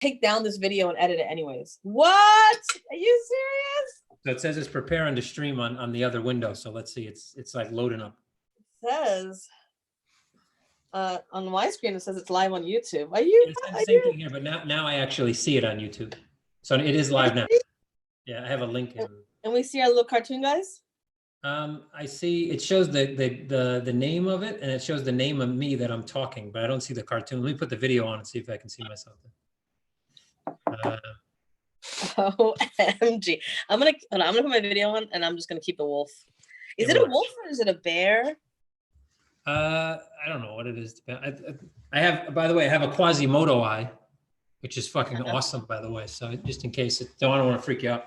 take down this video and edit it anyways. What? Are you serious? So it says it's preparing to stream on the other window. So let's see. It's like loading up. It says on my screen it says it's live on YouTube. Are you? It's the same thing here, but now I actually see it on YouTube. So it is live now. Yeah, I have a link in. And we see our little cartoon guys. I see it shows the name of it, and it shows the name of me that I'm talking, but I don't see the cartoon. Let me put the video on and see if I can see myself. OMG. I'm gonna put my video on and I'm just gonna keep the wolf. Is it a wolf or is it a bear? I don't know what it is. I have, by the way, I have a Quasimodo eye, which is fucking awesome, by the way. So just in case, I don't want to freak you out.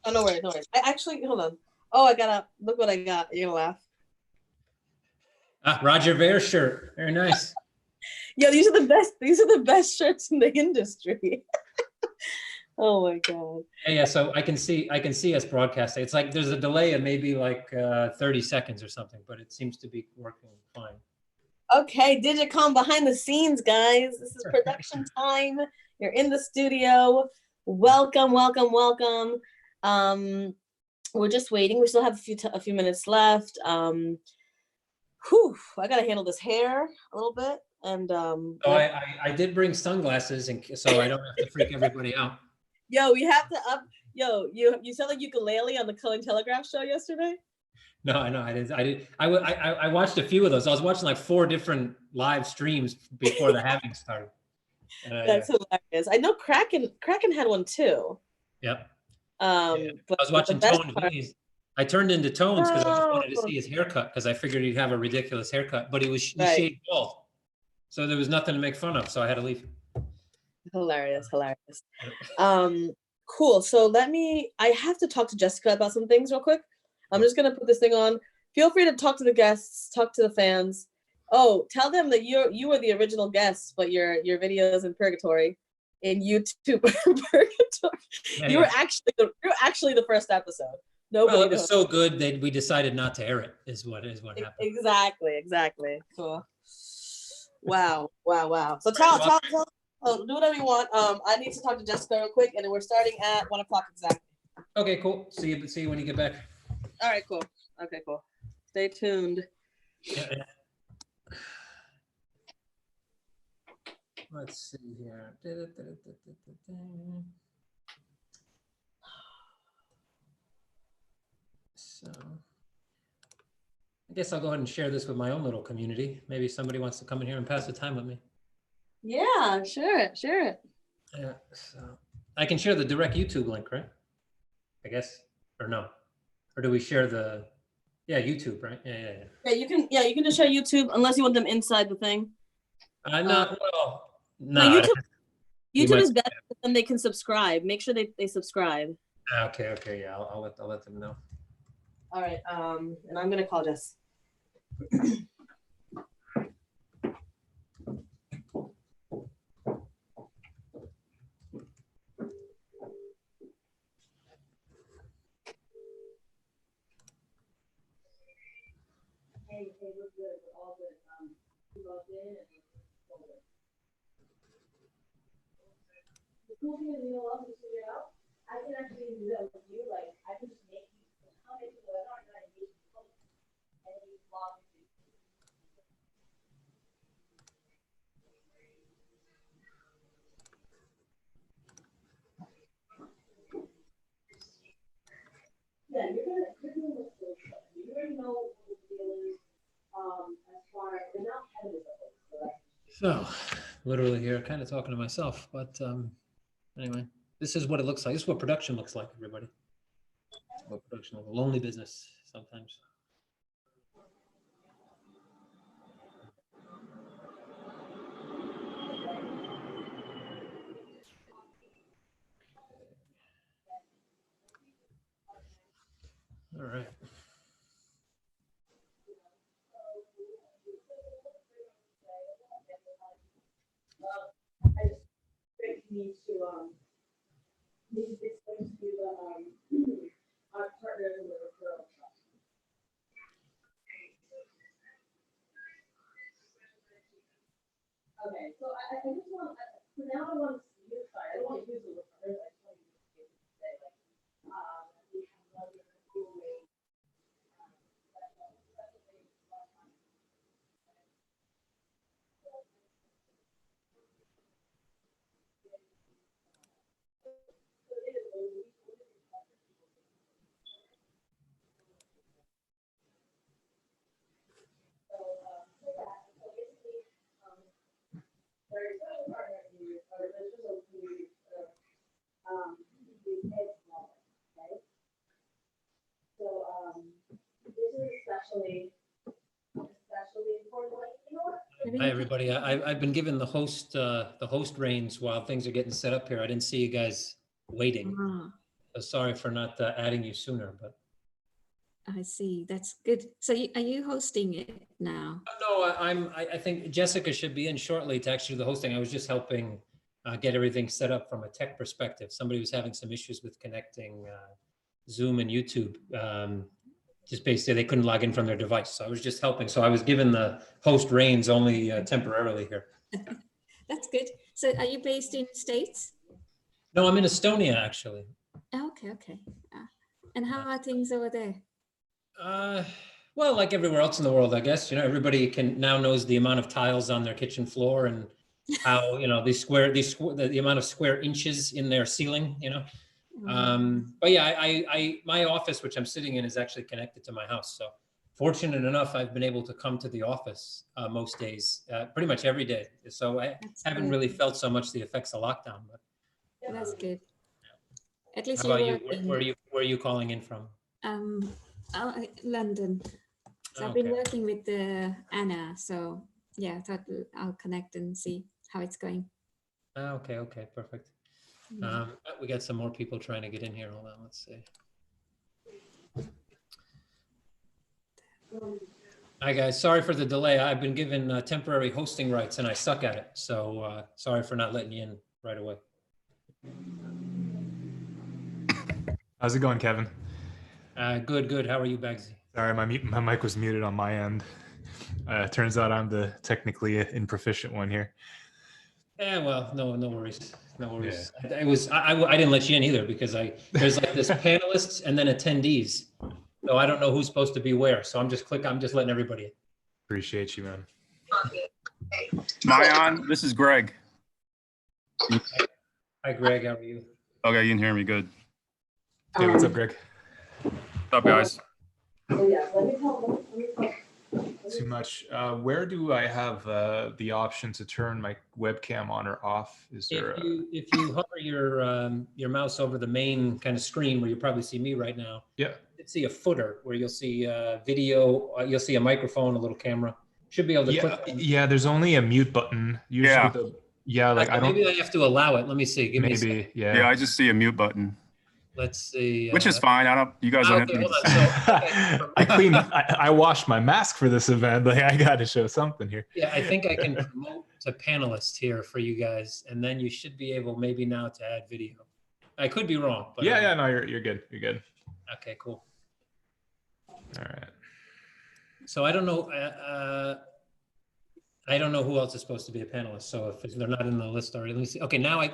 Oh, no worries, no worries. I actually, hold on. Oh, I gotta, look what I got. You're gonna laugh. Roger Ver shirt. Very nice. Yo, these are the best. These are the best shirts in the industry. Oh my god. Yeah, so I can see us broadcasting. It's like there's a delay of maybe like 30 seconds or something, but it seems to be working fine. Okay, Digecon behind the scenes, guys. This is production time. You're in the studio. Welcome, welcome, welcome. We're just waiting. We still have a few minutes left. I gotta handle this hair a little bit. And so I did bring sunglasses, and so I don't have to freak everybody out. Yo, we have to up. Yo, you sound like ukulele on the Cullen Telegraph show yesterday. No, I know I did. I watched a few of those. I was watching like 4 different live streams before the having started. That's hilarious. I know Kraken had one too. Yep. But I was watching Tone. I turned into Tones because I just wanted to see his haircut because I figured he'd have a ridiculous haircut, but he shaved bald, so there was nothing to make fun of. So I had to leave. Hilarious. Cool. So I have to talk to Jessica about some things real quick. I'm just gonna put this thing on. Feel free to talk to the guests, talk to the fans. Oh, tell them that you were the original guest, but your video is in purgatory, in YouTube purgatory. Yeah, you're actually the first episode. Nobody it was so good that we decided not to air it. Is what happened. Exactly. Cool. Wow. So tell. Oh, do whatever you want. I need to talk to Jessica real quick, and then we're starting at 1 o'clock exactly. Okay, cool. See you when you get back. All right, cool. Okay, cool. Stay tuned. Yeah. Let's see here. So I guess I'll go ahead and share this with my own little community. Maybe somebody wants to come in here and pass the time with me. Yeah, share it. Yeah, so I can share the direct YouTube link, right? I guess, or no? Or do we share the, YouTube, right? Yeah, you can just share YouTube unless you want them inside the thing. No. No, YouTube is better than they can subscribe. Make sure they subscribe. Okay, yeah, I'll let them know. All right, and I'm gonna call Jess. Hey, we're good. We're all good. We logged in and we're good. The cool thing is, you know what, we figured out? I can actually do that with you. Like, I can just make you come into the webinar and I make you post and you log into. Yeah, you're gonna look for stuff. You already know what the deal is. As far as they're not headed so literally here, kind of talking to myself, but anyway, this is what it looks like. This is what production looks like, everybody. What production looks like. Lonely business sometimes. All right. Need to explain to our partners in the referral trust. Okay, so I just want, for now I want to see you Hi, everybody. I've been given the host reins while things are getting set up here. I didn't see you guys waiting. So sorry for not adding you sooner, but. I see. That's good. So are you hosting it now? No, I think Jessica should be in shortly to actually do the hosting. I was just helping get everything set up from a tech perspective. Somebody was having some issues with connecting Zoom and YouTube. Just basically they couldn't log in from their device. So I was just helping. So I was given the host reins only temporarily here. That's good. So are you based in the States? No, I'm in Estonia, actually. Okay, okay. And how are things over there? Well, like everywhere else in the world, I guess, everybody now knows the amount of tiles on their kitchen floor and how, the amount of square inches in their ceiling, But yeah, my office, which I'm sitting in, is actually connected to my house. So fortunate enough, I've been able to come to the office most days, pretty much every day. So I haven't really felt so much the effects of lockdown. But that's good. At least how about you? Where are you calling in from? London. So I've been working with Anna. So yeah, I thought I'll connect and see how it's going. Okay, perfect. We got some more people trying to get in here. Hold on, let's see. Hi guys, sorry for the delay. I've been given temporary hosting rights and I suck at it. So sorry for not letting you in right away. How's it going, Kevin? Good. How are you, Bagsy? Sorry, my mic was muted on my end. Turns out I'm the technically improficient one here. Yeah, well, no worries. No worries. Yeah. I didn't let you in either because there's like this panelists and then attendees. So I don't know who's supposed to be where. So I'm just letting everybody in. Appreciate you, man. Am I on? This is Greg. Hi, Greg. How are you? Okay, you can hear me good. Hey, what's up, Greg? What's up, guys? Too much. Where do I have the option to turn my webcam on or off? Is there if you hover your mouse over the main kind of screen where you probably see me right now? Yeah. You'll see a footer where you'll see video. You'll see a microphone, a little camera. Should be able to click. Yeah, there's only a mute button. Usually like I don't. Maybe I have to allow it. Let me see. Give me a second. Yeah, I just see a mute button. Let's see. Which is fine. You guys don't have to. Hold on. So, I washed my mask for this event. Like I got to show something here. Yeah, I think I can promote to panelist here for you guys, and then you should be able maybe now to add video. I could be wrong, but no, you're good. You're good. Okay, cool. All right. So I don't know. I don't know who else is supposed to be a panelist. So if they're not in the list already, let me see. Okay, now I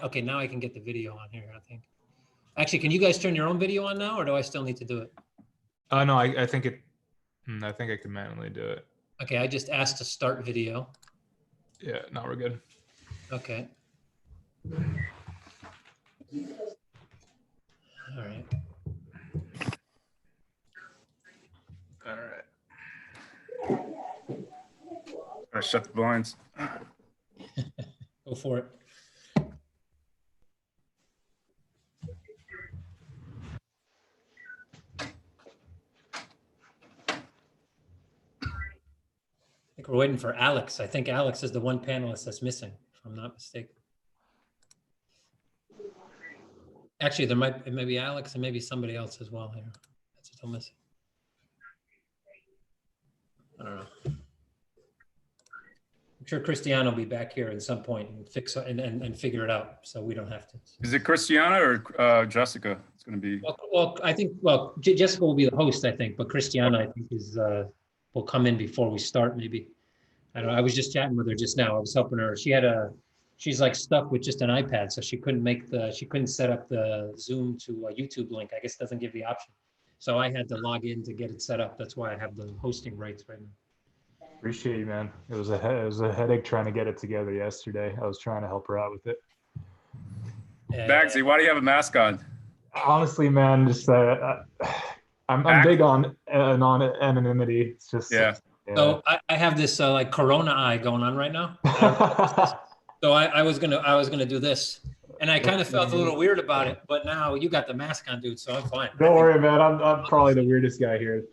can get the video on here. I think. Actually, can you guys turn your own video on now, or do I still need to do it? No, I think I think I can manually do it. Okay, I just asked to start video. Yeah, now we're good. Okay. All right. All right. Gotta shut the blinds. Go for it. I think we're waiting for Alex. I think Alex is the one panelist that's missing, if I'm not mistaken. Actually, it may be Alex and maybe somebody else as well here. That's still missing. I don't know. I'm sure Christiana will be back here at some point and fix and figure it out, so we don't have to. Is it Christiana or Jessica? It's going to be. Well, I think Jessica will be the host, I think, but Christiana I think will come in before we start. Maybe I don't know. I was just chatting with her just now. I was helping her. She's like stuck with just an iPad, so she couldn't set up the Zoom to a YouTube link. I guess it doesn't give the option. So I had to log in to get it set up. That's why I have the hosting rights right now. Appreciate you, man. It was a headache trying to get it together yesterday. I was trying to help her out with it. Bagsy, why do you have a mask on? Honestly, man, just I'm big on anonymity. It's just yeah. So I have this like Corona eye going on right now. So I was gonna do this, and I kind of felt a little weird about it. But now you got the mask on, dude, so I'm fine. Don't worry, man. I'm probably the weirdest guy here.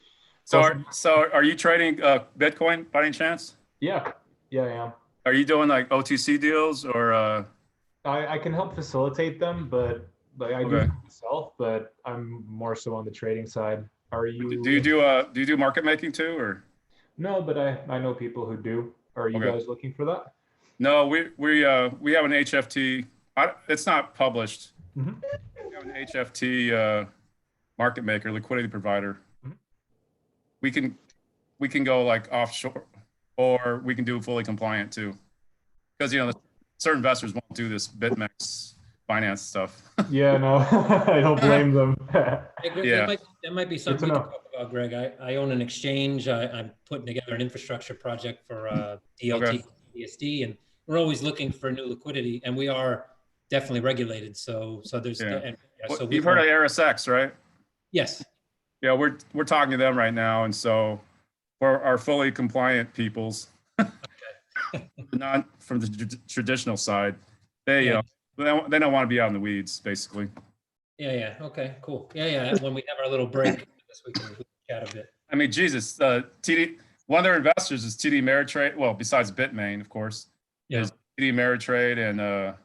So are you trading Bitcoin by any chance? Yeah, I am. Are you doing like OTC deals or? I can help facilitate them, but like I do Okay. it myself, but I'm more so on the trading side. Are you? Do you do market making too, or? No, but I know people who do. Are you Okay. guys looking for that? No, we have an HFT. It's not published. Mhm. We have an HFT market maker, liquidity provider. Mhm. We can go like offshore, or we can do fully compliant too, because certain investors won't do this BitMEX finance stuff. Yeah, no, I don't blame them. Hey, Greg, Yeah. that might be Good something to we know. can talk about, Greg. I own an exchange. I'm putting together an infrastructure project for DLT, Okay. BSD, and we're always looking for new liquidity, and we are definitely regulated. So there's Yeah. so You've heard of RSX, right? yes. Yeah, we're talking to them right now, and so for our fully compliant peoples, not from the traditional side, they they don't want to be out in the weeds, basically. Yeah. Okay. Cool. Yeah. When we have our little break, I guess we can chat a bit. I mean, Jesus, TD. One of their investors is TD Ameritrade. Well, besides Bitmain, of course, is TD Ameritrade and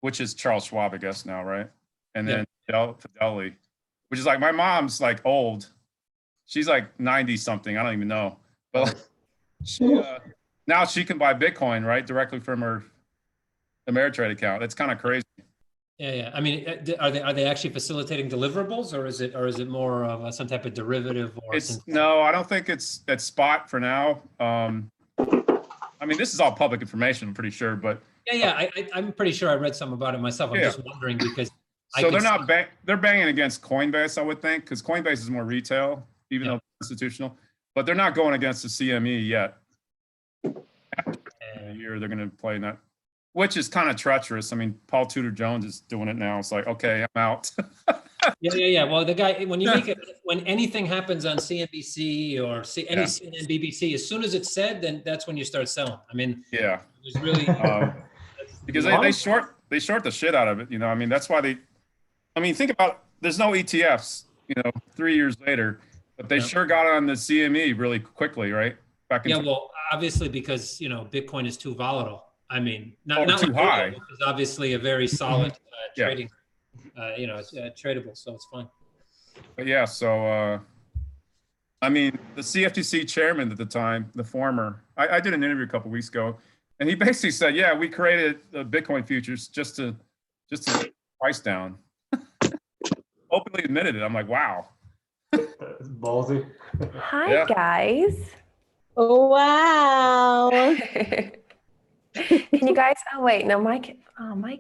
which is Charles Schwab, I guess now, right? And then Fidelity, which is like my mom's like old. She's like 90 something. I don't even know, but like, she now she can buy Bitcoin right directly from her Ameritrade account. It's kind of crazy. Yeah. I mean, are they actually facilitating deliverables, or is it more of some type of derivative? Or No, I don't think it's at spot for now. I mean, this is all public information, I'm pretty sure, but I'm pretty sure I read some about it myself. I'm just wondering because they're banging against Coinbase, I would think, because Coinbase is more retail, even though it's institutional, but they're not going against the CME yet. After the year, they're going to play in that, which is kind of treacherous. I mean, Paul Tudor Jones is doing it now. It's like, okay, I'm out. Yeah. Well, the guy, when you make it, when anything happens on CNBC or any CNN, BBC, as soon as it's said, then that's when you start selling. I mean, there's really because they short the shit out of it. I mean, that's why think about, there's no ETFs, 3 years later, but they sure got on the CME really quickly, right? Well, obviously because Bitcoin is too volatile. I mean, not too high. Which is obviously a very solid trading. It's tradable, so it's fine. But so I mean, the CFTC chairman at the time, the former, I did an interview a couple weeks ago, and he basically said, "Yeah, we created Bitcoin futures just to price down." Openly admitted it. I'm like, wow. That's ballsy. Hi guys. Oh wow. Can you guys? Oh wait, no, my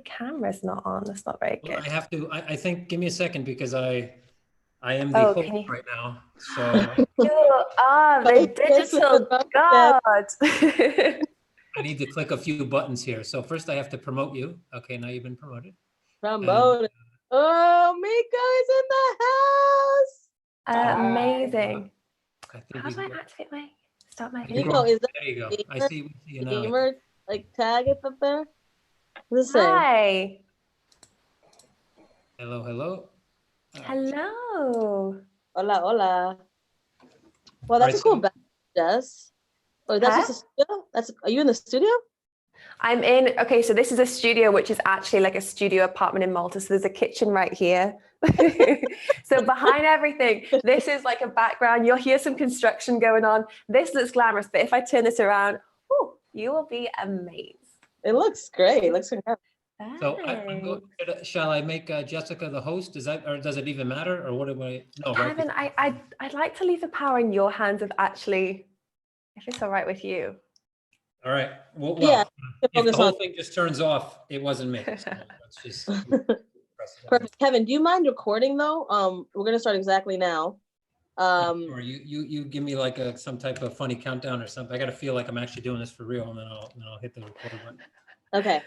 camera's not on. That's not very good. Well, I have to. I think. Give me a second because I am the host right now. So the digital god. I need to click a few buttons here. So first, I have to promote you. Okay, now you've been promoted. Promoted. Oh, Miko's in the house. Amazing. How do I activate start my video? video? Miko, is that there you go. I see you now. gamer, like tag it up there? What's it say? Hi. Hello. Hello. Hola. Well, that's a cool background, Jess. Oh, that's just a studio? Are you in the studio? I'm in, okay, so this is a studio, which is actually like a studio apartment in Malta. So there's a kitchen right here. So behind everything, this is like a background. You'll hear some construction going on. This looks glamorous, but if I turn this around, you will be amazed. It looks great. It looks incredible. So shall I make Jessica the host? Or does it even matter? Or what do I? No, Kevin, right? I'd like to leave the power in your hands of actually, if it's all right with you. All right. Well, if the whole thing just turns off, it wasn't me. So let's just Perfect. Kevin, do you mind recording though? We're gonna start exactly now. Or you give me like some type of funny countdown or something. I got to feel like I'm actually doing this for real, and then I'll hit the record button. Okay.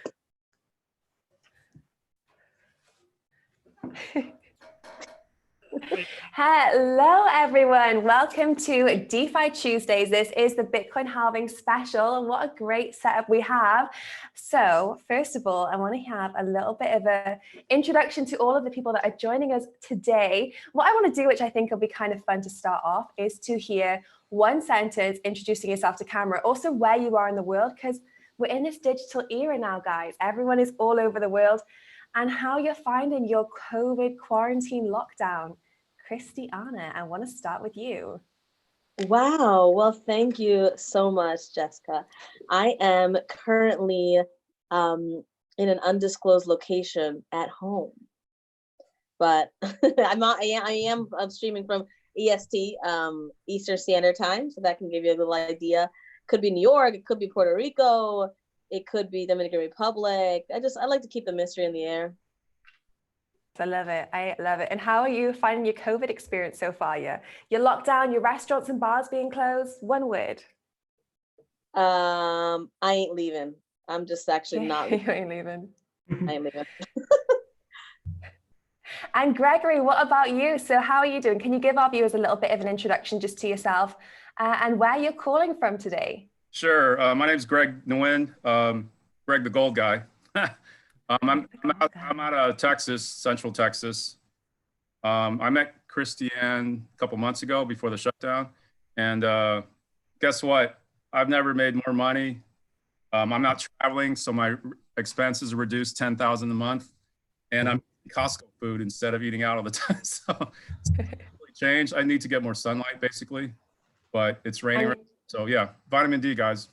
Hello, everyone. Welcome to DeFi Tuesdays. This is the Bitcoin halving special, and what a great setup we have. So first of all, I want to have a little bit of an introduction to all of the people that are joining us today. What I want to do, which I think will be kind of fun to start off, is to hear one sentence introducing yourself to camera, also where you are in the world, because we're in this digital era now, guys. Everyone is all over the world, and how you're finding your COVID quarantine lockdown. Christiana, I want to start with you. Wow. Well, thank you so much, Jessica. I am currently in an undisclosed location at home, but I am streaming from EST, Eastern Standard Time, so that can give you a little idea. Could be New York, it could be Puerto Rico, it could be Dominican Republic. I like to keep the mystery in the air. I love it. I love it. And how are you finding your COVID experience so far? Your lockdown, your restaurants and bars being closed? One word. I ain't leaving. I'm just actually not You ain't leaving. I ain't leaving. And Gregory, what about you? So how are you doing? Can you give our viewers a little bit of an introduction just to yourself and where you're calling from today? Sure. My name's Greg Nguyen, Greg the Gold Guy. I'm out of Texas, Central Texas. I met Christiane a couple months ago before the shutdown. And guess what? I've never made more money. I'm not traveling, so my expenses are reduced $10,000 a month. And I'm eating Costco food instead of eating out all the time. So it's really changed. I need to get more sunlight, basically. But it's raining. Right now. So yeah, vitamin D, guys.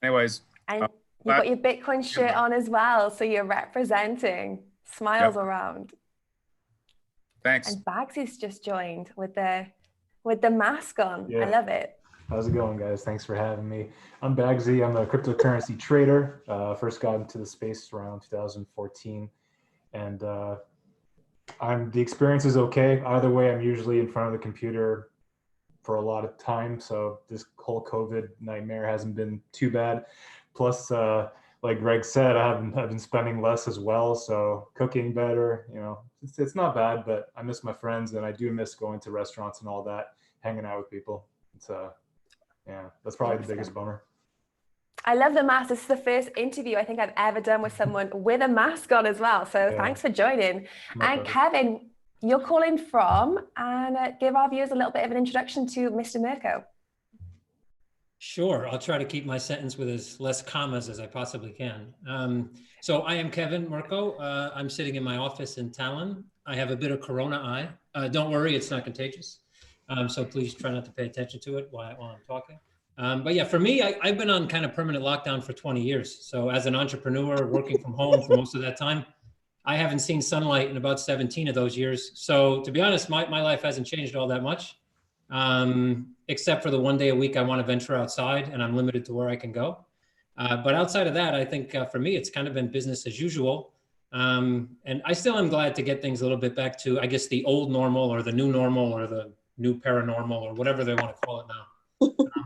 Anyways. And you got your Bitcoin shirt on as well, so you're representing. Smiles around. Thanks. And Bagsy's just joined with the mask on. Yeah. I love it. How's it going, guys? Thanks for having me. I'm Bagsy. I'm a cryptocurrency trader. First got into the space around 2014, and the experience is okay. Either way, I'm usually in front of the computer for a lot of time, so this whole COVID nightmare hasn't been too bad. Plus, like Greg said, I've been spending less as well, so cooking better. You know, it's not bad, but I miss my friends, and I do miss going to restaurants and all that, hanging out with people. It's yeah, that's probably the biggest bummer. I love the mask. This is the first interview I think I've ever done with someone with a mask on as well. So thanks for joining. And Kevin, you're calling from, and give our viewers a little bit of an introduction to Mr. Mirko. Sure, I'll try to keep my sentence with as less commas as I possibly can. So I am Kevin Mirko. I'm sitting in my office in Tallinn. I have a bit of corona eye. Don't worry, it's not contagious. So please try not to pay attention to it while I'm talking. But yeah, for me, I've been on kind of permanent lockdown for 20 years. So as an entrepreneur working from home for most of that time, I haven't seen sunlight in about 17 of those years. So to be honest, my life hasn't changed all that much, except for the one day a week I want to venture outside and I'm limited to where I can go. But outside of that, I think for me, it's kind of been business as usual. And I still am glad to get things a little bit back to, I guess, the old normal or the new normal or the new paranormal or whatever they want to call it now.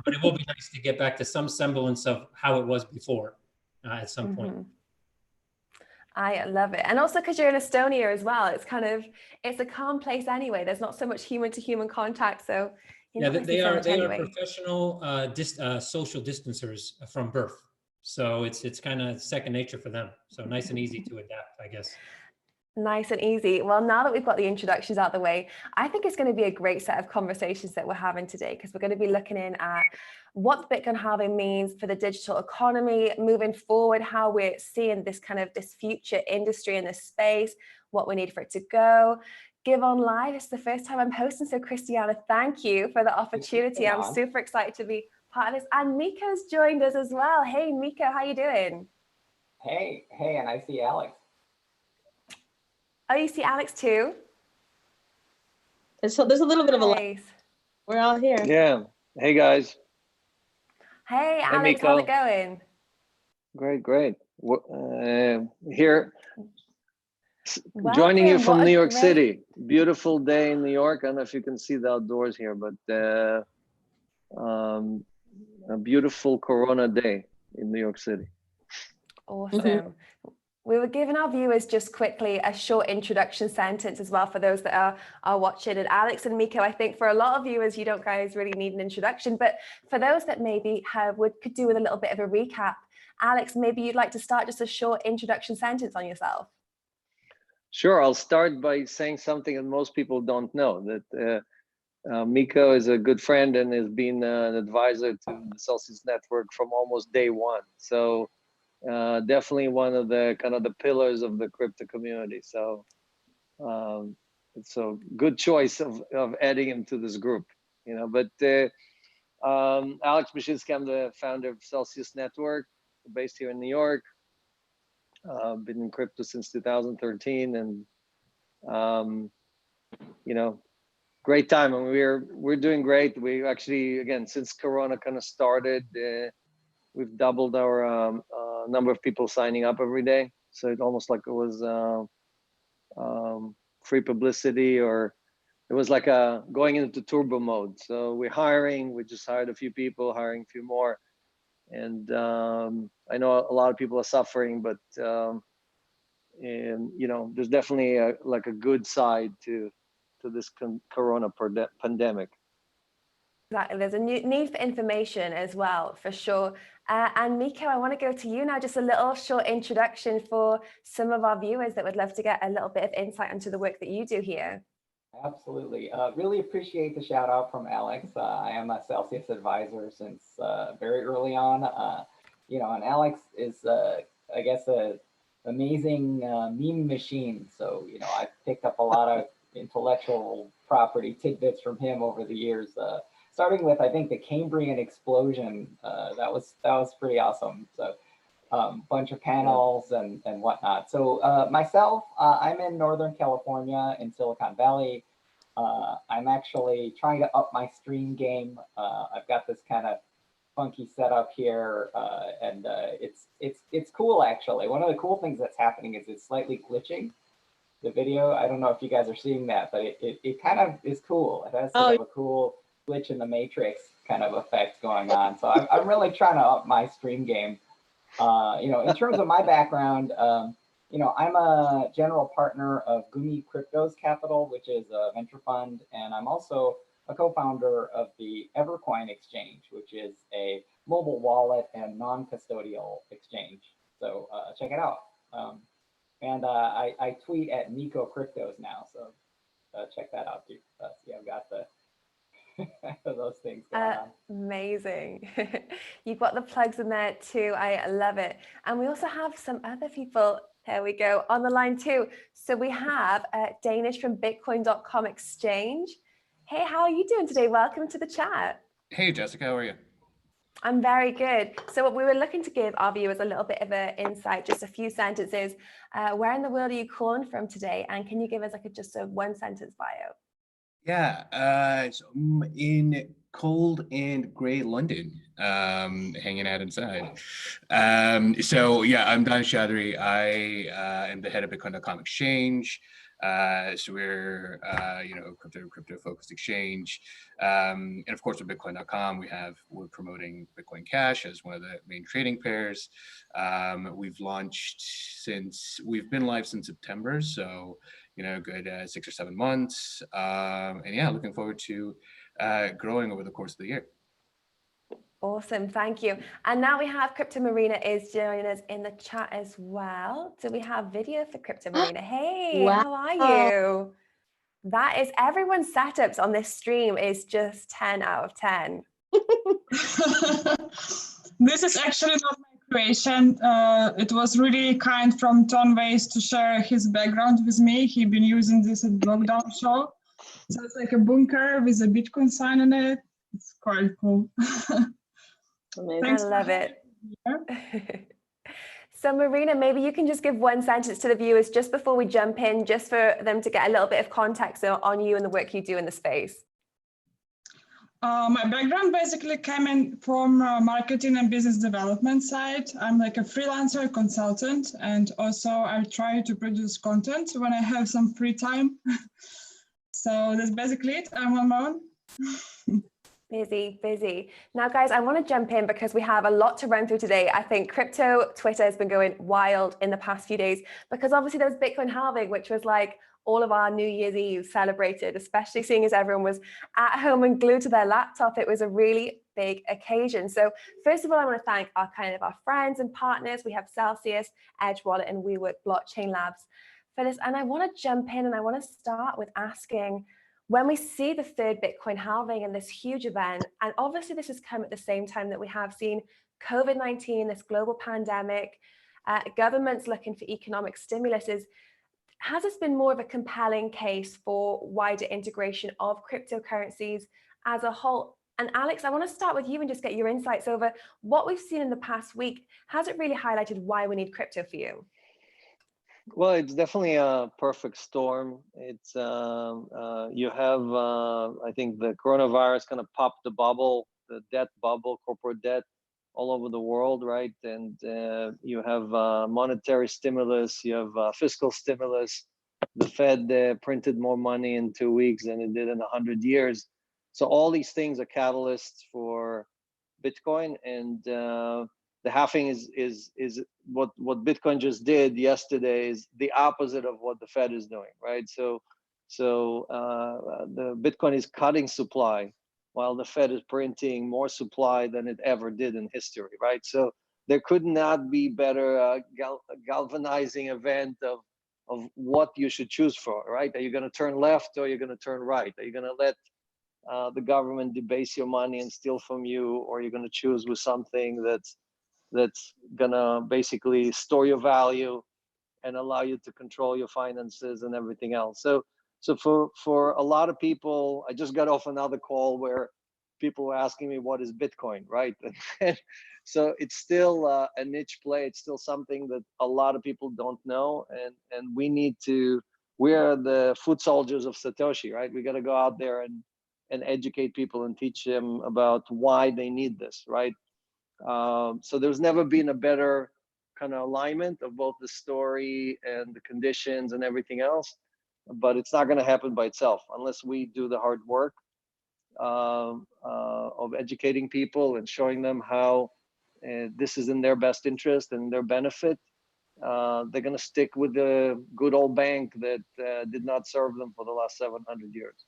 But it will be nice to get back to some semblance of how it was before at some point. I love it. And also because you're in Estonia as well, it's a calm place anyway. There's not so much human to human contact. So yeah, they are professional social distancers from birth. So it's kind of second nature for them. So nice and easy to adapt, I guess. Nice and easy. Well, now that we've got the introductions out the way, I think it's going to be a great set of conversations that we're having today, because we're going to be looking in at what the Bitcoin halving means for the digital economy moving forward, how we're seeing this future industry in this space, what we need for it to go. Give on Live, it's the first time I'm hosting, so Christiana, thank you for the opportunity. I'm super excited to be part of this. And Miko's joined us as well. Hey, Miko, how you doing? Hey, and I see Alex. Oh, you see Alex too? So there's a little bit of a lag. We're all here. Yeah. Hey, guys. Hey, Alex, how's it going? Great. Here, joining you from New York City. Beautiful day in New York. I don't know if you can see the outdoors here, but a beautiful Corona day in New York City. Awesome. We were giving our viewers just quickly a short introduction sentence as well for those that are watching. And Alex and Miko, I think for a lot of viewers, you don't guys really need an introduction, but for those that maybe could do with a little bit of a recap, Alex, maybe you'd like to start just a short introduction sentence on yourself. Sure, I'll start by saying something that most people don't know, that Miko is a good friend and has been an advisor to the Celsius Network from almost day one. So definitely one of the kind of the pillars of the crypto community. So it's a good choice of adding him to this group, you know. But Alex Bashinsky, I'm the founder of Celsius Network, based here in New York. Been in crypto since 2013, and you know, great time, and we're doing great. We actually, again, since Corona kind of started, we've doubled our number of people signing up every day. So it's almost like it was free publicity, or it was like going into turbo mode. So we're hiring. We just hired a few people, hiring a few more, and I know a lot of people are suffering, but and you know, there's definitely a good side to this Corona pandemic. Exactly, there's a need for information as well, for sure. And Miko, I want to go to you now, just a little short introduction for some of our viewers that would love to get a little bit of insight into the work that you do here. Absolutely. Really appreciate the shout out from Alex. I am a Celsius advisor since very early on. You know, and Alex is, I guess, an amazing meme machine. So, you know, I've picked up a lot of intellectual property tidbits from him over the years. Starting with, I think, the Cambrian explosion. That was pretty awesome. So, bunch of panels and whatnot. So myself, I'm in Northern California in Silicon Valley. I'm actually trying to up my stream game. I've got this kind of funky setup here, and it's cool actually. One of the cool things that's happening is it's slightly glitching the video. I don't know if you guys are seeing that, but it kind of is cool. It has sort of a cool glitch in the matrix kind of effect going on. So I'm really trying to up my stream game. You know, in terms of my background, you know, I'm a general partner of Gumi Cryptos Capital, which is a venture fund, and I'm also a co-founder of the Evercoin Exchange, which is a mobile wallet and non-custodial exchange. So check it out. And I tweet at Miko Cryptos now, so check that out too. See, I've got the those things going on. Amazing. You've got the plugs in there too. I love it. And we also have some other people, here we go, on the line too. So we have Danish from Bitcoin.com exchange. Hey, how are you doing today? Welcome to the chat. Hey, Jessica, how are you? I'm very good. So we were looking to give our viewers a little bit of an insight, just a few sentences. Where in the world are you calling from today? And can you give us like just a one sentence bio? Yeah, so I'm in cold and gray London, hanging out inside. So yeah, I'm Dan Chaudhry. I am the head of Bitcoin.com exchange. So we're, you know, crypto focused exchange. And of course with Bitcoin.com, we're promoting Bitcoin Cash as one of the main trading pairs. We've been live since September. So, you know, good 6 or 7 months. And yeah, looking forward to growing over the course of the year. Awesome, thank you. And now we have Crypto Marina is joining us in the chat as well. Do we have video for Crypto Marina? Hey, wow. How are you? That is, everyone's setups on this stream is just 10 out of 10. This is actually not my creation. It was really kind from Ton Weiss to share his background with me. He's been using this at lockdown show. So it's like a bunker with a Bitcoin sign on it. It's quite cool. I love it. So Marina, maybe you can just give one sentence to the viewers just before we jump in, just for them to get a little bit of context on you and the work you do in the space. My background basically came in from marketing and business development side. I'm like a freelancer consultant, and also I try to produce content when I have some free time. So that's basically it. I'm on my own. Busy, busy. Now, guys, I want to jump in because we have a lot to run through today. I think crypto Twitter has been going wild in the past few days because obviously there was Bitcoin halving, which was like all of our New Year's Eve celebrated, especially seeing as everyone was at home and glued to their laptop. It was a really big occasion. So first of all, I want to thank our friends and partners. We have Celsius, Edge Wallet, and WeWork Blockchain Labs for this. And I want to jump in and I want to start with asking, when we see the third Bitcoin halving and this huge event, and obviously this has come at the same time that we have seen COVID-19, this global pandemic, governments looking for economic stimuluses, has this been more of a compelling case for wider integration of cryptocurrencies as a whole? And Alex, I want to start with you and just get your insights over what we've seen in the past week. Has it really highlighted why we need crypto for you? Well, it's definitely a perfect storm. It's you have I think the coronavirus kind of popped the bubble, the debt bubble, corporate debt, all over the world, right? And you have monetary stimulus, you have fiscal stimulus. The Fed printed more money in 2 weeks than it did in 100 years. So all these things are catalysts for Bitcoin, and the halving is what Bitcoin just did yesterday is the opposite of what the Fed is doing, right? So the Bitcoin is cutting supply while the Fed is printing more supply than it ever did in history, right? So there could not be better galvanizing event of what you should choose for, right? Are you going to turn left or are you going to turn right? Are you going to let the government debase your money and steal from you, or are you going to choose with something that's gonna basically store your value and allow you to control your finances and everything else? So for a lot of people, I just got off another call where people were asking me what is Bitcoin, right? So it's still a niche play. It's still something that a lot of people don't know, and we are the foot soldiers of Satoshi, right? We got to go out there and educate people and teach them about why they need this, right? So there's never been a better kind of alignment of both the story and the conditions and everything else, but it's not going to happen by itself unless we do the hard work of educating people and showing them how this is in their best interest and their benefit. They're going to stick with the good old bank that did not serve them for the last 700 years.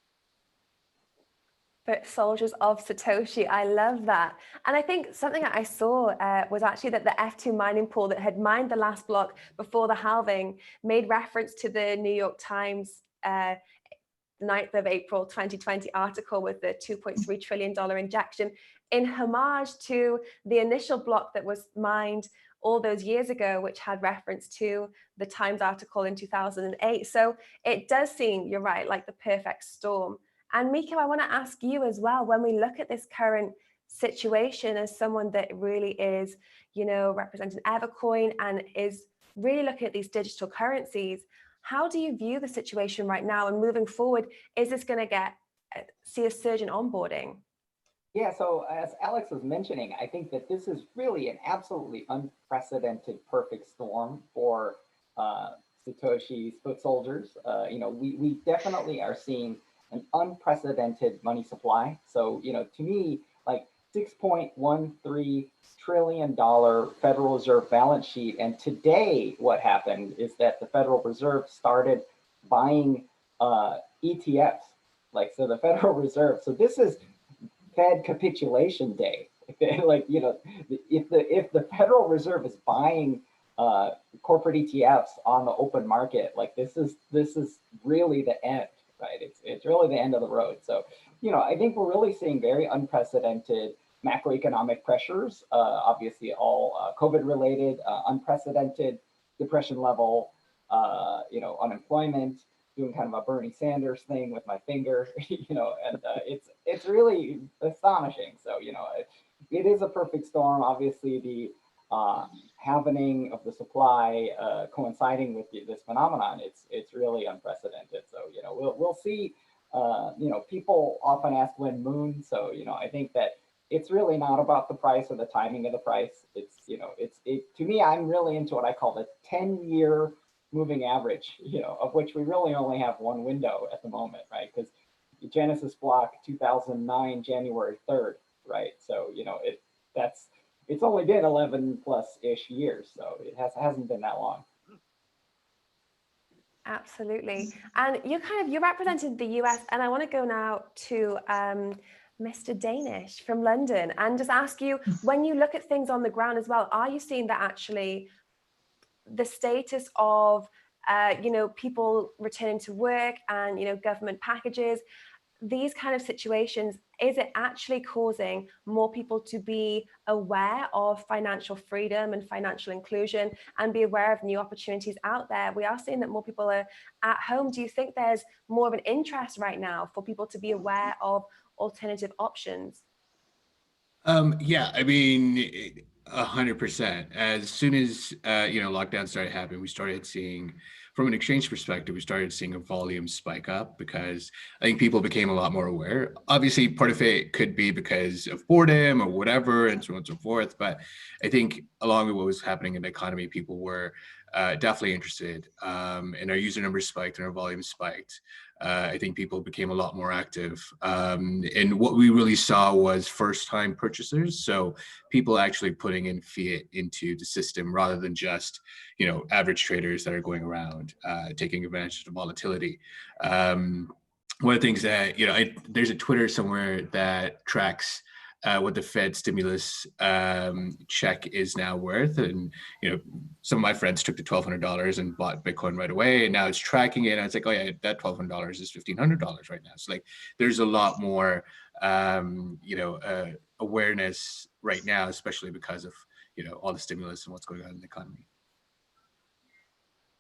But soldiers of Satoshi, I love that. And I think something that I saw was actually that the F2 mining pool that had mined the last block before the halving made reference to the New York Times 9th of April 2020 article with the $2.3 trillion injection in homage to the initial block that was mined all those years ago, which had reference to the Times article in 2008. So it does seem, you're right, like the perfect storm. And Miko, I want to ask you as well, when we look at this current situation as someone that really is, representing Evercoin and is really looking at these digital currencies, how do you view the situation right now and moving forward? Is this going to see a surge in onboarding? Yeah, so as Alex was mentioning, I think that this is really an absolutely unprecedented perfect storm for Satoshi's foot soldiers. We definitely are seeing an unprecedented money supply. So, to me, like $6.13 trillion Federal Reserve balance sheet. And today, what happened is that the Federal Reserve started buying ETFs. So the Federal Reserve. So this is Fed capitulation day. If the Federal Reserve is buying corporate ETFs on the open market, this is really the end. Right, it's really the end of the road. So, I think we're really seeing very unprecedented macroeconomic pressures. Obviously, all COVID-related, unprecedented depression level. Unemployment. Doing kind of a Bernie Sanders thing with my finger. And it's really astonishing. So, it is a perfect storm. Obviously, the halvening of the supply coinciding with this phenomenon, it's really unprecedented. So we'll see. People often ask when moon. So I think that it's really not about the price or the timing of the price. It's to me, I'm really into what I call the 10-year moving average. Of which we really only have one window at the moment, right? Because Genesis block 2009, January 3rd, right? So, you know, it's only been 11 plus ish years. So it hasn't been that long. Absolutely. And you represented the US, and I want to go now to Mr. Danish from London and just ask you, when you look at things on the ground as well, are you seeing that actually the status of, you know, people returning to work and, you know, government packages, these kind of situations, is it actually causing more people to be aware of financial freedom and financial inclusion and be aware of new opportunities out there? We are seeing that more people are at home. Do you think there's more of an interest right now for people to be aware of alternative options? Yeah, I mean, 100%. As soon as you know, lockdown started happening, we started seeing, from an exchange perspective, we started seeing a volume spike up because I think people became a lot more aware. Obviously, part of it could be because of boredom or whatever, and so on and so forth. But I think along with what was happening in the economy, people were definitely interested, and our user numbers spiked and our volume spiked. I think people became a lot more active. And what we really saw was first-time purchasers. So people actually putting in fiat into the system rather than just, you know, average traders that are going around taking advantage of the volatility. One of the things that, you know, there's a Twitter somewhere that tracks what the Fed stimulus check is now worth. And, you know, some of my friends took the $1,200 and bought Bitcoin right away. And now it's tracking it. And it's like, oh yeah, that $1,200 is $1,500 right now. So like, there's a lot more, you know, awareness right now, especially because of, you know, all the stimulus and what's going on in the economy.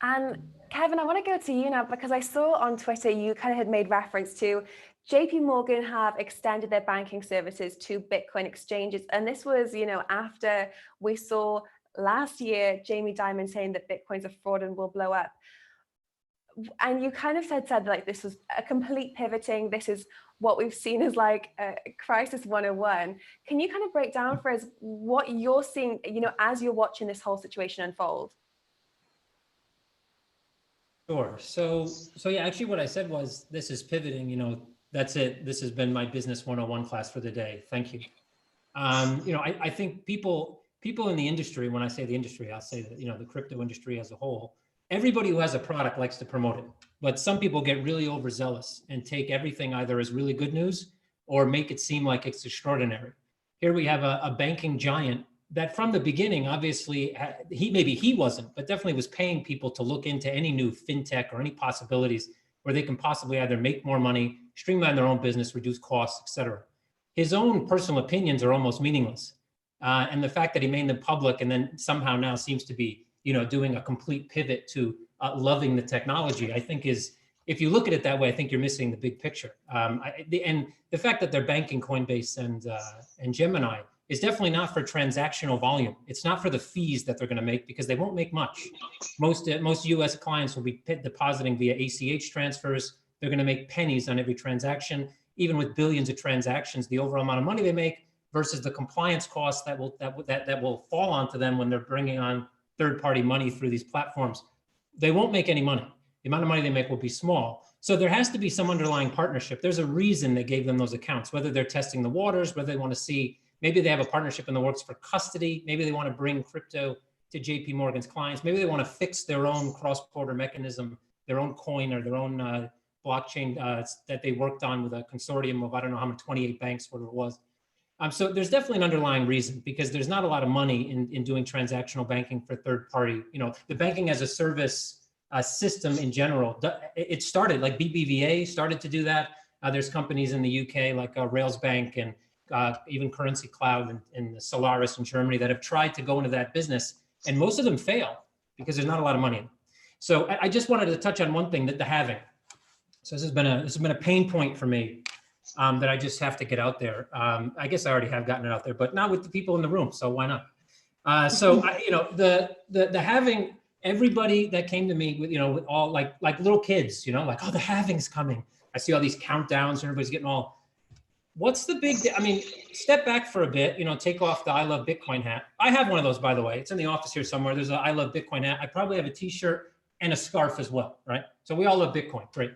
And Kevin, I want to go to you now, because I saw on Twitter you kind of had made reference to JP Morgan have extended their banking services to Bitcoin exchanges. And this was, you know, after we saw last year Jamie Dimon saying that Bitcoin's a fraud and will blow up. And you kind of said like this was a complete pivoting. This is what we've seen as like a crisis 101. Can you kind of break down for us what you're seeing, you know, as you're watching this whole situation unfold? Sure. So yeah, actually what I said was, this is pivoting, you know, that's it. This has been my business 101 class for the day. Thank you. You know, I think people in the industry, when I say the industry, I'll say that, you know, the crypto industry as a whole, everybody who has a product likes to promote it, but some people get really overzealous and take everything either as really good news or make it seem like it's extraordinary. Here we have a banking giant that from the beginning, obviously, maybe he wasn't, but definitely was paying people to look into any new fintech or any possibilities where they can possibly either make more money, streamline their own business, reduce costs, et cetera. His own personal opinions are almost meaningless. And the fact that he made them public and then somehow now seems to be, you know, doing a complete pivot to loving the technology, I think is, if you look at it that way, I think you're missing the big picture. And the fact that they're banking Coinbase and Gemini is definitely not for transactional volume. It's not for the fees that they're going to make, because they won't make much. Most US clients will be depositing via ACH transfers. They're going to make pennies on every transaction. Even with billions of transactions, the overall amount of money they make versus the compliance costs that will fall onto them when they're bringing on third-party money through these platforms, they won't make any money. The amount of money they make will be small. So there has to be some underlying partnership. There's a reason they gave them those accounts, whether they're testing the waters, whether they want to see, maybe they have a partnership in the works for custody. Maybe they want to bring crypto to JP Morgan's clients. Maybe they want to fix their own cross-border mechanism, their own coin or their own blockchain that they worked on with a consortium of, I don't know how many, 28 banks, whatever it was. So there's definitely an underlying reason, because there's not a lot of money in doing transactional banking for third party. You know, the banking as a service system in general, it started, like BBVA started to do that. There's companies in the UK like Rails Bank and even Currency Cloud and Solaris in Germany that have tried to go into that business, and most of them fail because there's not a lot of money in it. So I just wanted to touch on one thing, that the halving. So this has been a pain point for me that I just have to get out there. I guess I already have gotten it out there, but not with the people in the room, so why not? You know, the halving, everybody that came to me with, you know, with all like little kids, you know, like, oh, the halving's coming. I see all these countdowns and everybody's getting all, what's the big, I mean, step back for a bit, you know, take off the I Love Bitcoin hat. I have one of those, by the way. It's in the office here somewhere. There's an I Love Bitcoin hat. I probably have a t-shirt and a scarf as well, right? So we all love Bitcoin, right?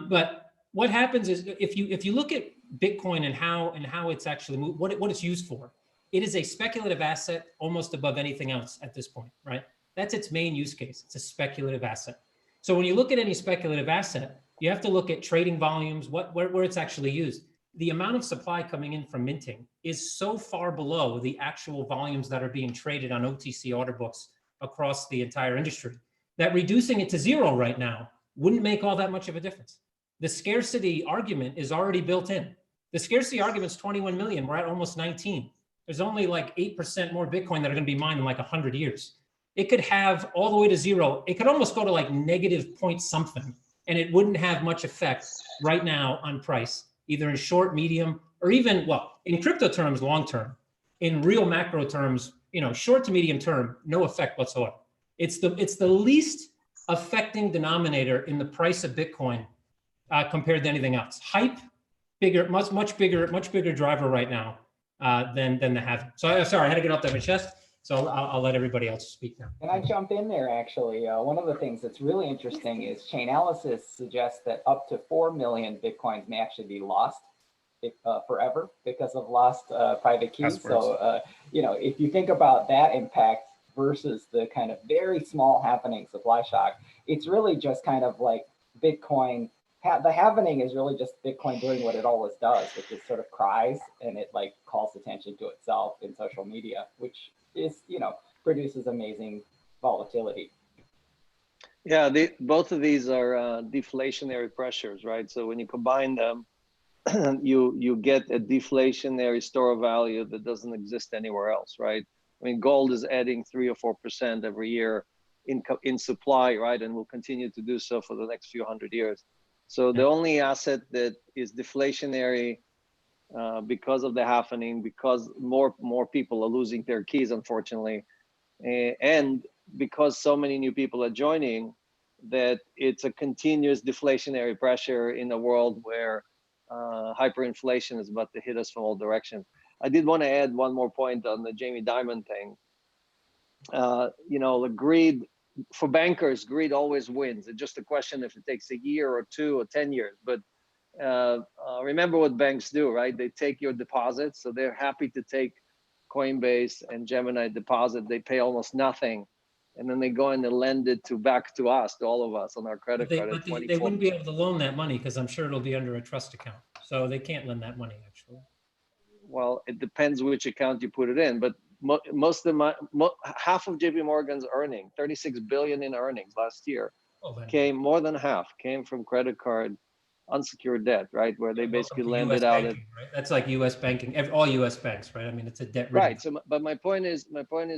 But what happens is if you look at Bitcoin and how it's actually moved, what it's used for, it is a speculative asset almost above anything else at this point, right? That's its main use case. It's a speculative asset. So when you look at any speculative asset, you have to look at trading volumes, where it's actually used. The amount of supply coming in from minting is so far below the actual volumes that are being traded on OTC order books across the entire industry that reducing it to zero right now wouldn't make all that much of a difference. The scarcity argument is already built in. The scarcity argument is 21 million. We're at almost 19. There's only like 8% more Bitcoin that are going to be mined in like 100 years. It could have all the way to zero. It could almost go to like negative point something, and it wouldn't have much effect right now on price, either in short, medium, or even, well, in crypto terms, long term. In real macro terms, short to medium term, no effect whatsoever. It's the least affecting denominator in the price of Bitcoin compared to anything else. Hype, bigger, much bigger driver right now than the halving. So sorry, I had to get off that my chest. So I'll let everybody else speak now. Can I jump in there, actually? One of the things that's really interesting is Chainalysis suggests that up to 4 million Bitcoins may actually be lost forever because of lost private keys. So, if you think about that impact versus the kind of very small happening supply shock, it's really just kind of like Bitcoin. The happening is really just Bitcoin doing what it always does, which is sort of cries, and it like calls attention to itself in social media, which is, produces amazing volatility. Yeah, both of these are deflationary pressures, right? So when you combine them, you get a deflationary store of value that doesn't exist anywhere else, right? I mean, gold is adding 3 or 4% every year in supply, right? And will continue to do so for the next few hundred years. So the only asset that is deflationary because of the happening, because more people are losing their keys, unfortunately, and because so many new people are joining, that it's a continuous deflationary pressure in a world where hyperinflation is about to hit us from all directions. I did want to add one more point on the Jamie Dimon thing. The greed, for bankers, greed always wins. It's just a question if it takes a year or 2 or 10 years. But remember what banks do, right? They take your deposits. So they're happy to take Coinbase and Gemini deposit. They pay almost nothing. And then they go and they lend it back to us, to all of us on our credit card. But they wouldn't be able to loan that money because I'm sure it'll be under a trust account. So they can't lend that money, actually. Well, it depends which account you put it in. But half of JP Morgan's earning, 36 billion in earnings last year, more than half came from credit card unsecured debt, right? Where they basically lended out it. Right? That's like U.S. banking, all U.S. banks, right? I mean, it's a debt. Right. So, but my point is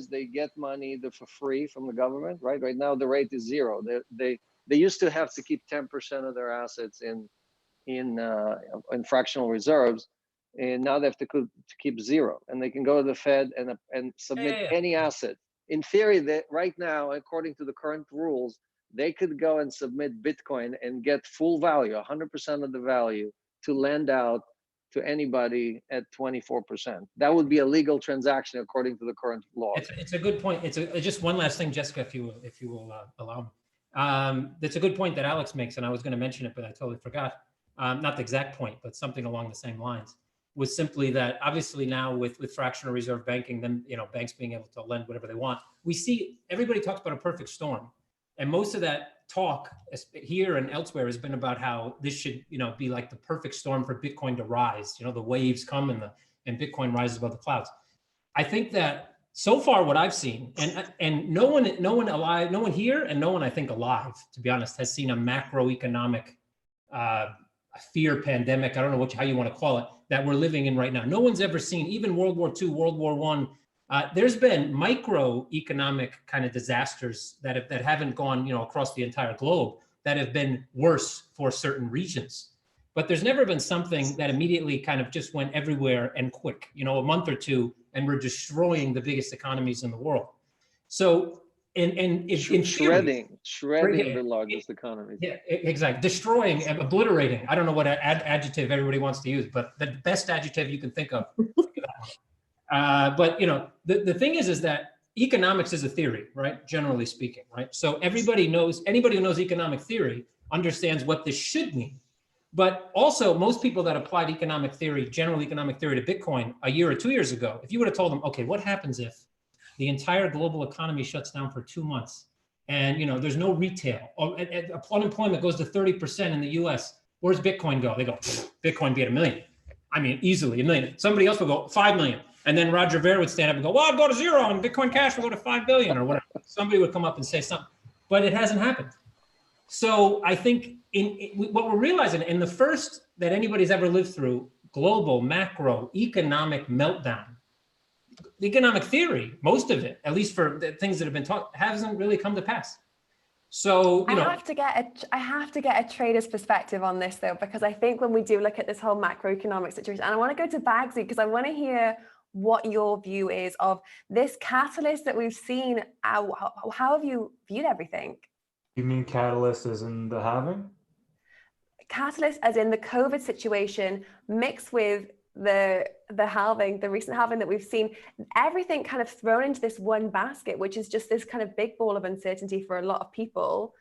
they get money for free from the government, right? Right now the rate is 0. They used to have to keep 10% of their assets in fractional reserves, and now they have to keep 0, and they can go to the Fed and submit any asset. In theory, that right now, according to the current rules, they could go and submit Bitcoin and get full value, 100% of the value, to lend out to anybody at 24%. That would be a legal transaction according to the current law. It's a good point. It's just one last thing, Jessica, if you will allow me. That's a good point that Alex makes, and I was going to mention it, but I totally forgot. Not the exact point, but something along the same lines. Was simply that obviously now with fractional reserve banking, then banks being able to lend whatever they want. We see everybody talks about a perfect storm, and most of that talk here and elsewhere has been about how this should be like the perfect storm for Bitcoin to rise. The waves come and Bitcoin rises above the clouds. I think that so far what I've seen, and no one alive, no one here, and no one I think alive, to be honest, has seen a macroeconomic fear pandemic. I don't know how you want to call it, that we're living in right now. No one's ever seen, even World War II, World War I. There's been microeconomic kind of disasters that haven't gone across the entire globe, that have been worse for certain regions. But there's never been something that immediately kind of just went everywhere and quick, a month or two, and we're destroying the biggest economies in the world. So shredding the largest economies. Yeah, exactly. Destroying, obliterating. I don't know what adjective everybody wants to use, but the best adjective you can think of. But the thing is that economics is a theory, right? Generally speaking, right? So anybody who knows economic theory understands what this should mean. But also, most people that applied economic theory, general economic theory to Bitcoin a year or 2 years ago, if you would have told them, okay, what happens if the entire global economy shuts down for 2 months and there's no retail, or unemployment goes to 30% in the US, where's Bitcoin go? They go, Bitcoin be at 1 million. I mean, easily 1 million. Somebody else will go 5 million. And then Roger Ver would stand up and go, well, I'll go to 0 and Bitcoin Cash will go to 5 billion or whatever. Somebody would come up and say something, but it hasn't happened. So I think what we're realizing in the first that anybody's ever lived through global macro economic meltdown, the economic theory, most of it, at least for the things that have been taught, hasn't really come to pass. So I have to get a trader's perspective on this though, because I think when we do look at this whole macroeconomic situation, and I want to go to Bagsy because I want to hear what your view is of this catalyst that we've seen. How have you viewed everything? You mean catalyst as in the halving? Catalyst as in the COVID situation mixed with the halving, the recent halving that we've seen, everything kind of thrown into this one basket, which is just this kind of big ball of uncertainty for a lot of people.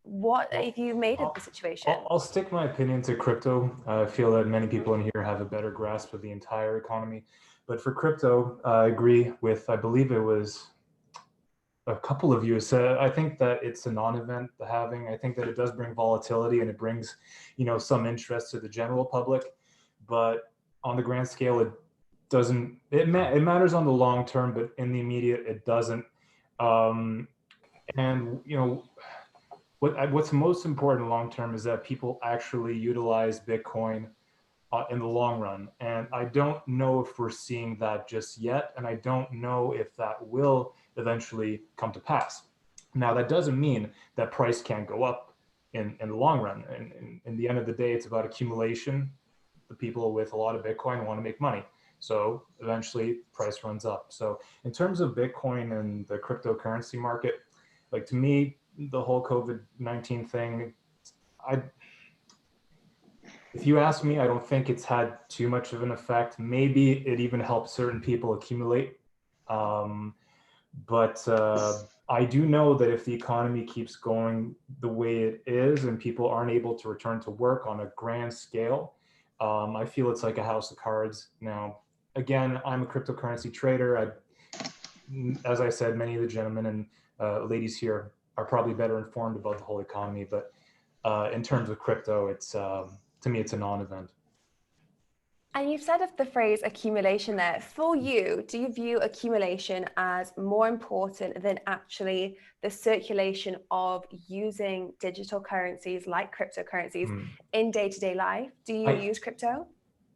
What have you made of the situation? I'll stick my opinion to crypto. I feel that many people in here have a better grasp of the entire economy. But for crypto, I agree with, I believe it was a couple of you said, I think that it's a non-event, the halving. I think that it does bring volatility and it brings, some interest to the general public. But on the grand scale, it doesn't, it matters on the long term, but in the immediate, it doesn't. What's most important long term is that people actually utilize Bitcoin in the long run. And I don't know if we're seeing that just yet. And I don't know if that will eventually come to pass. Now, that doesn't mean that price can't go up in the long run. And in the end of the day, it's about accumulation. The people with a lot of Bitcoin want to make money. So eventually price runs up. So in terms of Bitcoin and the cryptocurrency market, like to me, the whole COVID-19 thing, if you ask me, I don't think it's had too much of an effect. Maybe it even helped certain people accumulate. But I do know that if the economy keeps going the way it is and people aren't able to return to work on a grand scale, I feel it's like a house of cards. Now, again, I'm a cryptocurrency trader. As I said, many of the gentlemen and ladies here are probably better informed about the whole economy. But in terms of crypto, it's to me, it's a non-event. And you've said of the phrase accumulation there. For you, do you view accumulation as more important than actually the circulation of using digital currencies like cryptocurrencies in day-to-day life? Do you use crypto?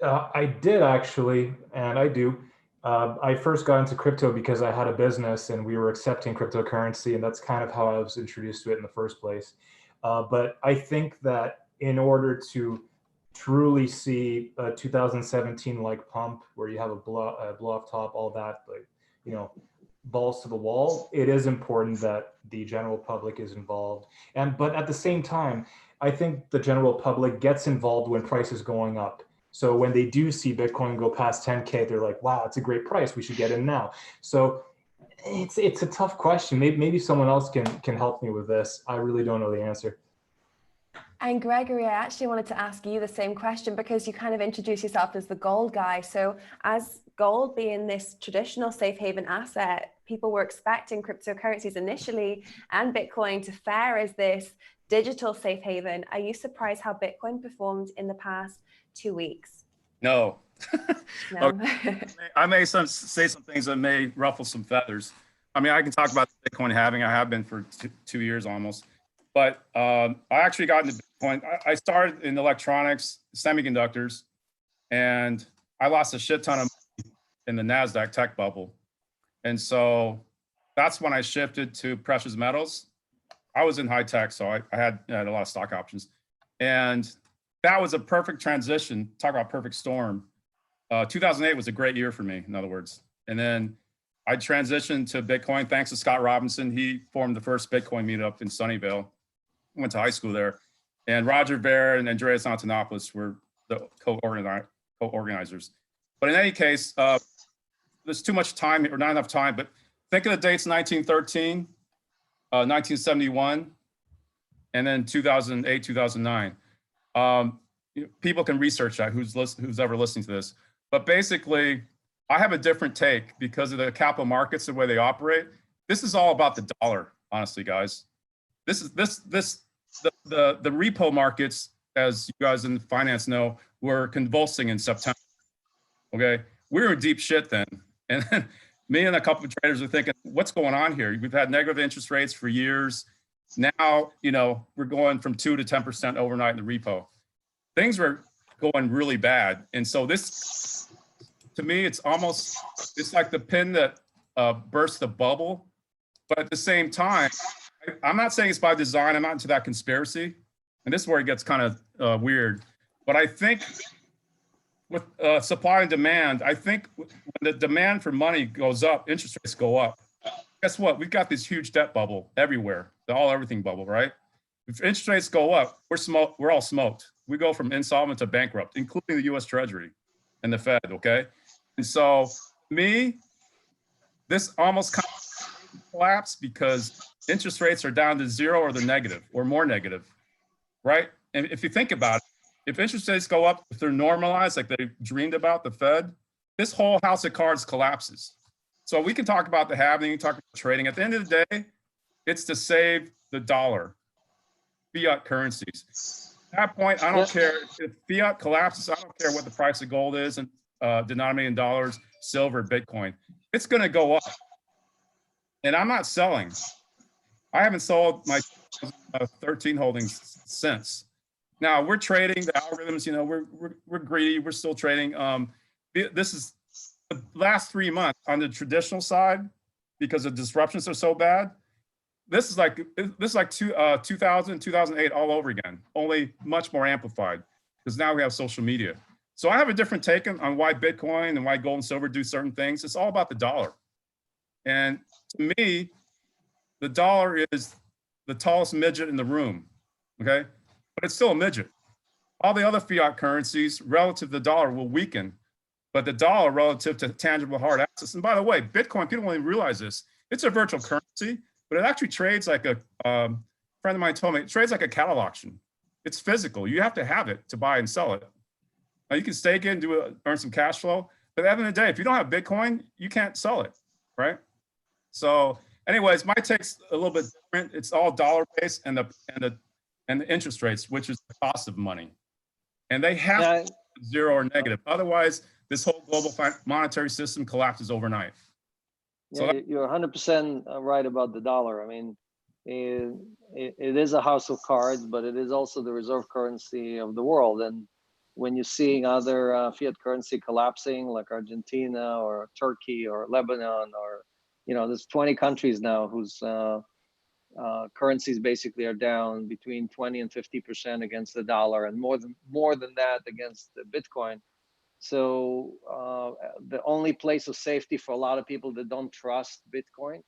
I did actually, and I do. I first got into crypto because I had a business and we were accepting cryptocurrency, and that's kind of how I was introduced to it in the first place. But I think that in order to truly see a 2017 like pump where you have a blow off top, all that, like, balls to the wall, it is important that the general public is involved. But at the same time, I think the general public gets involved when price is going up. So when they do see Bitcoin go past 10K, they're like, wow, it's a great price, we should get in now. So it's a tough question. Maybe someone else can help me with this. I really don't know the answer. And Gregory, I actually wanted to ask you the same question because you kind of introduced yourself as the gold guy. So as gold being this traditional safe haven asset, people were expecting cryptocurrencies initially and Bitcoin to fare as this digital safe haven. Are you surprised how Bitcoin performed in the past 2 weeks? No. No. Okay. I may say some things that may ruffle some feathers. I mean, I can talk about Bitcoin halving. I have been for 2 years almost. But I actually got into Bitcoin. I started in electronics, semiconductors, and I lost a shit ton of money in the NASDAQ tech bubble. And so that's when I shifted to precious metals. I was in high tech, so I had a lot of stock options. And that was a perfect transition. Talk about perfect storm. 2008 was a great year for me, in other words. And then I transitioned to Bitcoin thanks to Scott Robinson. He formed the first Bitcoin meetup in Sunnyvale. Went to high school there. And Roger Ver and Andreas Antonopoulos were the co-organizers. But in any case, there's too much time or not enough time, but think of the dates: 1913, 1971, and then 2008, 2009. people can research that, who's ever listening to this. But basically, I have a different take because of the capital markets, the way they operate. This is all about the dollar, honestly, guys. The repo markets, as you guys in finance know, were convulsing in September. Okay, we were in deep shit then, and then me and a couple of traders are thinking, what's going on here? We've had negative interest rates for years. Now, we're going from 2 to 10% overnight in the repo. Things were going really bad, and so this, to me, it's like the pin that burst the bubble. But at the same time, I'm not saying it's by design. I'm not into that conspiracy. And this is where it gets kind of weird. But I think with supply and demand, I think when the demand for money goes up, interest rates go up. Guess what? We've got this huge debt bubble everywhere, the everything bubble, right? If interest rates go up, we're all smoked. We go from insolvent to bankrupt, including the US Treasury and the Fed, okay? And so, me, this almost kind of collapse because interest rates are down to 0 or they're negative or more negative, right? And if you think about it, if interest rates go up, if they're normalized like they dreamed about, the Fed, this whole house of cards collapses. So we can talk about the halving, talk about trading. At the end of the day, it's to save the dollar, fiat currencies. At that point, I don't care if fiat collapses. I don't care what the price of gold is and denominated in dollars, silver, Bitcoin. It's going to go up. And I'm not selling. I haven't sold my 13 holdings since. Now we're trading the algorithms. We're greedy. We're still trading. This is the last 3 months on the traditional side because the disruptions are so bad. This is like 2000, 2008 all over again, only much more amplified because now we have social media. So I have a different take on why Bitcoin and why gold and silver do certain things. It's all about the dollar. And to me, the dollar is the tallest midget in the room, okay? But it's still a midget. All the other fiat currencies relative to the dollar will weaken, but the dollar relative to tangible hard assets. And by the way, Bitcoin, people don't even realize this. It's a virtual currency, but it actually trades like a friend of mine told me, it trades like a cattle auction. It's physical. You have to have it to buy and sell it. Now you can stake it and earn some cash flow, but at the end of the day, if you don't have Bitcoin, you can't sell it, right? So anyways, my take's a little bit different. It's all dollar based and the interest rates, which is the cost of money. And they have to be 0 or negative. Otherwise, this whole global monetary system collapses overnight. Yeah, so you're 100% right about the dollar. I mean, it is a house of cards, but it is also the reserve currency of the world. And when you're seeing other fiat currency collapsing, like Argentina or Turkey or Lebanon, or there's 20 countries now whose currencies basically are down between 20 and 50% against the dollar, and more than that against the Bitcoin. So the only place of safety for a lot of people that don't trust Bitcoin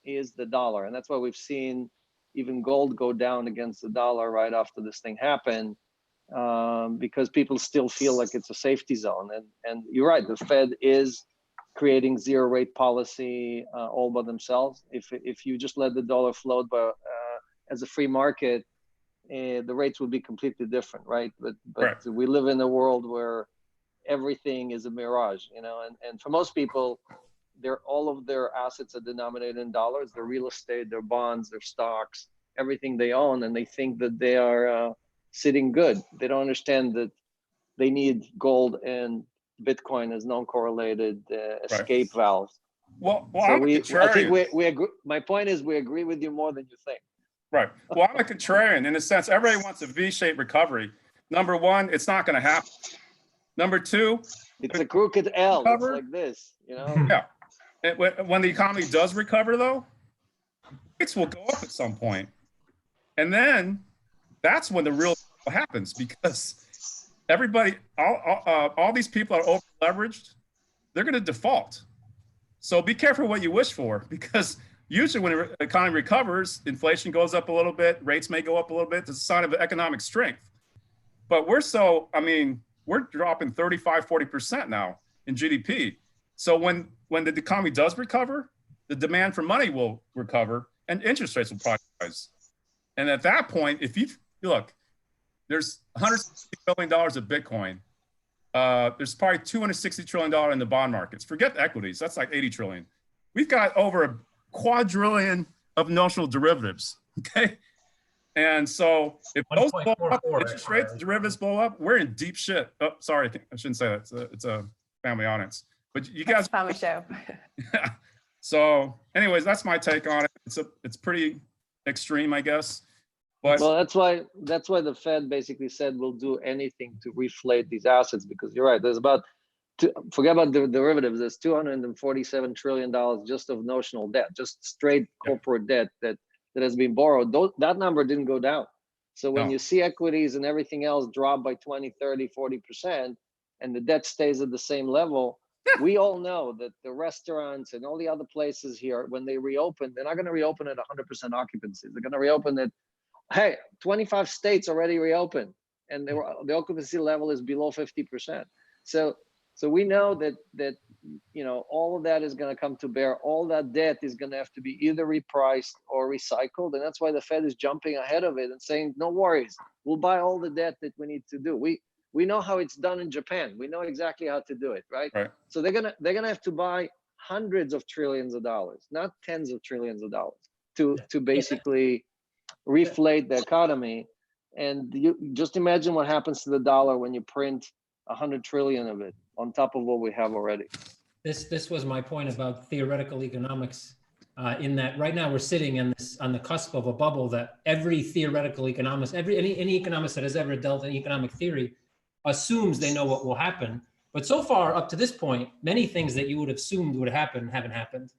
is the dollar, and that's why we've seen even gold go down against the dollar right after this thing happened, because people still feel like it's a safety zone. And you're right, the Fed is creating zero rate policy all by themselves. If you just let the dollar float as a free market, the rates would be completely different, right? But right. We live in a world where everything is a mirage, and for most people, all of their assets are denominated in dollars, their real estate, their bonds, their stocks, everything they own, and they think that they are sitting good. They don't understand that they need gold and Bitcoin as non-correlated escape valves. Well, so I think we agree. My point is, we agree with you more than you think. Right. Well, I'm a contrarian in a sense. Everybody wants a V-shaped recovery. Number one, it's not going to happen. Number two, it's a crooked L. It's like this, Yeah. When the economy does recover, though, rates will go up at some point, and then that's when the real happens, because everybody, all these people are over leveraged. They're going to default. So be careful what you wish for, because usually when the economy recovers, inflation goes up a little bit, rates may go up a little bit. It's a sign of economic strength. But we're dropping 35, 40% now in GDP. So when the economy does recover, the demand for money will recover and interest rates will probably rise. And at that point, if you look, there's $160 billion of Bitcoin. There's probably $260 trillion in the bond markets. Forget the equities. That's like 80 trillion. We've got over a quadrillion of notional derivatives. Okay. And so if those blow up, interest rates, derivatives blow up, we're in deep shit. Oh, sorry. I shouldn't say that. It's a family audience, but you guys. Family show. So anyways, that's my take on it. It's pretty extreme, I guess. But well, that's why the Fed basically said we'll do anything to reflate these assets, because you're right. There's forget about the derivatives. There's $247 trillion just of notional debt, just straight corporate debt that has been borrowed. That number didn't go down. So when you see equities and everything else drop by 20, 30, 40%, and the debt stays at the same level, we all know that the restaurants and all the other places here, when they reopen, they're not going to reopen at 100% occupancy. They're going to reopen at, hey, 25 states already reopened, and the occupancy level is below 50%. So we know that all of that is going to come to bear. All that debt is going to have to be either repriced or recycled, and that's why the Fed is jumping ahead of it and saying, no worries, we'll buy all the debt that we need to do. We know how it's done in Japan. We know exactly how to do it, right? So they're gonna have to buy hundreds of trillions of dollars, not tens of trillions of dollars, to basically reflate the economy. And you just imagine what happens to the dollar when you print 100 trillion of it on top of what we have already. This was my point about theoretical economics, in that right now we're sitting on the cusp of a bubble that every theoretical economist, any economist that has ever dealt in economic theory assumes they know what will happen. But so far up to this point, many things that you would have assumed would happen haven't happened.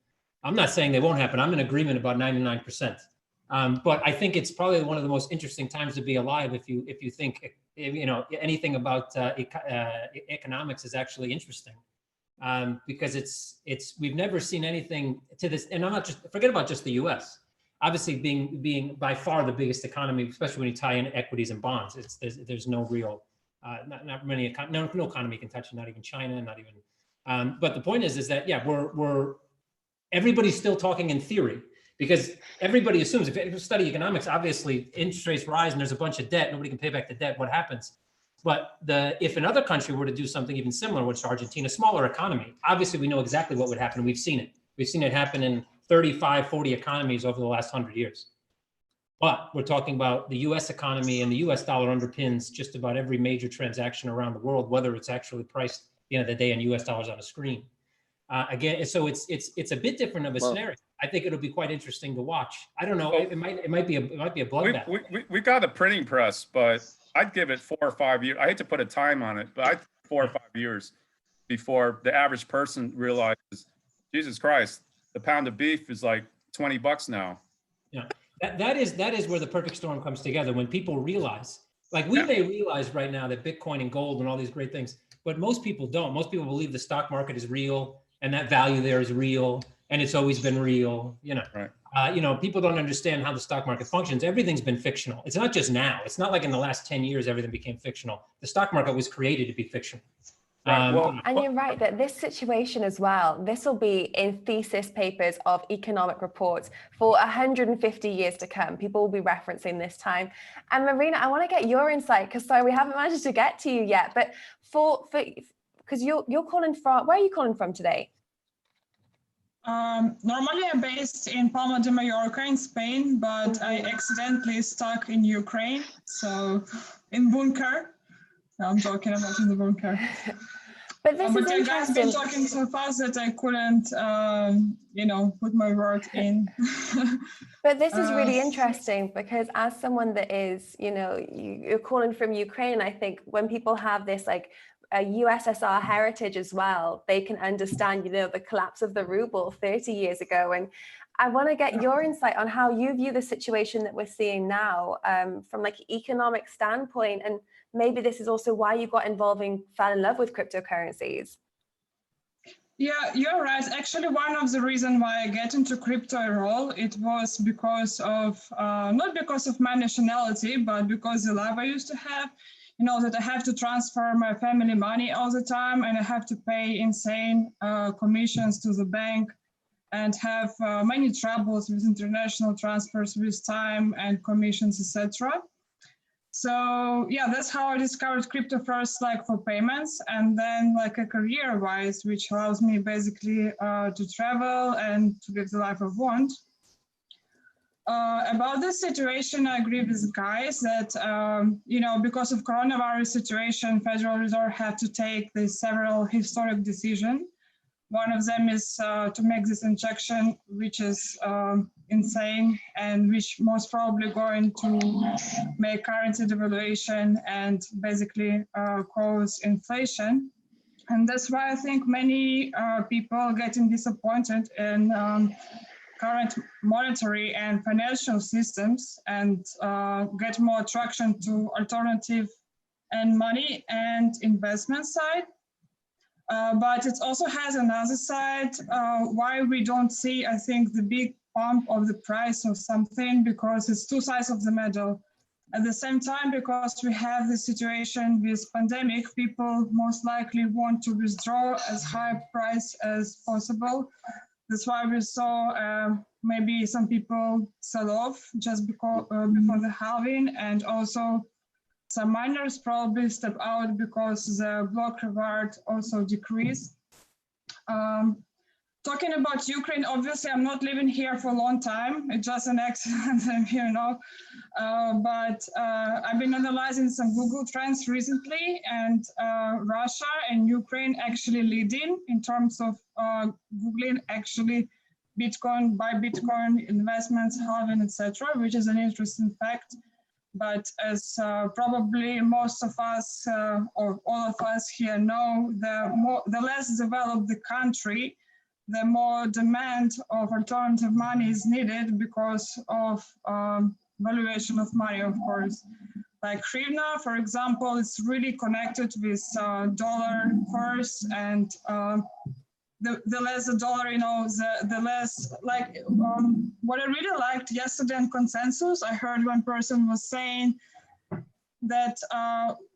I'm not saying they won't happen. I'm in agreement about 99%. But I think it's probably one of the most interesting times to be alive if you think anything about economics is actually interesting, because we've never seen anything to this. And I'm not just forget about just the U.S. Obviously, being by far the biggest economy, especially when you tie in equities and bonds, there's no real. Not many, no economy can touch it, not even China, not even. But the point is that everybody's still talking in theory, because everybody assumes if you study economics, obviously interest rates rise and there's a bunch of debt, nobody can pay back the debt. What happens? But if another country were to do something even similar, which is Argentina, smaller economy, obviously we know exactly what would happen. We've seen it. We've seen it happen in 35, 40 economies over the last 100 years. But we're talking about the U.S. economy, and the U.S. dollar underpins just about every major transaction around the world, whether it's actually priced at the end of the day in U.S. dollars on a screen. Again, so it's a bit different of a scenario. I think it'll be quite interesting to watch. I don't know. It might be a bloodbath. We got a printing press, but I'd give it 4 or 5 years. I hate to put a time on it, but I'd 4 or 5 years before the average person realizes, Jesus Christ, the pound of beef is like $20 now. Yeah. That is where the perfect storm comes together, when people realize, like we may realize right now that Bitcoin and gold and all these great things, but most people don't. Most people believe the stock market is real and that value there is real and it's always been real. People don't understand how the stock market functions. Everything's been fictional. It's not just now. It's not like in the last 10 years everything became fictional. The stock market was created to be fictional. And you're right that this situation as well, this will be in thesis papers of economic reports for 150 years to come. People will be referencing this time. And Marina, I want to get your insight, because sorry, we haven't managed to get to you yet, but because you're calling from, where are you calling from today? Normally I'm based in Palma de Mallorca in Spain, but I accidentally stuck in Ukraine. So in bunker. No, I'm joking, I'm not in the bunker. But this is interesting. Guys been talking so fast that I couldn't, put my word in. But this is really interesting, because as someone that is, you're calling from Ukraine, I think when people have this like a USSR heritage as well, they can understand, the collapse of the ruble 30 years ago. And I want to get your insight on how you view the situation that we're seeing now, from like an economic standpoint, and maybe this is also why you got involved and fell in love with cryptocurrencies. Yeah, you're right. Actually, one of the reasons why I get into crypto at all, it was because of, not because of my nationality, but because the life I used to have, that I have to transfer my family money all the time, and I have to pay insane commissions to the bank, and have many troubles with international transfers with time and commissions, etc. So yeah, that's how I discovered crypto first, like for payments, and then like a career-wise, which allows me basically to travel and to live the life I want. About this situation, I agree with guys that, you know, because of coronavirus situation, Federal Reserve had to take the several historic decisions. One of them is to make this injection, which is insane and which most probably going to make currency devaluation and basically cause inflation. And that's why I think many people are getting disappointed in current monetary and financial systems and get more attraction to alternative and money and investment side. But it also has another side why we don't see, I think, the big pump of the price of something, because it's two sides of the medal. At the same time, because we have the situation with pandemic, people most likely want to withdraw as high price as possible. That's why we saw maybe some people sell off just before the halving, and also some miners probably step out because the block reward also decreased. Talking about Ukraine, obviously I'm not living here for a long time. It's just an accident, I'm here now. But I've been analyzing some Google Trends recently, and Russia and Ukraine actually leading in terms of Googling actually Bitcoin, buy Bitcoin, investments, halving, etc., which is an interesting fact. But as probably most of us or all of us here know, the less developed the country, the more demand of alternative money is needed because of valuation of money, of course. Like hryvnia, for example, is really connected with dollar first, and the less the dollar, you know, the less, like, what I really liked yesterday in Consensus, I heard one person was saying that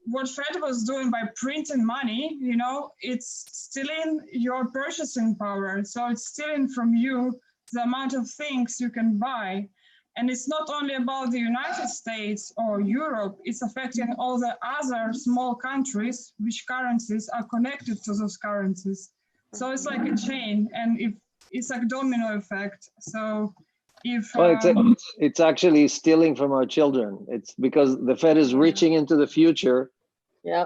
what Fed was doing by printing money, you know, it's stealing your purchasing power. So it's stealing from you the amount of things you can buy. And it's not only about the United States or Europe, it's affecting all the other small countries, which currencies are connected to those currencies. So it's like a chain, and it's like domino effect. So if well, it's actually stealing from our children. It's because the Fed is reaching into the future,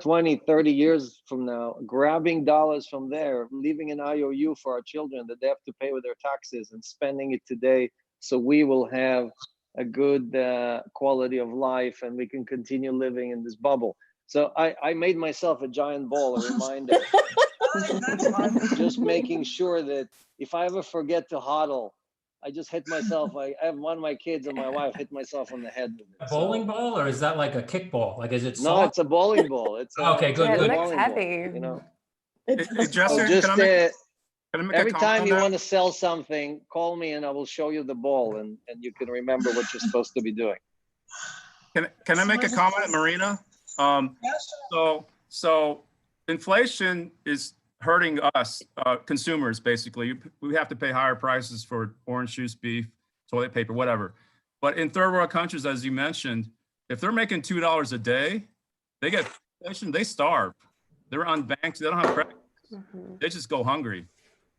20, 30 years from now, grabbing dollars from there, leaving an IOU for our children that they have to pay with their taxes and spending it today, so we will have a good quality of life and we can continue living in this bubble. So I made myself a giant ball, a reminder. Just making sure that if I ever forget to hodl, I just hit myself. I have one of my kids and my wife hit myself on the head with it. A bowling ball, or is that like a kickball? Like, is it soft? No, it's a bowling ball. It's a, okay, good. Yeah, good. it looks heavy. Ball, you know. Hey, Jesse, So just can I make every a comment time on you that? want to sell something, call me and I will show you the ball, and you can remember what you're supposed to be doing. Can I make a comment, Marina? So inflation is hurting us, consumers, basically. We have to pay higher prices for orange juice, beef, toilet paper, whatever. But in third world countries, as you mentioned, if they're making $2 a day, they get inflation, they starve. They're unbanked, they don't have credit. They just go hungry.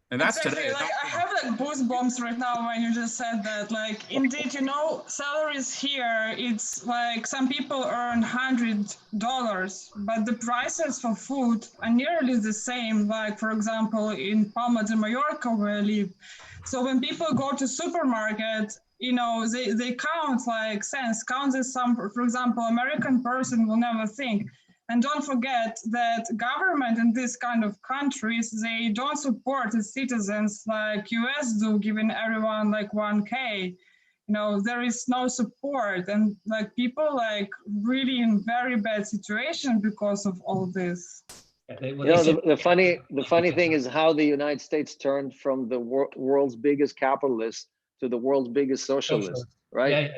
And that's exactly. today. Like, I have like goosebumps right now when you just said that. Like, indeed, you know, salaries here, it's like some people earn $100, but the prices for food are nearly the same. Like, for example, in Palma de Mallorca, where I live. So when people go to supermarket, you know, they count like cents, count as some, for example, American person will never think. And don't forget that government in this kind of countries, they don't support the citizens like US do, giving everyone like 1K. You know, there is no support, and like people like really in very bad situation because of all this. You know, the funny thing is how the United States turned from the world's biggest capitalist to the world's biggest socialist, right?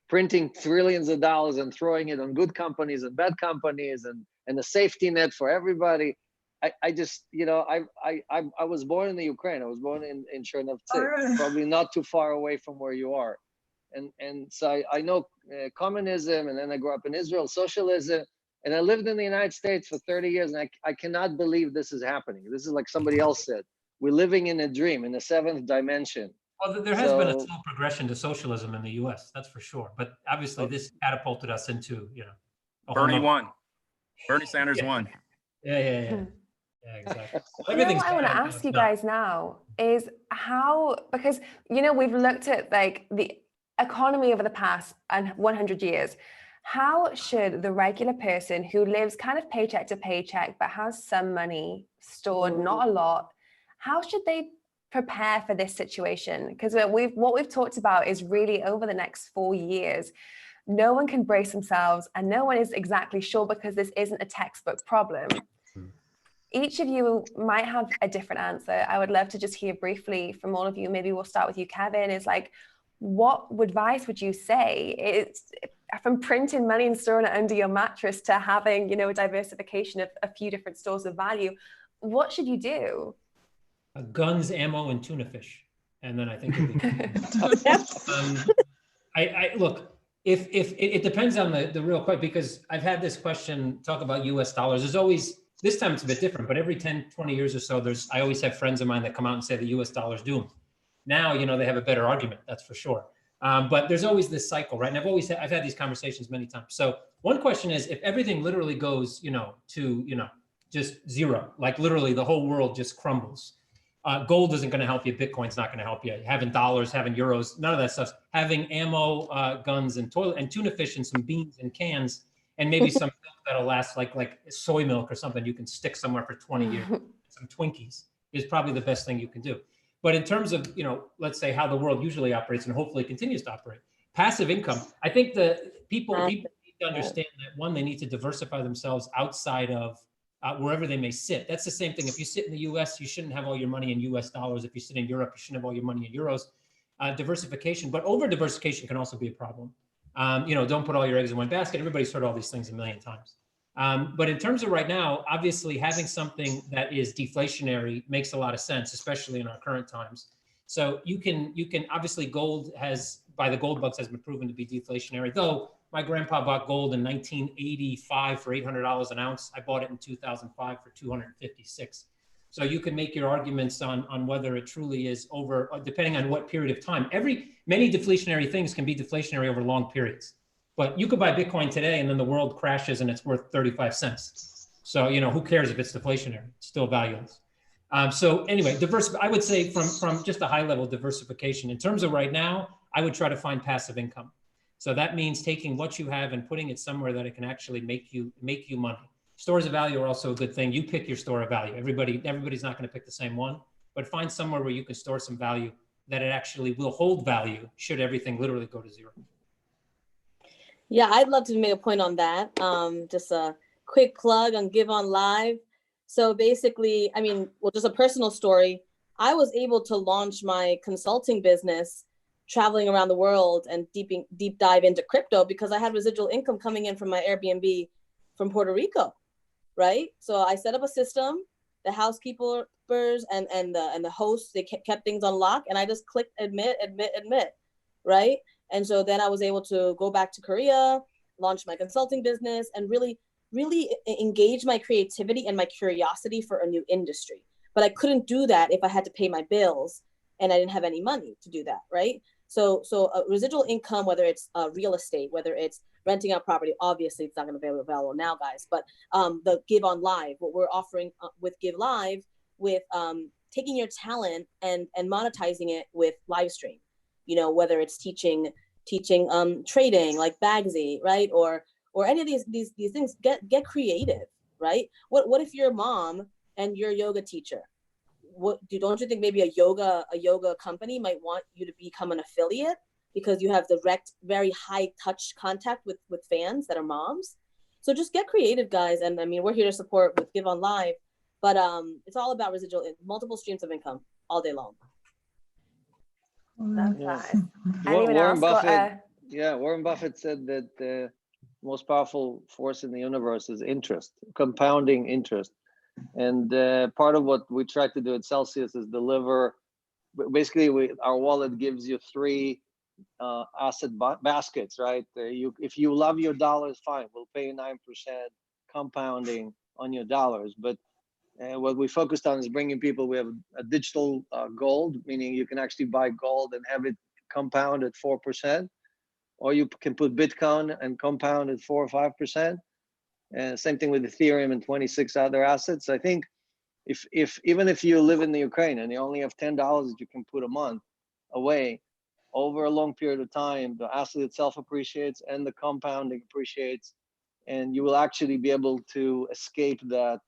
Printing trillions of dollars and throwing it on good companies and bad companies, and a safety net for everybody. I just, you know, I was born in the Ukraine. I was born in Chernovtsi, probably not too far away from where you are. And so I know communism, and then I grew up in Israel, socialism, and I lived in the United States for 30 years, and I cannot believe this is happening. This is like somebody else said. We're living in a dream, in the seventh dimension. Well, there has been a slow progression to socialism in the U.S., that's for sure. But obviously, this catapulted us into, Bernie won. Bernie Sanders won. Yeah, exactly. You know what I want to ask you guys now is how, because, we've looked at like the economy over the past 100 years. How should the regular person who lives kind of paycheck to paycheck, but has some money stored, not a lot, how should they prepare for this situation? Because what we've talked about is really over the next 4 years, no one can brace themselves and no one is exactly sure because this isn't a textbook problem. Each of you might have a different answer. I would love to just hear briefly from all of you. Maybe we'll start with you, Kevin. Is like, what advice would you say? It's from printing money and storing it under your mattress to having, a diversification of a few different stores of value. What should you do? Guns, ammo, and tuna fish. And then I think it'll be look, if it depends on the real quick, because I've had this question talk about US dollars. There's always, this time it's a bit different, but every 10, 20 years or so, I always have friends of mine that come out and say the US dollar's doomed. Now, they have a better argument, that's for sure. But there's always this cycle, right? And I've had these conversations many times. So one question is, if everything literally goes, to, just zero, like literally the whole world just crumbles. Gold isn't going to help you. Bitcoin's not going to help you. Having dollars, having euros, none of that stuff. Having ammo, guns, and toilet and tuna fish and some beans and cans, and maybe some milk that'll last, like soy milk or something you can stick somewhere for 20 years. Some Twinkies is probably the best thing you can do. But in terms of, let's say how the world usually operates and hopefully continues to operate, passive income, I think the people need to understand that, one, they need to diversify themselves outside of wherever they may sit. That's the same thing. If you sit in the US, you shouldn't have all your money in US dollars. If you sit in Europe, you shouldn't have all your money in euros. Diversification, but over diversification can also be a problem. Don't put all your eggs in one basket. Everybody's heard all these things a million times. But in terms of right now, obviously having something that is deflationary makes a lot of sense, especially in our current times. So you can obviously gold by the gold bugs has been proven to be deflationary, though my grandpa bought gold in 1985 for $800 an ounce. I bought it in 2005 for $256. So you can make your arguments on whether it truly is over, depending on what period of time. Many deflationary things can be deflationary over long periods. But you could buy Bitcoin today and then the world crashes and it's worth 35 cents. So, who cares if it's deflationary? It's still valueless. So anyway, I would say from just a high level diversification. In terms of right now, I would try to find passive income. So that means taking what you have and putting it somewhere that it can actually make you money. Stores of value are also a good thing. You pick your store of value. Everybody's not going to pick the same one, but find somewhere where you can store some value that it actually will hold value should everything literally go to zero. Yeah, I'd love to make a point on that. Just a quick plug on Give On Live. So basically, just a personal story. I was able to launch my consulting business traveling around the world and deep dive into crypto because I had residual income coming in from my Airbnb from Puerto Rico, right? So I set up a system, the housekeepers and the hosts, they kept things on lock, and I just clicked admit, right? And so then I was able to go back to Korea, launch my consulting business, and really engage my creativity and my curiosity for a new industry. But I couldn't do that if I had to pay my bills and I didn't have any money to do that, right? So residual income, whether it's real estate, whether it's renting out property, obviously it's not going to be available now, guys. But the Give On Live, what we're offering with Give Live, with taking your talent and monetizing it with Livestream, whether it's teaching trading like Bagsy, right, or any of these things. Get creative, right? What if you're a mom and you're a yoga teacher? Don't you think maybe a yoga company might want you to become an affiliate because you have direct, very high touch contact with fans that are moms? So just get creative, guys. And we're here to support with Give On Live, but it's all about multiple streams of income all day long. Love that. Warren Buffett said that the most powerful force in the universe is interest, compounding interest. And part of what we try to do at Celsius is deliver, basically our wallet gives you 3 asset baskets, right? If you love your dollars, fine, we'll pay you 9% compounding on your dollars. But what we focused on is bringing people. We have a digital gold, meaning you can actually buy gold and have it compound at 4%, or you can put Bitcoin and compound at 4 or 5%. And same thing with Ethereum and 26 other assets. I think if even if you live in the Ukraine and you only have $10 that you can put a month away, over a long period of time, the asset itself appreciates and the compounding appreciates, and you will actually be able to escape the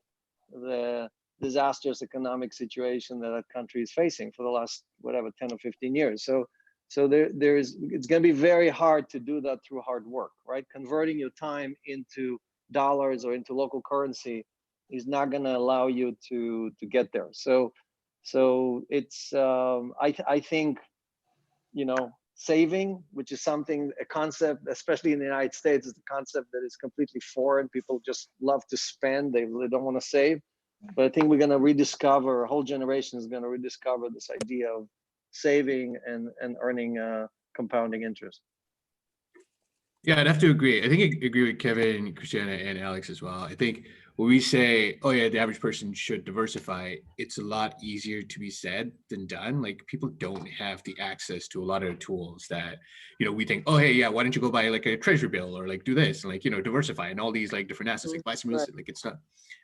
disastrous economic situation that country is facing for the last, whatever, 10 or 15 years. So it's going to be very hard to do that through hard work, right? Converting your time into dollars or into local currency is not going to allow you to get there. So it's I think, you know, saving, which is a concept, especially in the United States, is a concept that is completely foreign. People just love to spend. They really don't want to save. But I think we're going to rediscover, a whole generation is going to rediscover this idea of saving and earning compounding interest. Yeah, I'd have to agree. I think I agree with Kevin, Christiana, and Alex as well. I think when we say, oh yeah, the average person should diversify, it's a lot easier to be said than done. Like, people don't have the access to a lot of the tools that, you know, we think, oh, hey, yeah, why don't you go buy like a treasury bill or like do this and like, you know, diversify and all these like different assets, like buy some real estate. Like, it's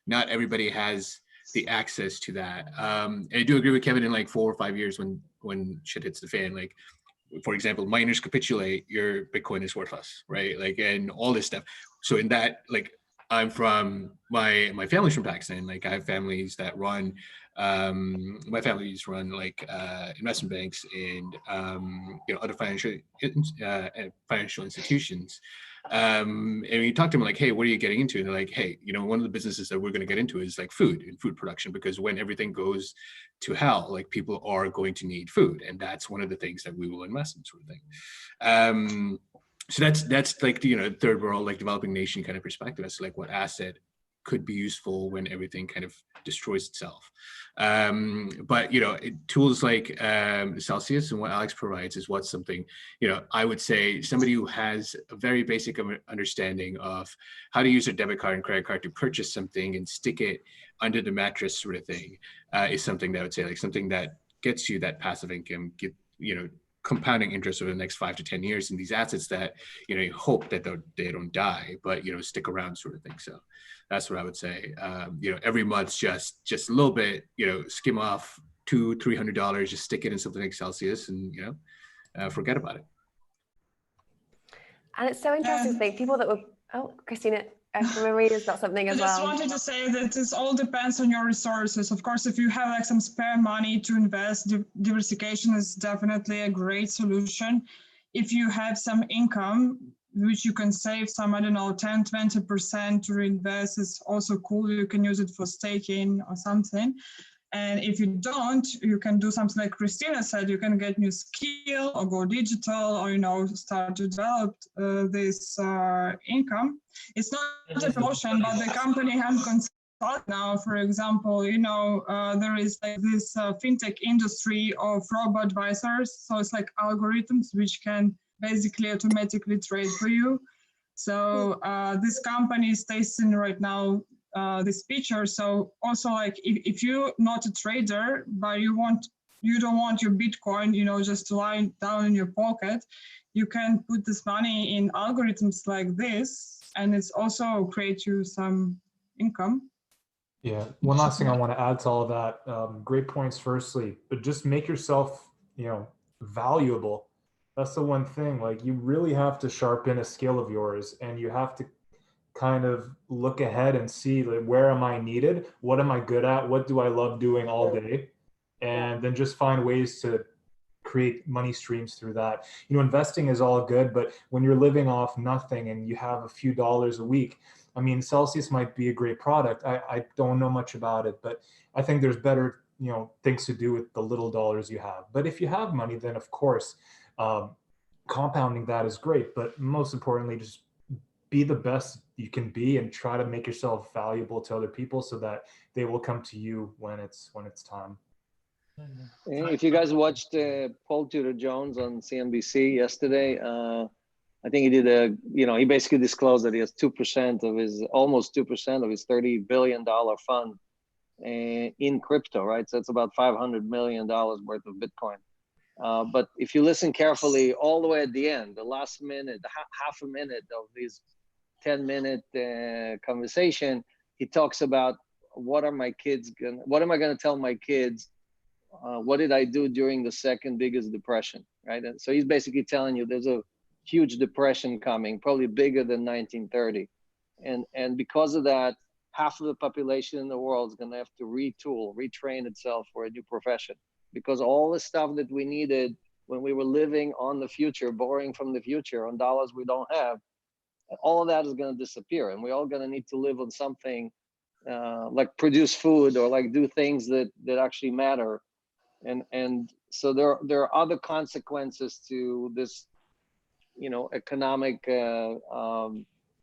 not everybody has the access to that. And I do agree with Kevin in like 4 or 5 years when shit hits the fan, like, for example, miners capitulate, your Bitcoin is worthless, right? Like, and all this stuff. So in that, like, I'm from, my family's from Pakistan. Like, I have families that run, my families run like investment banks and, you know, other financial institutions. And you talk to them like, hey, what are you getting into? And they're like, hey, you know, one of the businesses that we're going to get into is like food and food production, because when everything goes to hell, like, people are going to need food. And that's one of the things that we will invest in, sort of thing. So that's like, you know, third world, like developing nation kind of perspective as to like what asset could be useful when everything kind of destroys itself. But, you know, tools like Celsius and what Alex provides is what's something, you know, I would say somebody who has a very basic understanding of how to use a debit card and credit card to purchase something and stick it under the mattress, sort of thing, is something that I would say, like, something that gets you that passive income, you know, compounding interest over the next 5 to 10 years in these assets that, you know, you hope that they don't die, but, you know, stick around, sort of thing. So that's what I would say. You know, every month, just a little bit, you know, skim off $200-300, just stick it in something like Celsius, and, you know, forget about it. And it's so interesting to think people that were, oh, Christina, Maria's got something as well. I just wanted to say that this all depends on your resources. Of course, if you have like some spare money to invest, diversification is definitely a great solution. If you have some income, which you can save some, I don't know, 10-20% to reinvest, is also cool. You can use it for staking or something. And if you don't, you can do something like Christina said, you can get new skill or go digital, or, you know, start to develop this income. It's not a promotion, but the company I'm consulting now, for example, you know, there is like this fintech industry of robo-advisors. So it's like algorithms which can basically automatically trade for you. So this company is testing right now this feature. So also, like, if you're not a trader, but you don't want your Bitcoin, you know, just to lie down in your pocket, you can put this money in algorithms like this, and it's also create you some income. Yeah, one last thing I want to add to all of that. Great points, firstly, but just make yourself, you know, valuable. That's the one thing. Like, you really have to sharpen a skill of yours, and you have to kind of look ahead and see, like, where am I needed? What am I good at? What do I love doing all day? And then just find ways to create money streams through that. You know, investing is all good, but when you're living off nothing and you have a few dollars a week, I mean, Celsius might be a great product. I don't know much about it, but I think there's better, you know, things to do with the little dollars you have. But if you have money, then of course, compounding that is great. But most importantly, just be the best you can be and try to make yourself valuable to other people so that they will come to you when it's time. If you guys watched Paul Tudor Jones on CNBC yesterday, I think he did he basically disclosed that he has 2% of his, almost 2% of his $30 billion fund in crypto, right? So it's about $500 million worth of Bitcoin. But if you listen carefully, all the way at the end, the last minute, half a minute of this 10-minute conversation, he talks about what am I gonna tell my kids? What did I do during the second biggest depression, right? And so he's basically telling you there's a huge depression coming, probably bigger than 1930. And because of that, half of the population in the world is gonna have to retool, retrain itself for a new profession. Because all the stuff that we needed when we were living on the future, borrowing from the future on dollars we don't have, all of that is gonna disappear. And we're all gonna need to live on something like produce food or like do things that actually matter. And so there are other consequences to this, economic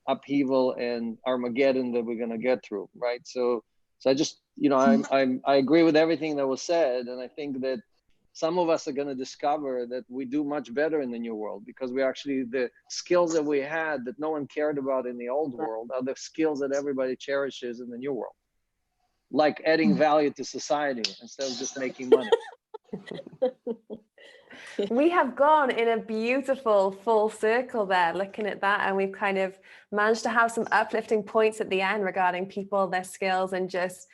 upheaval and Armageddon that we're gonna get through, right? So I just, I agree with everything that was said, and I think that some of us are gonna discover that we do much better in the new world because we actually, the skills that we had that no one cared about in the old world are the skills that everybody cherishes in the new world, like adding value to society instead of just making money. We have gone in a beautiful full circle there, looking at that, and we've kind of managed to have some uplifting points at the end regarding people, their skills, and just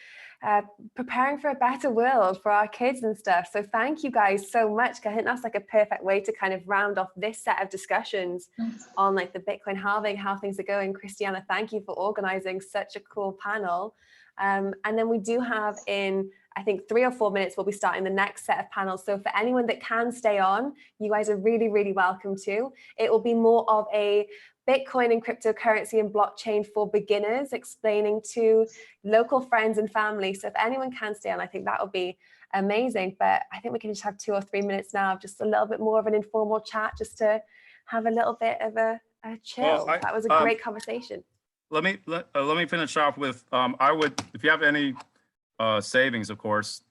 preparing for a better world for our kids and stuff. So thank you guys so much. I think that's like a perfect way to kind of round off this set of discussions on like the Bitcoin halving, how things are going. Christiana, thank you for organizing such a cool panel. And then we do have in, I think 3 or 4 minutes, we'll be starting the next set of panels. So for anyone that can stay on, you guys are really, really welcome to. It will be more of a Bitcoin and cryptocurrency and blockchain for beginners, explaining to local friends and family. So if anyone can stay on, I think that would be amazing. But I think we can just have 2 or 3 minutes now of just a little bit more of an informal chat, just to have a little bit of a chill. Well, that was a great conversation. Let me finish off with, I would, if you have any savings, of course,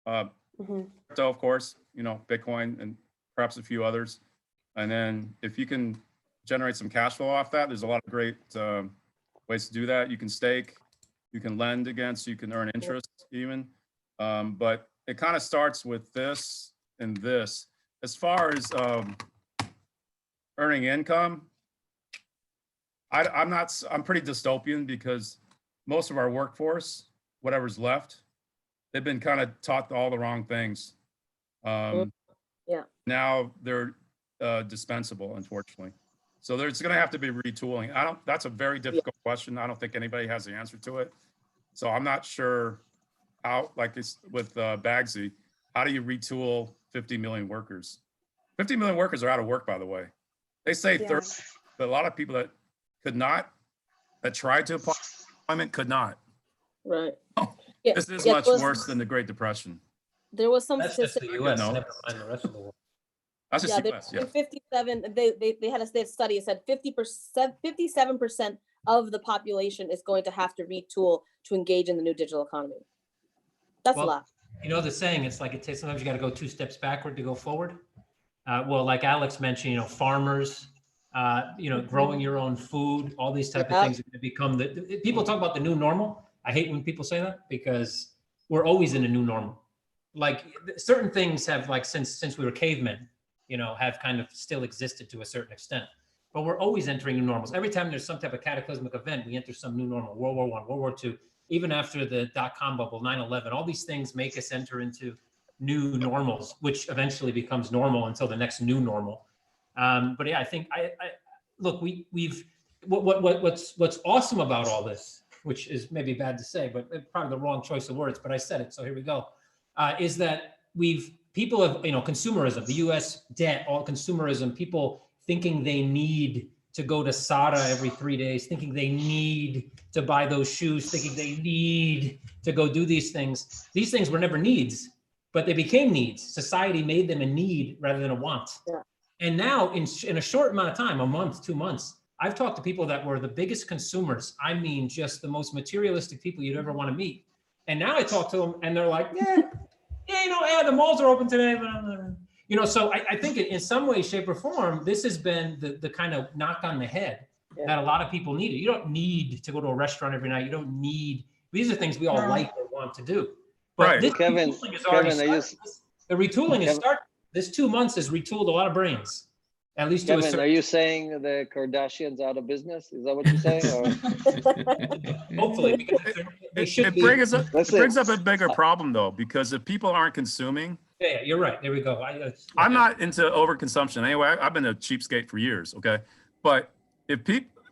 crypto, of course, Bitcoin and perhaps a few others. And then if you can generate some cash flow off that, there's a lot of great ways to do that. You can stake, you can lend against, you can earn interest even. But it kind of starts with this and this. As far as earning income, I'm pretty dystopian because most of our workforce, whatever's left, they've been kind of taught all the wrong things. Now they're dispensable, unfortunately. So there's going to have to be retooling. That's a very difficult question. I don't think anybody has the answer to it. So I'm not sure how, like this with Bagsy, how do you retool 50 million workers? 50 million workers are out of work, by the way. They say 30, but a lot of people that tried to apply employment could not. Right. This is much worse than the Great Depression. There was some That's just the US, No. never mind the rest of the world. That's just US, yeah. 57. They had a study. It said 57% of the population is going to have to retool to engage in the new digital economy. That's a lot. You know the saying, it's like it takes, sometimes you got to go 2 steps backward to go forward. Well, like Alex mentioned, farmers, growing your own food, all these type of things are going to become people talk about the new normal. I hate when people say that because we're always in a new normal. Like certain things have, like since we were cavemen, have kind of still existed to a certain extent, but we're always entering new normals. Every time there's some type of cataclysmic event, we enter some new normal. World War I, World War II, even after the .com bubble, 9/11, all these things make us enter into new normals, which eventually becomes normal until the next new normal. But yeah, I think look, what's awesome about all this, which is maybe bad to say, but probably the wrong choice of words, but I said it, so here we go, is that people have, consumerism, the US debt, all consumerism, people thinking they need to go to SADA every 3 days, thinking they need to buy those shoes, thinking they need to go do these things. These things were never needs, but they became needs. Society made them a need rather than a want. Yeah. And now in a short amount of time, a month, 2 months, I've talked to people that were the biggest consumers. I mean, just the most materialistic people you'd ever want to meet. And now I talk to them and they're like, yeah, you know, yeah, the malls are open today, but you know, so I think in some way, shape, or form, this has been the kind of knock on the head that a lot of people need. You don't need to go to a restaurant every night. You don't need, these are things we all like or want to do. But this retooling is already started. The retooling is started. This 2 months has retooled a lot of brains. At least Kevin, to a certain are you saying the Kardashians out of business? Is that what you're saying? Or? Hopefully, because they should It brings up a bigger problem though, because if people aren't consuming. Yeah, you're right. There we go. I'm not into overconsumption anyway. I've been a cheapskate for years. Okay, but if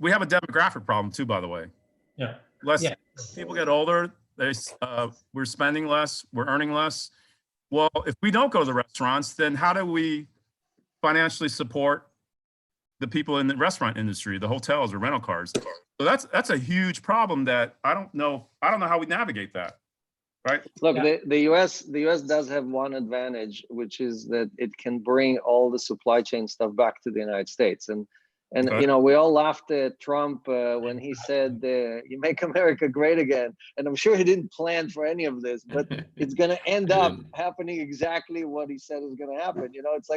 we have a demographic problem too, by the way. Yeah. People get older. We're spending less. We're earning less. Well, if we don't go to the restaurants, then how do we financially support the people in the restaurant industry, the hotels or rental cars? So that's a huge problem that I don't know how we navigate that, right? Look, the US does have one advantage, which is that it can bring all the supply chain stuff back to the United States. And you know, we all laughed at Trump when he said, "You make America great again." And I'm sure he didn't plan for any of this, but it's going to end up happening exactly what he said is going to happen. You know, it's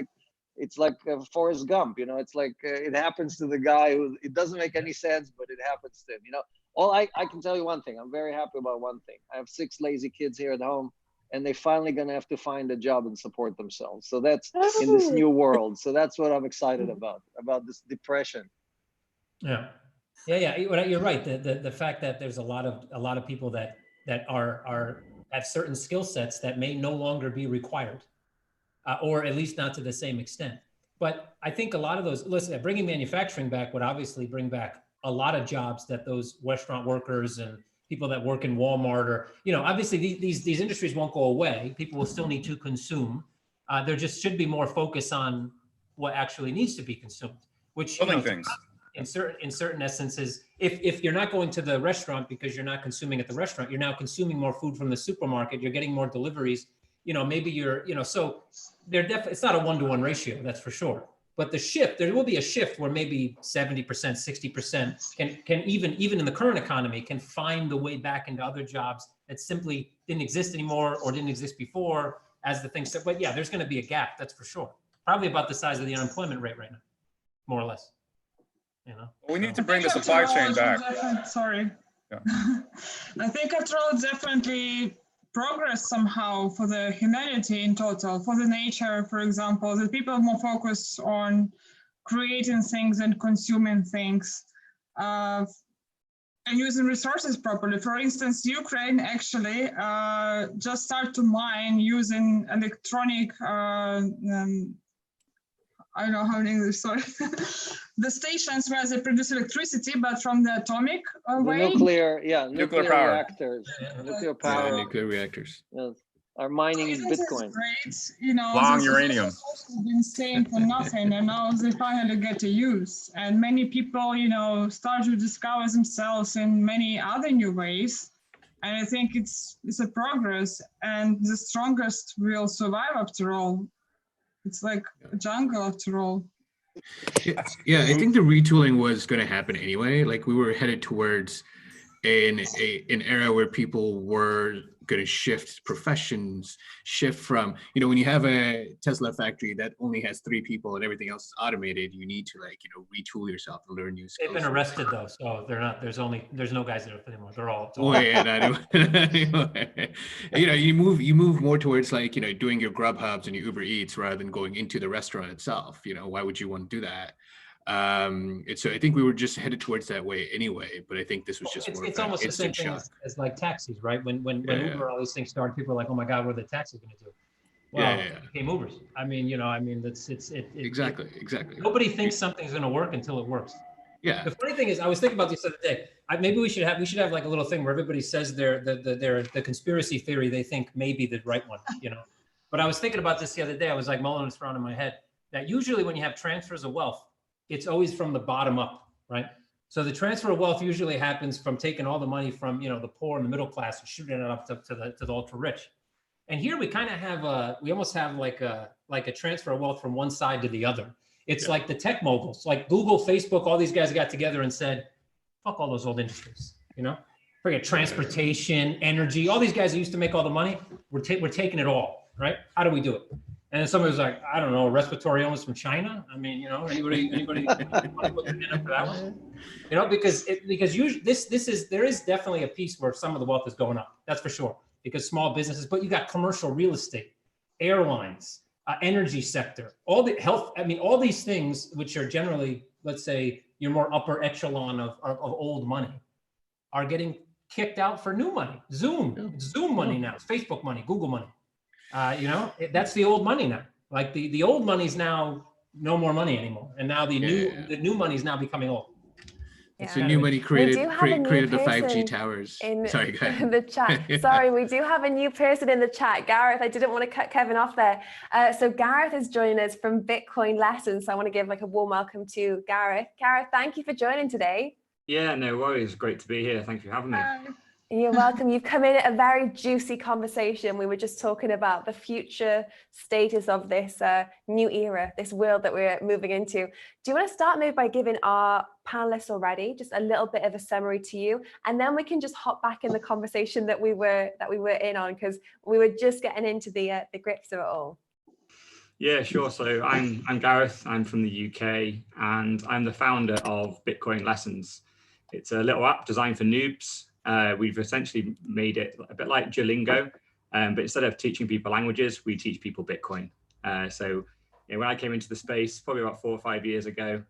like Forrest Gump. You know, it's like it happens to the guy who it doesn't make any sense, but it happens to him. You know, I can tell you one thing. I'm very happy about one thing. I have 6 lazy kids here at home, and they're finally going to have to find a job and support themselves. So that's in this new world. So that's what I'm excited about this depression. Yeah. You're right. The fact that there's a lot of people that are have certain skill sets that may no longer be required, or at least not to the same extent. But I think a lot of those, listen, bringing manufacturing back would obviously bring back a lot of jobs that those restaurant workers and people that work in Walmart, or, you know, obviously these industries won't go away. People will still need to consume. There just should be more focus on what actually needs to be consumed, which, you know, things. In certain essences, if you're not going to the restaurant because you're not consuming at the restaurant, you're now consuming more food from the supermarket, you're getting more deliveries, you know, maybe you're, you know, so it's not a 1-to-1 ratio, that's for sure. But there will be a shift where maybe 70%, 60% can even in the current economy can find the way back into other jobs that simply didn't exist anymore or didn't exist before as the things. But yeah, there's going to be a gap, that's for sure. Probably about the size of the unemployment rate right now, more or less. You know, we need to bring the supply chain back. Sorry. Yeah. I think after all, definitely progress somehow for the humanity in total, for the nature, for example, that people are more focused on creating things and consuming things, and using resources properly. For instance, Ukraine actually just started to mine using electronic, I don't know how in English, sorry. The stations where they produce electricity, but from the atomic way. Nuclear power. Reactors. Nuclear power. Yeah, nuclear reactors. Yes. Are mining Bitcoin. Great. You know, long uranium. Been staying for nothing, and now they finally get to use. And many people, you know, start to discover themselves in many other new ways. And I think it's a progress, and the strongest will survive after all. It's like a jungle after all. Yeah, I think the retooling was going to happen anyway. Like we were headed towards an era where people were going to shift professions, shift from, you know, when you have a Tesla factory that only has 3 people and everything else is automated, you need to, like, you know, retool yourself and learn new skills. They've been arrested though, so they're not. There's no guys there anymore. They're all. Oh yeah, anyway. You know, you move more towards, like, you know, doing your Grub Hubs and your Uber Eats rather than going into the restaurant itself. You know, why would you want to do that? So I think we were just headed towards that way anyway, but I think this was just it's almost the same thing as like taxis, right? When Uber, all these things started, people were like, oh my God, what are the taxis going to do? Well, it became Ubers. I mean, you know, exactly. Nobody thinks something's going to work until it works. Yeah. The funny thing is, I was thinking about this the other day. Maybe we should have like a little thing where everybody says the conspiracy theory they think may be the right one, you know. But I was thinking about this the other day. I was like mulling this around in my head that usually when you have transfers of wealth, it's always from the bottom up, right? So the transfer of wealth usually happens from taking all the money from, you know, the poor and the middle class and shooting it up to the ultra rich. And here we kind of have we almost have like a transfer of wealth from one side to the other. It's like the tech moguls, like Google, Facebook, all these guys got together and said, fuck all those old industries, you know? Forget transportation, energy, all these guys that used to make all the money, we're taking it all. right? How do we do it? And then somebody was like, I don't know, respiratory illness from China. I mean, you know, anybody want to put their hand up for that one? You know, because usually there is definitely a piece where some of the wealth is going up. That's for sure. Because small businesses, but you got commercial real estate, airlines, energy sector, all the health. I mean, all these things which are generally, let's say, your more upper echelon of old money, are getting kicked out for new money. It's Zoom money now. It's Facebook money, Google money. You know, that's the old money now. Like the old money's now no more money anymore, and now the new money is now becoming old. Yeah. So new money created the 5G towers. Sorry, go ahead. In the chat. Sorry, we do have a new person in the chat. Gareth, I didn't want to cut Kevin off there. So Gareth is joining us from Bitcoin Lessons. So I want to give like a warm welcome to Gareth. Gareth, thank you for joining today. Yeah, no worries. Great to be here. Thanks for having me. You're welcome. You've come in at a very juicy conversation. We were just talking about the future status of this new era, this world that we're moving into. Do you want to start maybe by giving our panelists already just a little bit of a summary to you, and then we can just hop back in the conversation that we were in on, because we were just getting into the grips of it all. Yeah, sure. So I'm Gareth. I'm from the UK, and I'm the founder of Bitcoin Lessons. It's a little app designed for noobs. We've essentially made it a bit like Duolingo, but instead of teaching people languages, we teach people Bitcoin. So when I came into the space, probably about 4 or 5 years ago,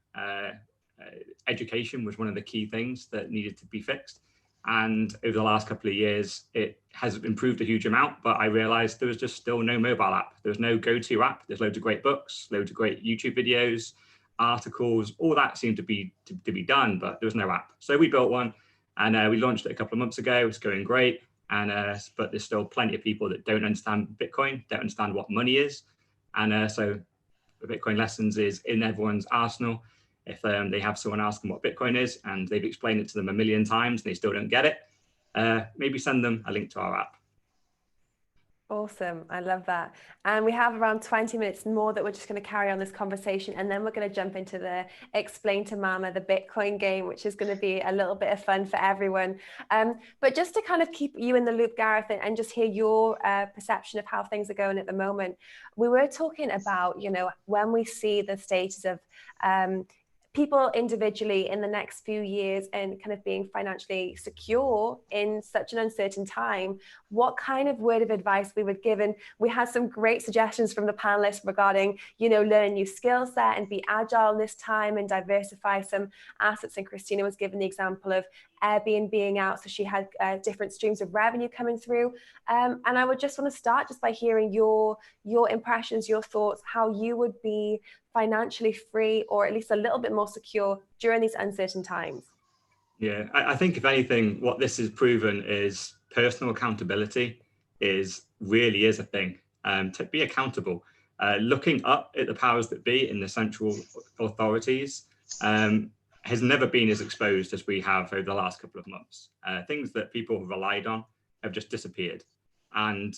education was one of the key things that needed to be fixed. And over the last couple of years, it has improved a huge amount, but I realized there was just still no mobile app. There's no go-to app. There's loads of great books, loads of great YouTube videos, articles, all that seemed to be done, but there was no app. So we built one, and we launched it a couple of months ago. It's going great, and but there's still plenty of people that don't understand Bitcoin, don't understand what money is, and so the Bitcoin Lessons is in everyone's arsenal. If they have someone ask them what Bitcoin is and they've explained it to them a million times and they still don't get it, maybe send them a link to our app. Awesome. I love that. And we have around 20 minutes more that we're just going to carry on this conversation, and then we're going to jump into the Explain to Mama, the Bitcoin game, which is going to be a little bit of fun for everyone. But just to kind of keep you in the loop, Gareth, and just hear your perception of how things are going at the moment, we were talking about, you know, when we see the status of people individually in the next few years and kind of being financially secure in such an uncertain time, what kind of word of advice we would give? And we had some great suggestions from the panelists regarding, you know, learn a new skill set and be agile in this time and diversify some assets. And Christina was given the example of Airbnb being out, so she had different streams of revenue coming through. And I would just want to start just by hearing your impressions, your thoughts, how you would be financially free, or at least a little bit more secure during these uncertain times. Yeah, I think if anything, what this has proven is personal accountability really is a thing. To be accountable, looking up at the powers that be in the central authorities has never been as exposed as we have over the last couple of months. Things that people have relied on have just disappeared, and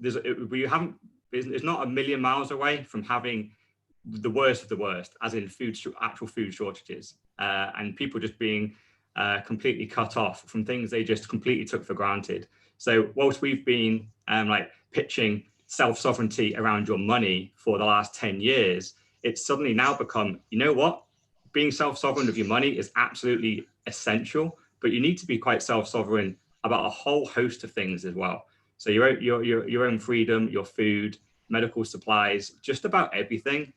it's not a million miles away from having the worst of the worst, as in actual food shortages, and people just being completely cut off from things they just completely took for granted. So whilst we've been like pitching self-sovereignty around your money for the last 10 years, it's suddenly now become, you know what? Being self-sovereign of your money is absolutely essential, but you need to be quite self-sovereign about a whole host of things as well. So your own freedom, your food, medical supplies, just about everything.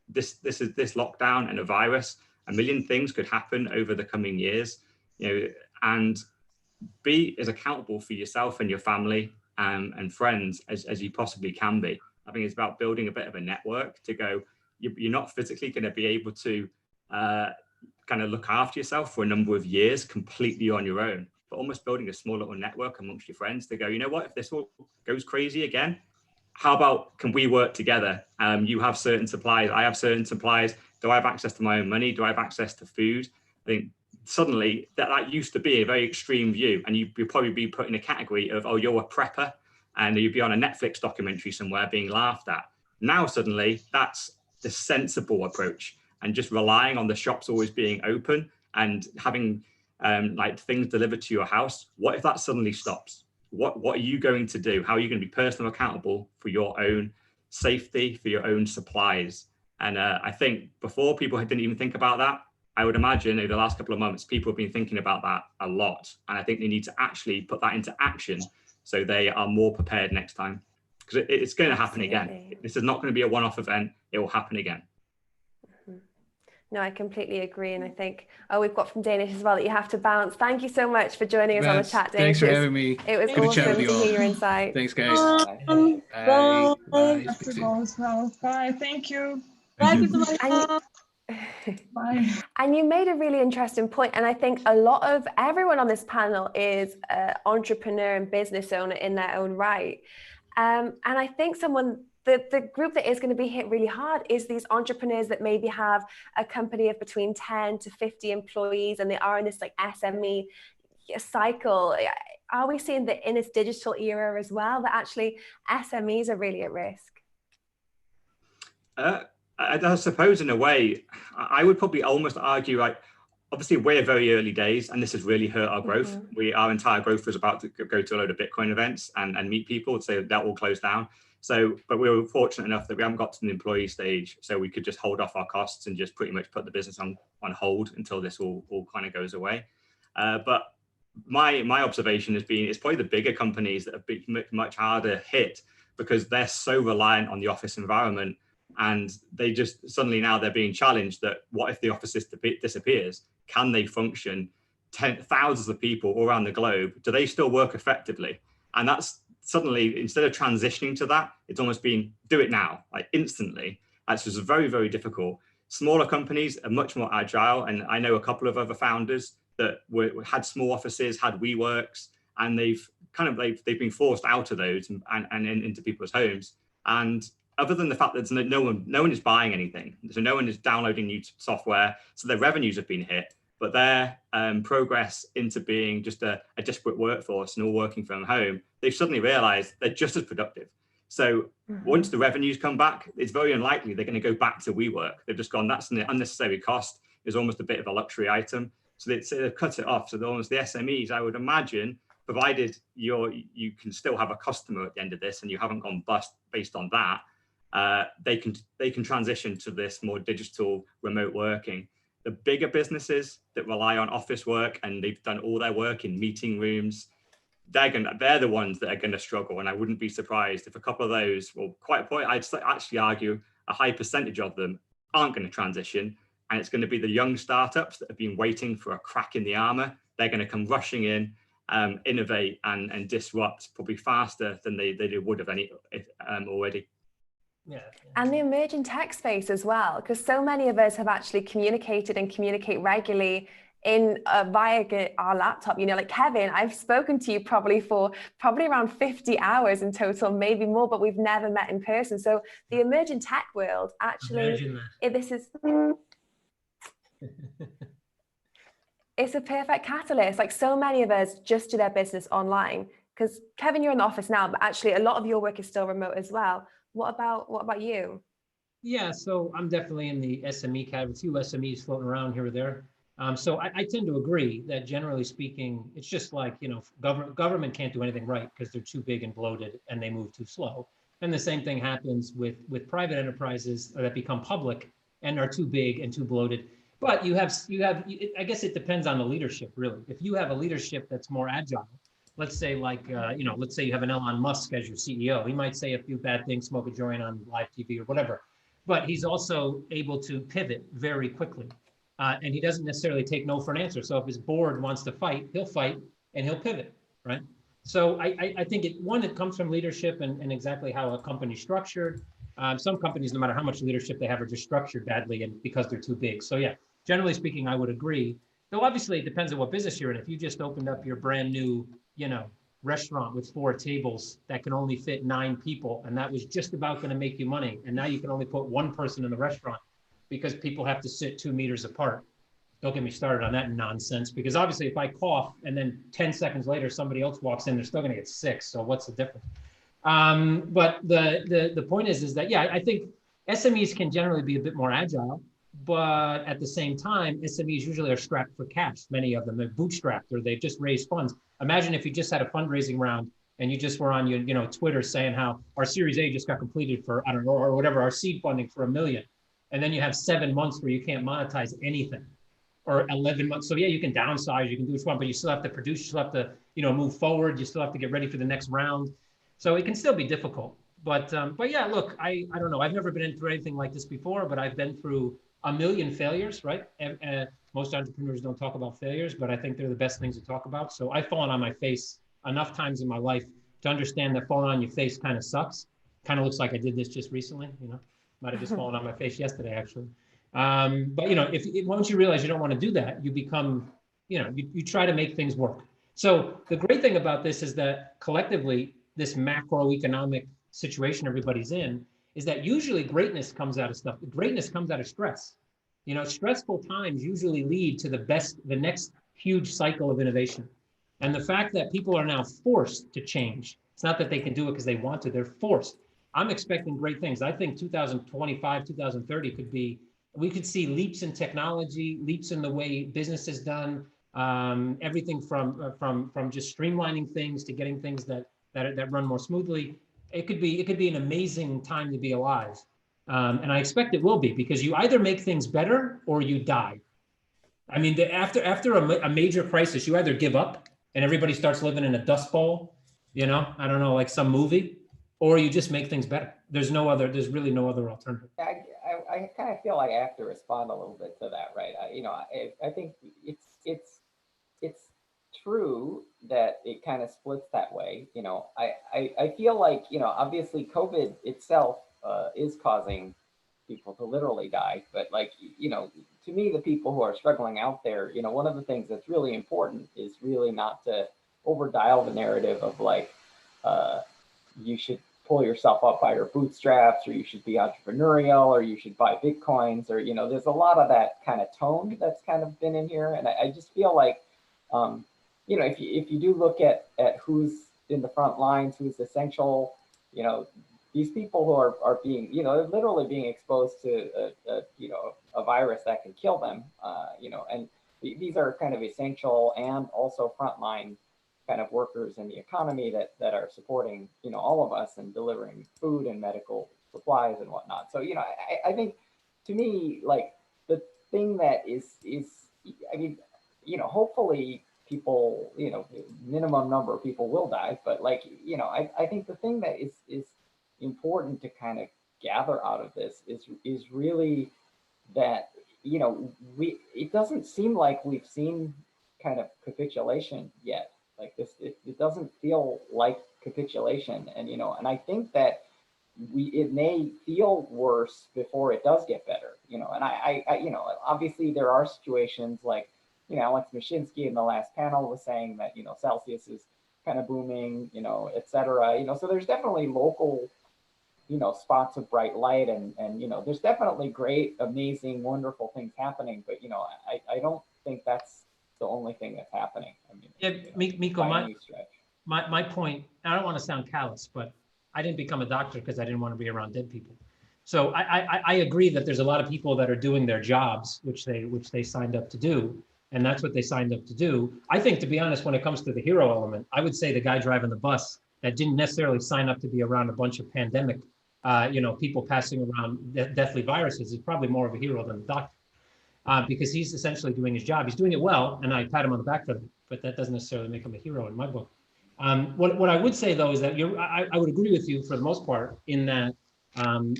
This lockdown and a virus, a million things could happen over the coming years, you know, and be as accountable for yourself and your family and friends as you possibly can be. I think it's about building a bit of a network to go, you're not physically going to be able to kind of look after yourself for a number of years completely on your own, but almost building a small little network amongst your friends to go, you know what, if this all goes crazy again, how about, can we work together? You have certain supplies, I have certain supplies. Do I have access to my own money? Do I have access to food? I think suddenly that used to be a very extreme view, and you'd probably be put in a category of, oh, you're a prepper, and you'd be on a Netflix documentary somewhere being laughed at. Now suddenly that's the sensible approach, and just relying on the shops always being open and having like things delivered to your house. What if that suddenly stops? what are you going to do? How are you going to be personally accountable for your own safety, for your own supplies? And I think before, people didn't even think about that. I would imagine over the last couple of months, people have been thinking about that a lot. And I think they need to actually put that into action so they are more prepared next time. Because it's going to happen again. This is not going to be a one-off event. It will happen again. No, I completely agree. And I think, we've got from Danish as well that you have to bounce. Thank you so much for joining us on the chat, Danish. Thanks for having me. It was Good to chat awesome with to you all. hear your insight. Thanks, guys. Bye. Bye. Bye. Have to go as well. Bye. Thank you. Bye. Bye. And you made a really interesting point, and I think a lot of everyone on this panel is an entrepreneur and business owner in their own right. And I think the group that is going to be hit really hard is these entrepreneurs that maybe have a company of between 10 to 50 employees, and they are in this like SME cycle. Are we seeing that in this digital era as well, that actually SMEs are really at risk? I suppose in a way, I would probably almost argue, like, obviously we're very early days and this has really hurt our growth. Our entire growth was about to go to a load of Bitcoin events and meet people, so that all closed down. So, but we were fortunate enough that we haven't got to the employee stage, so we could just hold off our costs and just pretty much put the business on hold until this all kind of goes away. But my observation has been, it's probably the bigger companies that have been much harder hit because they're so reliant on the office environment. And they just suddenly now they're being challenged that what if the office disappears? Can they function? Thousands of people all around the globe, do they still work effectively? And that's suddenly, instead of transitioning to that, it's almost been do it now, like instantly. That's just very, very difficult. Smaller companies are much more agile. And I know a couple of other founders that had small offices, had WeWorks, and they've been forced out of those and into people's homes. And other than the fact that no one is buying anything, so no one is downloading new software, so their revenues have been hit, but their progress into being just a disparate workforce and all working from home, they've suddenly realized they're just as productive. So once the revenues come back, it's very unlikely they're going to go back to WeWork. They've just gone, that's an unnecessary cost, is almost a bit of a luxury item. So they've cut it off. So almost the SMEs, I would imagine, provided you can still have a customer at the end of this and you haven't gone bust based on that, they can transition to this more digital remote working. The bigger businesses that rely on office work and they've done all their work in meeting rooms, they're the ones that are going to struggle. And I wouldn't be surprised if a couple of those, well, I'd actually argue a high percentage of them aren't going to transition. And it's going to be the young startups that have been waiting for a crack in the armor. They're going to come rushing in, innovate and disrupt probably faster than they would have already. Yeah. And the emerging tech space as well, because so many of us have actually communicated and communicate regularly via our laptop. You know, like Kevin, I've spoken to you probably around 50 hours in total, maybe more, but we've never met in person. So the emerging tech world actually, it's a perfect catalyst. Like so many of us just do their business online. Because Kevin, you're in the office now, but actually a lot of your work is still remote as well. What about you? Yeah, so I'm definitely in the SME category, a few SMEs floating around here or there. So I tend to agree that generally speaking, it's just like, you know, government can't do anything right because they're too big and bloated and they move too slow. And the same thing happens with private enterprises that become public and are too big and too bloated. But you have, I guess it depends on the leadership, really. If you have a leadership that's more agile, let's say let's say you have an Elon Musk as your CEO. He might say a few bad things, smoke a joint on live TV or whatever, but he's also able to pivot very quickly. And he doesn't necessarily take no for an answer. So if his board wants to fight, he'll fight and he'll pivot, right? So I think it comes from leadership and exactly how a company's structured. Some companies, no matter how much leadership they have, are just structured badly and because they're too big. So yeah, generally speaking, I would agree. Though obviously it depends on what business you're in. If you just opened up your brand new, restaurant with 4 tables that can only fit 9 people, and that was just about going to make you money, and now you can only put 1 person in the restaurant because people have to sit 2 meters apart. Don't get me started on that nonsense, because obviously if I cough and then 10 seconds later somebody else walks in, they're still going to get sick. So what's the difference? But the point is that, yeah, I think SMEs can generally be a bit more agile, but at the same time, SMEs usually are strapped for cash. Many of them are bootstrapped or they've just raised funds. Imagine if you just had a fundraising round and you just were on your Twitter saying how our Series A just got completed for, I don't know, or whatever, our seed funding for $1 million. And then you have 7 months where you can't monetize anything, or 11 months. So yeah, you can downsize, you can do what you want, but you still have to produce, you still have to, move forward. You still have to get ready for the next round. So it can still be difficult. But yeah, look, I don't know. I've never been through anything like this before, but I've been through 1 million failures, right? Most entrepreneurs don't talk about failures, but I think they're the best things to talk about. So I've fallen on my face enough times in my life to understand that falling on your face kind of sucks. Kind of looks like I did this just recently, might have just fallen on my face yesterday, actually. But if once you realize you don't want to do that, you become, you try to make things work. So the great thing about this is that collectively, this macroeconomic situation everybody's in is that usually greatness comes out of stuff. Greatness comes out of stress. Stressful times usually lead to the next huge cycle of innovation. And the fact that people are now forced to change, it's not that they can do it because they want to, they're forced. I'm expecting great things. I think 2025, 2030 we could see leaps in technology, leaps in the way business is done, everything from just streamlining things to getting things that run more smoothly. It could be an amazing time to be alive. And I expect it will be, because you either make things better or you die. I mean, after a major crisis, you either give up and everybody starts living in a dust bowl, I don't know, like some movie, or you just make things better. There's really no other alternative. I kind of feel like I have to respond a little bit to that, right? I think it's true that it kind of splits that way. I feel like, obviously COVID itself is causing people to literally die, but to me, the people who are struggling out there, one of the things that's really important is really not to over dial the narrative of you should pull yourself up by your bootstraps, or you should be entrepreneurial, or you should buy Bitcoins, or, there's a lot of that kind of tone that's kind of been in here. And I just feel like, if you do look at who's in the front lines, who's essential, these people who are being, literally being exposed to a virus that can kill them, and these are kind of essential and also frontline kind of workers in the economy that are supporting, all of us and delivering food and medical supplies and whatnot. So, I think, to me, the thing that is, I mean, hopefully people, minimum number of people will die, but I think the thing that is important to kind of gather out of this is really that, it doesn't seem like we've seen kind of capitulation yet. It doesn't feel like capitulation. And, and I think that it may feel worse before it does get better, and I obviously there are situations like, Alex Mashinsky in the last panel was saying that, Celsius is kind of booming, et cetera, so there's definitely local, spots of bright light, and there's definitely great, amazing, wonderful things happening, but, I don't think that's the only thing that's happening. I mean, yeah, Miko, my point, I don't want to sound callous, but I didn't become a doctor because I didn't want to be around dead people. So I agree that there's a lot of people that are doing their jobs, which they signed up to do, and that's what they signed up to do. I think, to be honest, when it comes to the hero element, I would say the guy driving the bus that didn't necessarily sign up to be around a bunch of pandemic, people passing around deathly viruses is probably more of a hero than the doctor. Because he's essentially doing his job. He's doing it well, and I pat him on the back for that, but that doesn't necessarily make him a hero in my book. What I would say, though, is that I would agree with you for the most part in that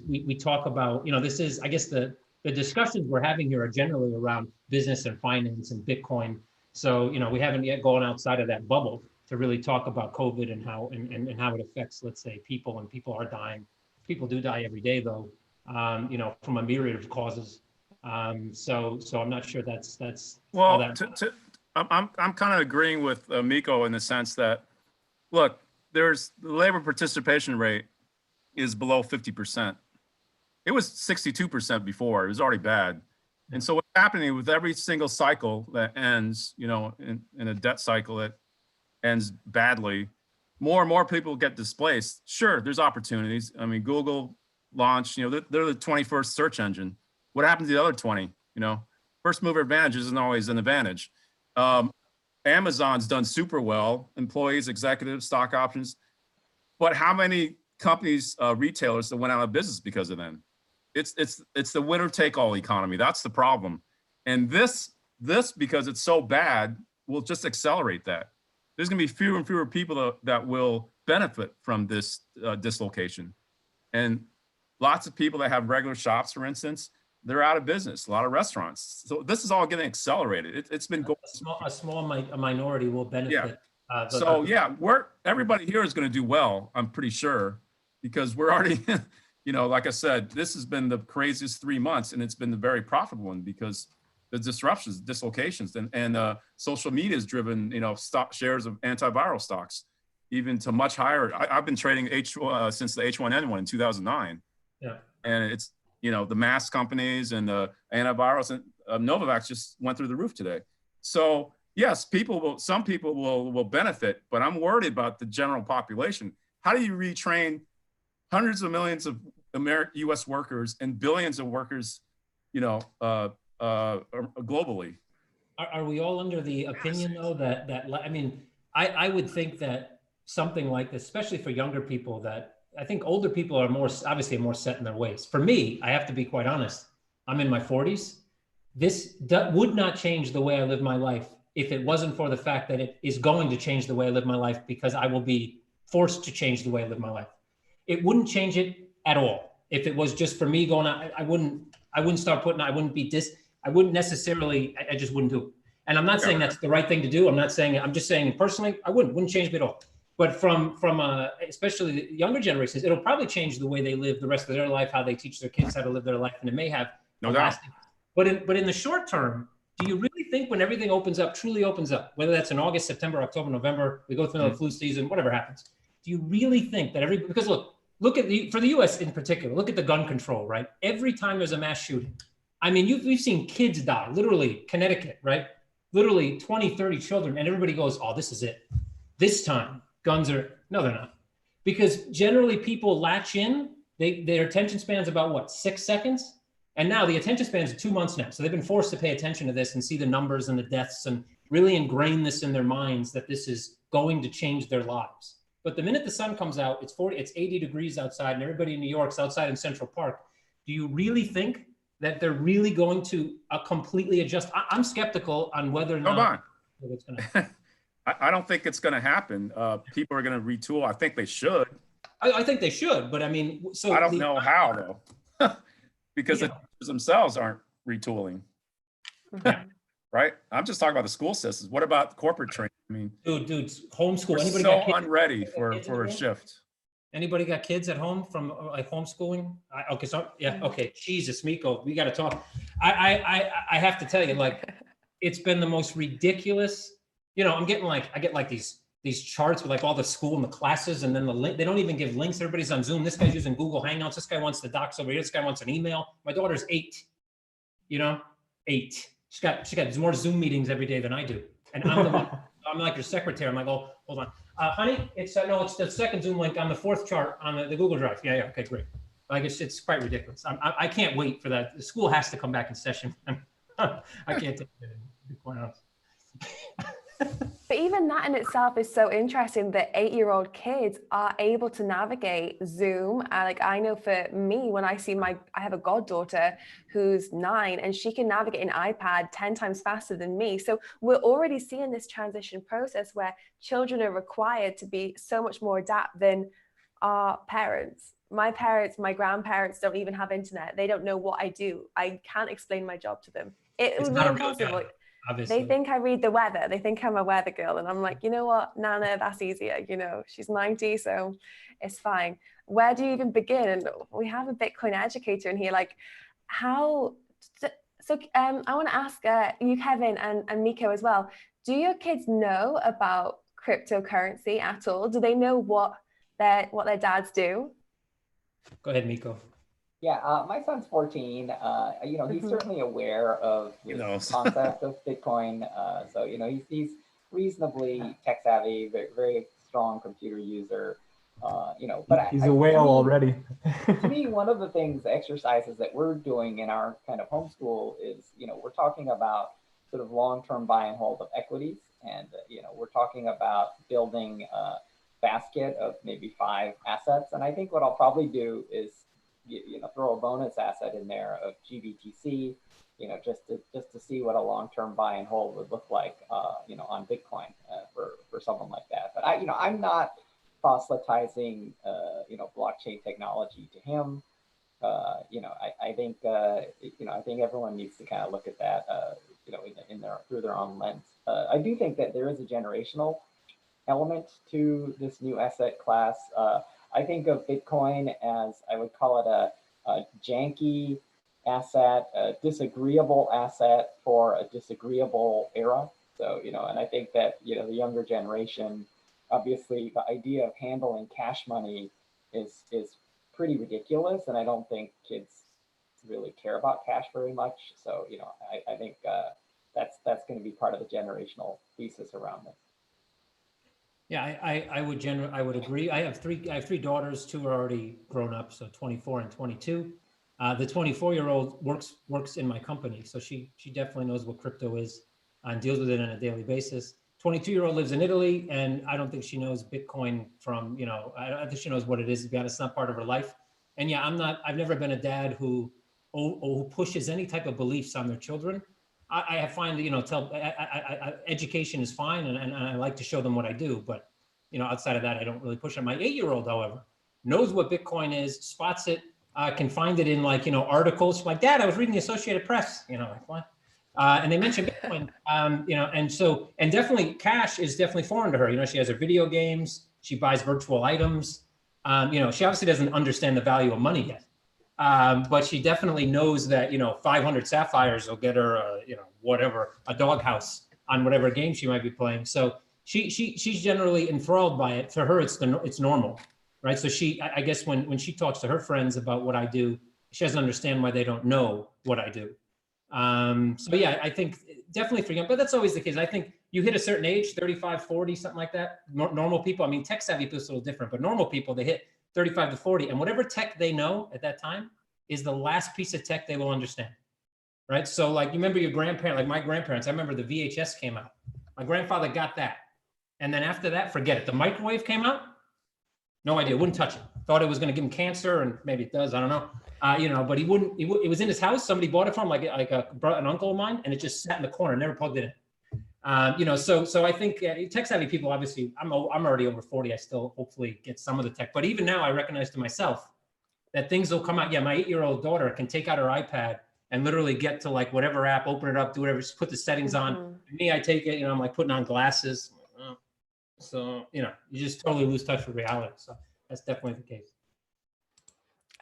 we talk about, this is, I guess, the discussions we're having here are generally around business and finance and Bitcoin. So, we haven't yet gone outside of that bubble to really talk about COVID and how it affects, let's say, people, and people are dying. People do die every day, though, from a myriad of causes. So I'm not sure that's well, all that. I'm kind of agreeing with Miko in the sense that, look, the labor participation rate is below 50%. It was 62% before. It was already bad. And so what's happening with every single cycle that ends, in a debt cycle that ends badly, more and more people get displaced. Sure, there's opportunities. I mean, Google launched, they're the 21st search engine. What happened to the other 20? First mover advantage isn't always an advantage. Amazon's done super well. Employees, executives, stock options. But how many companies, retailers that went out of business because of them? It's the winner take all economy. That's the problem. And this because it's so bad will just accelerate that. There's going to be fewer and fewer people that will benefit from this dislocation. And lots of people that have regular shops, for instance, they're out of business. A lot of restaurants. So this is all getting accelerated. It's been going. A minority will benefit. Yeah. Everybody here is going to do well, I'm pretty sure, because we're already, like I said, this has been the craziest 3 months, and it's been the very profitable one because the disruptions, dislocations, and social media has driven, stock shares of antiviral stocks even to much higher. I've been trading since the H1N1 in 2009. Yeah. And it's, the mask companies and the antivirals, and Novavax just went through the roof today. So yes, some people will benefit, but I'm worried about the general population. How do you retrain hundreds of millions of U.S. workers and billions of workers, globally? Are we all under the opinion though that I would think that something like this, especially for younger people, that I think older people are obviously more set in their ways. For me, I have to be quite honest. I'm in my 40s. This would not change the way I live my life if it wasn't for the fact that it is going to change the way I live my life, because I will be forced to change the way I live my life. It wouldn't change it at all. If it was just for me going out, I wouldn't start putting, I wouldn't necessarily, I just wouldn't do it. And I'm not saying that's the right thing to do. I'm just saying personally, I wouldn't change it at all. But from especially the younger generations, it'll probably change the way they live the rest of their life, how they teach their kids how to live their life, and it may have no doubt. But in the short term, do you really think when everything opens up, truly opens up, whether that's in August, September, October, November, we go through another flu season, whatever happens, do you really think that because look at for the US in particular, look at the gun control, right? Every time there's a mass shooting, we've seen kids die, literally Connecticut, right? Literally 20, 30 children, and everybody goes, oh, this is it. This time, guns are, no, they're not. Because generally people latch in, their attention span's about what, 6 seconds? And now the attention span is 2 months now. So they've been forced to pay attention to this and see the numbers and the deaths and really ingrain this in their minds that this is going to change their lives. But the minute the sun comes out, it's 80 degrees outside, and everybody in New York's outside in Central Park. Do you really think that they're really going to completely adjust? I'm skeptical on whether or not it's going to happen. I don't think it's going to happen. People are going to retool. I think they should. I think they should, but I don't know how though, because the teachers themselves aren't retooling. Yeah. Right? I'm just talking about the school systems. What about corporate training? Dude, homeschool. We're so unready for a shift. Anybody got kids at home from like homeschooling? Okay. Jesus, Miko, we got to talk. I have to tell you, it's been the most ridiculous. I get like these charts with like all the school and the classes, and then the link. They don't even give links. Everybody's on Zoom. This guy's using Google Hangouts. This guy wants the docs over here. This guy wants an email. My daughter's 8. 8. She got more Zoom meetings every day than I do, and I'm like your secretary. I'm like, oh, hold on, honey. It's the second Zoom link on the 4th chart on the Google Drive. Yeah. Okay, great. It's quite ridiculous. I can't wait for that. The school has to come back in session. I can't take it, to be quite honest. But even that in itself is so interesting that 8-year-old kids are able to navigate Zoom. I know for me, when I see I have a goddaughter who's 9, and she can navigate an iPad 10 times faster than me. So we're already seeing this transition process where children are required to be so much more adept than our parents. My parents, my grandparents don't even have internet. They don't know what I do. I can't explain my job to them. It would be impossible. Obviously. They think I read the weather. They think I'm a weather girl. And I'm like, you know what, Nana, that's easier. She's 90, so it's fine. Where do you even begin? And we have a Bitcoin educator in here. I want to ask you, Kevin, and Miko as well. Do your kids know about cryptocurrency at all? Do they know what their dads do? Go ahead, Miko. Yeah, my son's 14. He's certainly aware of the concept of Bitcoin. So he's reasonably tech savvy, very, very strong computer user. But he's a whale already. To me, one of the exercises that we're doing in our kind of homeschool is, we're talking about sort of long-term buy and hold of equities, and we're talking about building basket of maybe 5 assets. And I think what I'll probably do is, throw a bonus asset in there of GBTC, just to see what a long-term buy and hold would look like, on Bitcoin for someone like that. But I'm not proselytizing, blockchain technology to him. I think everyone needs to kind of look at that, through their own lens. I do think that there is a generational element to this new asset class. I think of Bitcoin as, I would call it a janky asset, a disagreeable asset for a disagreeable era. So, and I think that, the younger generation, obviously the idea of handling cash money is pretty ridiculous. And I don't think kids really care about cash very much. So, I think that's going to be part of the generational thesis around this. Yeah, I would agree. I have three daughters. 2 are already grown up, so 24 and 22. The 24-year-old works in my company, so she definitely knows what crypto is and deals with it on a daily basis. 22-year-old lives in Italy, and I don't think she knows Bitcoin from, I don't think she knows what it is, to be honest. It's not part of her life. And yeah, I've never been a dad who pushes any type of beliefs on their children. I find, education is fine, and I like to show them what I do, but, outside of that, I don't really push it. My 8-year-old, however, knows what Bitcoin is, spots it, can find it in articles. She's like, Dad, I was reading the Associated Press, like what? And they mentioned Bitcoin, and definitely cash is definitely foreign to her. She has her video games, she buys virtual items. She obviously doesn't understand the value of money yet. But she definitely knows that, 500 sapphires will get her, a doghouse on whatever game she might be playing. So she's generally enthralled by it. For her, it's normal, right? So I guess when she talks to her friends about what I do, she doesn't understand why they don't know what I do. So yeah, I think definitely for young, but that's always the case. I think you hit a certain age, 35, 40, something like that. Normal people, tech savvy people is a little different, but normal people, they hit 35 to 40, and whatever tech they know at that time is the last piece of tech they will understand, right? So like, you remember your grandparent, like my grandparents, I remember the VHS came out. My grandfather got that. And then after that, forget it. The microwave came out, no idea, wouldn't touch it. Thought it was gonna give him cancer, and maybe it does, I don't know. But he wouldn't, it was in his house, somebody bought it from him, an uncle of mine, and it just sat in the corner, never plugged it in. So I think tech savvy people, obviously, I'm already over 40. I still hopefully get some of the tech, but even now I recognize to myself that things will come out. Yeah, my 8-year-old daughter can take out her iPad and literally get to whatever app, open it up, do whatever, just put the settings on. Me, I take it, I'm putting on glasses. So, you just totally lose touch with reality. So that's definitely the case.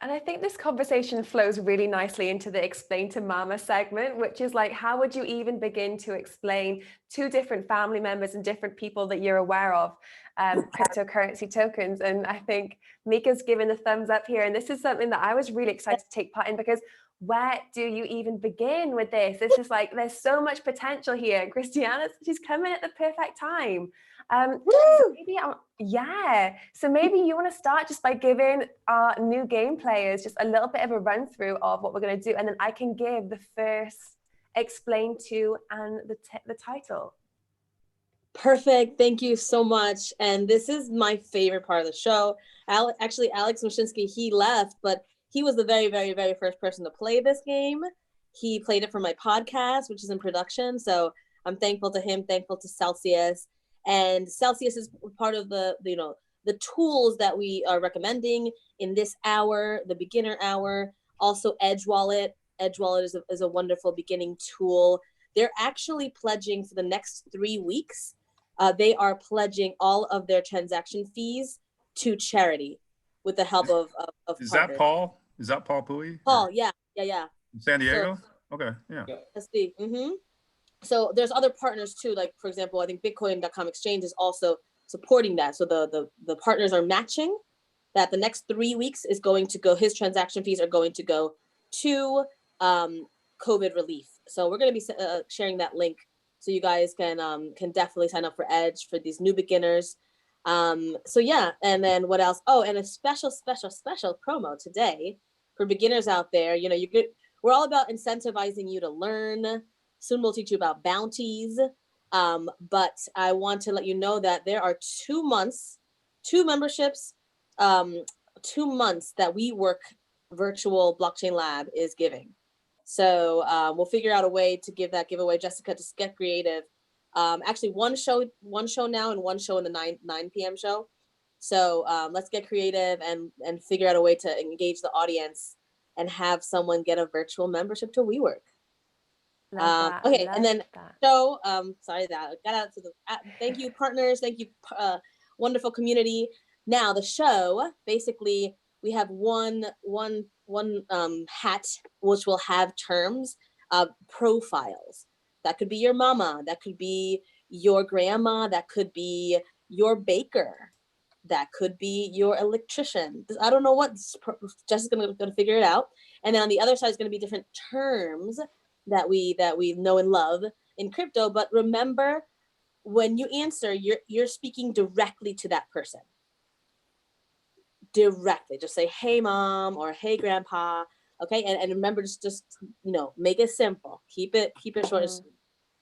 And I think this conversation flows really nicely into the Explain to Mama segment, which is how would you even begin to explain to different family members and different people that you're aware of cryptocurrency tokens? And I think Mika's given the thumbs up here. And this is something that I was really excited to take part in, because where do you even begin with this? It's just there's so much potential here. Christiana, she's coming at the perfect time. So maybe you want to start just by giving our new game players just a little bit of a run through of what we're going to do, and then I can give the first explain to and the title. Perfect. Thank you so much. And this is my favorite part of the show. Actually, Alex Mashinsky, he left, but he was the very, very, very first person to play this game. He played it for my podcast, which is in production. So I'm thankful to him, thankful to Celsius. And Celsius is part of the tools that we are recommending in this hour, the beginner hour. Also, Edge Wallet. Edge Wallet is a wonderful beginning tool. They're actually pledging for the next 3 weeks. They are pledging all of their transaction fees to charity with the help of Is partners. that Paul? Is that Paul Pui? Paul, yeah. San Diego? Okay, yeah. Let's see. So there's other partners too. Like, for example, I think Bitcoin.com exchange is also supporting that. So the partners are matching that the next 3 weeks is going to go, his transaction fees are going to go to COVID relief. So we're going to be sharing that link so you guys can definitely sign up for Edge for these new beginners. So yeah, and then what else? Oh, and a special promo today for beginners out there. We're all about incentivizing you to learn. Soon we'll teach you about bounties. But I want to let you know that there are 2 months 2 memberships, 2 months that WeWork virtual blockchain lab is giving. So we'll figure out a way to give that giveaway. Jessica, just get creative. Actually, one show now and one show in the 9 p.m. show. So let's get creative and figure out a way to engage the audience and have someone get a virtual membership to WeWork. Okay, and then so sorry that I got out to the thank you partners, thank you wonderful community. Now the show, basically we have one hat which will have terms, profiles. That could be your mama, that could be your grandma, that could be your baker, that could be your electrician. I don't know what, Jess is gonna figure it out. And then on the other side is gonna be different terms that we know and love in crypto. But remember, when you answer, you're speaking directly to that person. Directly, just say, hey mom, or hey grandpa. Okay, and remember, just make it simple. Keep it short.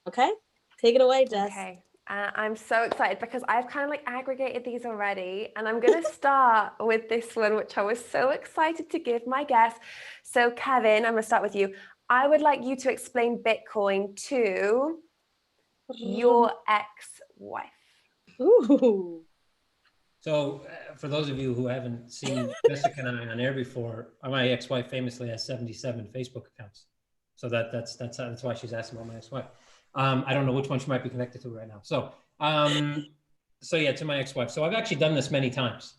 Okay, take it away, Jess. Okay. I'm so excited because I've kind of like aggregated these already, and I'm going to start with this one, which I was so excited to give my guest. So Kevin, I'm going to start with you. I would like you to explain Bitcoin to your ex-wife. Ooh. So for those of you who haven't seen Jessica and I on air before, my ex-wife famously has 77 Facebook accounts. So that's why she's asking about my ex-wife. I don't know which one she might be connected to right now. So yeah, to my ex-wife. So I've actually done this many times.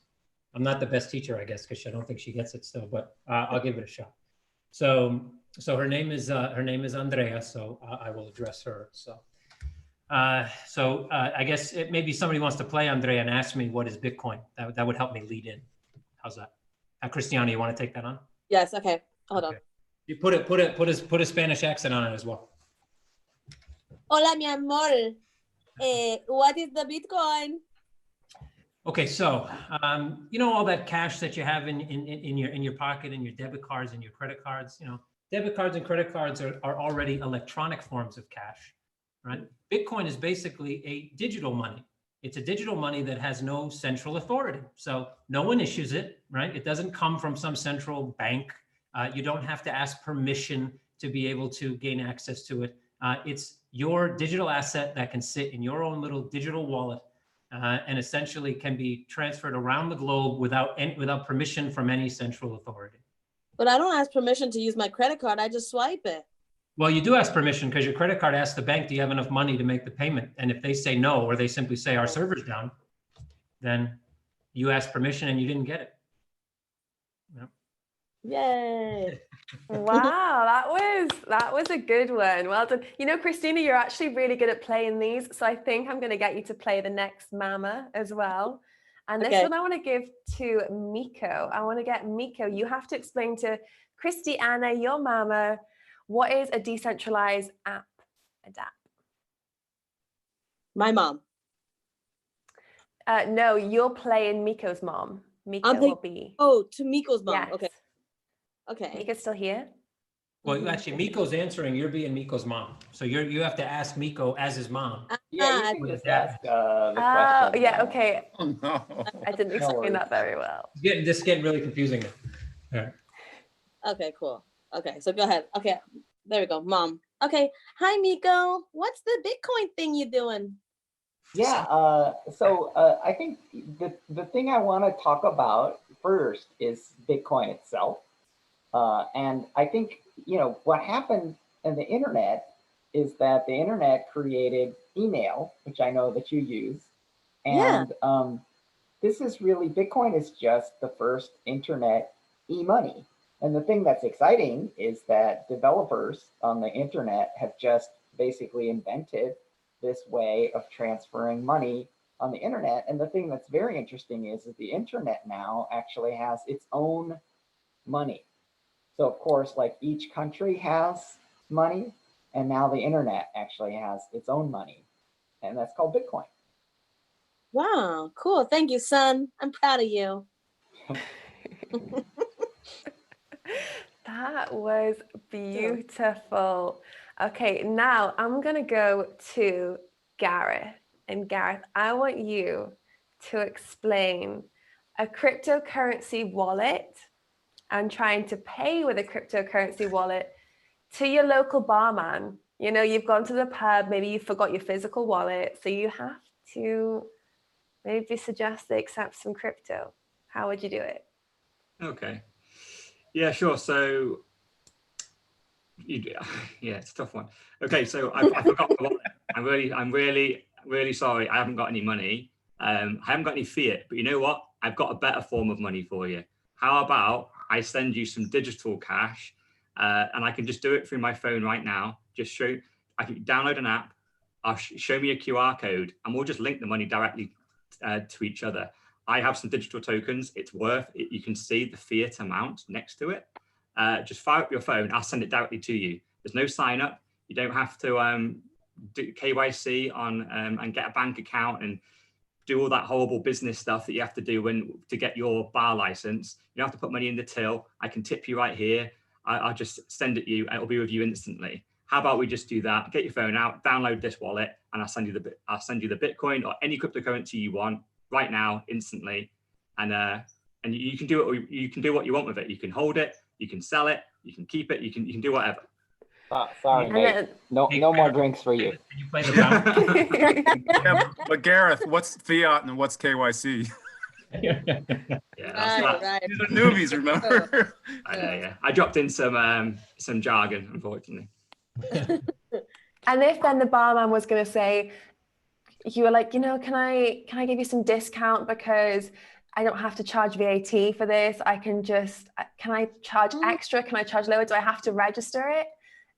I'm not the best teacher, I guess, because I don't think she gets it still, but I'll give it a shot. So her name is Andrea. So I will address her. So I guess maybe somebody wants to play Andrea and ask me what is Bitcoin. That would help me lead in. How's that? Cristiano, you want to take that on? Yes. Okay. Hold on. You put a Spanish accent on it as well. Hola, mi amor. What is the Bitcoin? Okay, so all that cash that you have in your pocket, and your debit cards and your credit cards. Debit cards and credit cards are already electronic forms of cash, right? Bitcoin is basically a digital money. It's a digital money that has no central authority. So no one issues it, right? It doesn't come from some central bank. You don't have to ask permission to be able to gain access to it. It's your digital asset that can sit in your own little digital wallet, and essentially can be transferred around the globe without permission from any central authority. But I don't ask permission to use my credit card. I just swipe it. Well, you do ask permission because your credit card asks the bank, do you have enough money to make the payment? And if they say no, or they simply say our server's down, then you ask permission and you didn't get it. Yep. Yay. Wow, that was a good one. Well done. Christina, you're actually really good at playing these. So I think I'm going to get you to play the next Mama as well. And this one I want to give to Miko. I want to get Miko. You have to explain to Christiana, your Mama, what is a decentralized app, a DApp? My mom. No, you're playing Miko's mom. Miko will be. Oh, to Miko's mom. Yes. Okay. Okay. Miko's still here? Well, actually, Miko's answering. You're being Miko's mom. So you have to ask Miko as his mom. Yeah, you can just ask the question. Yeah, okay. Oh, no. I didn't explain that very well. This is getting really confusing now. All right. Okay, cool. Okay, so go ahead. Okay, there we go, mom. Okay, hi Miko. What's the Bitcoin thing you doing? Yeah, so I think the thing I want to talk about first is Bitcoin itself. And I think, what happened in the internet is that the internet created email, which I know that you use. And this is really, Bitcoin is just the first internet e-money. And the thing that's exciting is that developers on the internet have just basically invented this way of transferring money on the internet. And the thing that's very interesting is that the internet now actually has its own money. So of course, like each country has money, and now the internet actually has its own money, and that's called Bitcoin. Wow, cool. Thank you, son. I'm proud of you. That was beautiful. Okay, now I'm going to go to Gareth. And Gareth, I want you to explain a cryptocurrency wallet and trying to pay with a cryptocurrency wallet to your local barman? You know, you've gone to the pub, maybe you forgot your physical wallet, so you have to maybe suggest they accept some crypto. How would you do it? Okay. Yeah, sure. So, yeah, it's a tough one. Okay, so I forgot my wallet. I'm really sorry. I haven't got any money. I haven't got any fiat, but you know what? I've got a better form of money for you. How about I send you some digital cash, and I can just do it through my phone right now. I can download an app. Show me a QR code, and we'll just link the money directly to each other. I have some digital tokens. It's worth it. You can see the fiat amount next to it. Just fire up your phone. I'll send it directly to you. There's no sign up. You don't have to do KYC on and get a bank account and do all that horrible business stuff that you have to do to get your bar license. You don't have to put money in the till. I can tip you right here. I'll just send it you. It'll be with you instantly. How about we just do that? Get your phone out, download this wallet, and I'll send you the Bitcoin or any cryptocurrency you want right now, instantly. And you can do it. You can do what you want with it. You can hold it. You can sell it. You can keep it. You can do whatever. Sorry, mate. No more drinks for you. Can you play the Yeah, but Gareth, what's fiat and what's KYC? Yeah, Right. These are newbies, remember? Yeah. I dropped in some jargon, unfortunately. And if then the barman was going to say, you were like, you know, can I give you some discount because I don't have to charge VAT for this. Can I charge extra? Can I charge lower? Do I have to register it?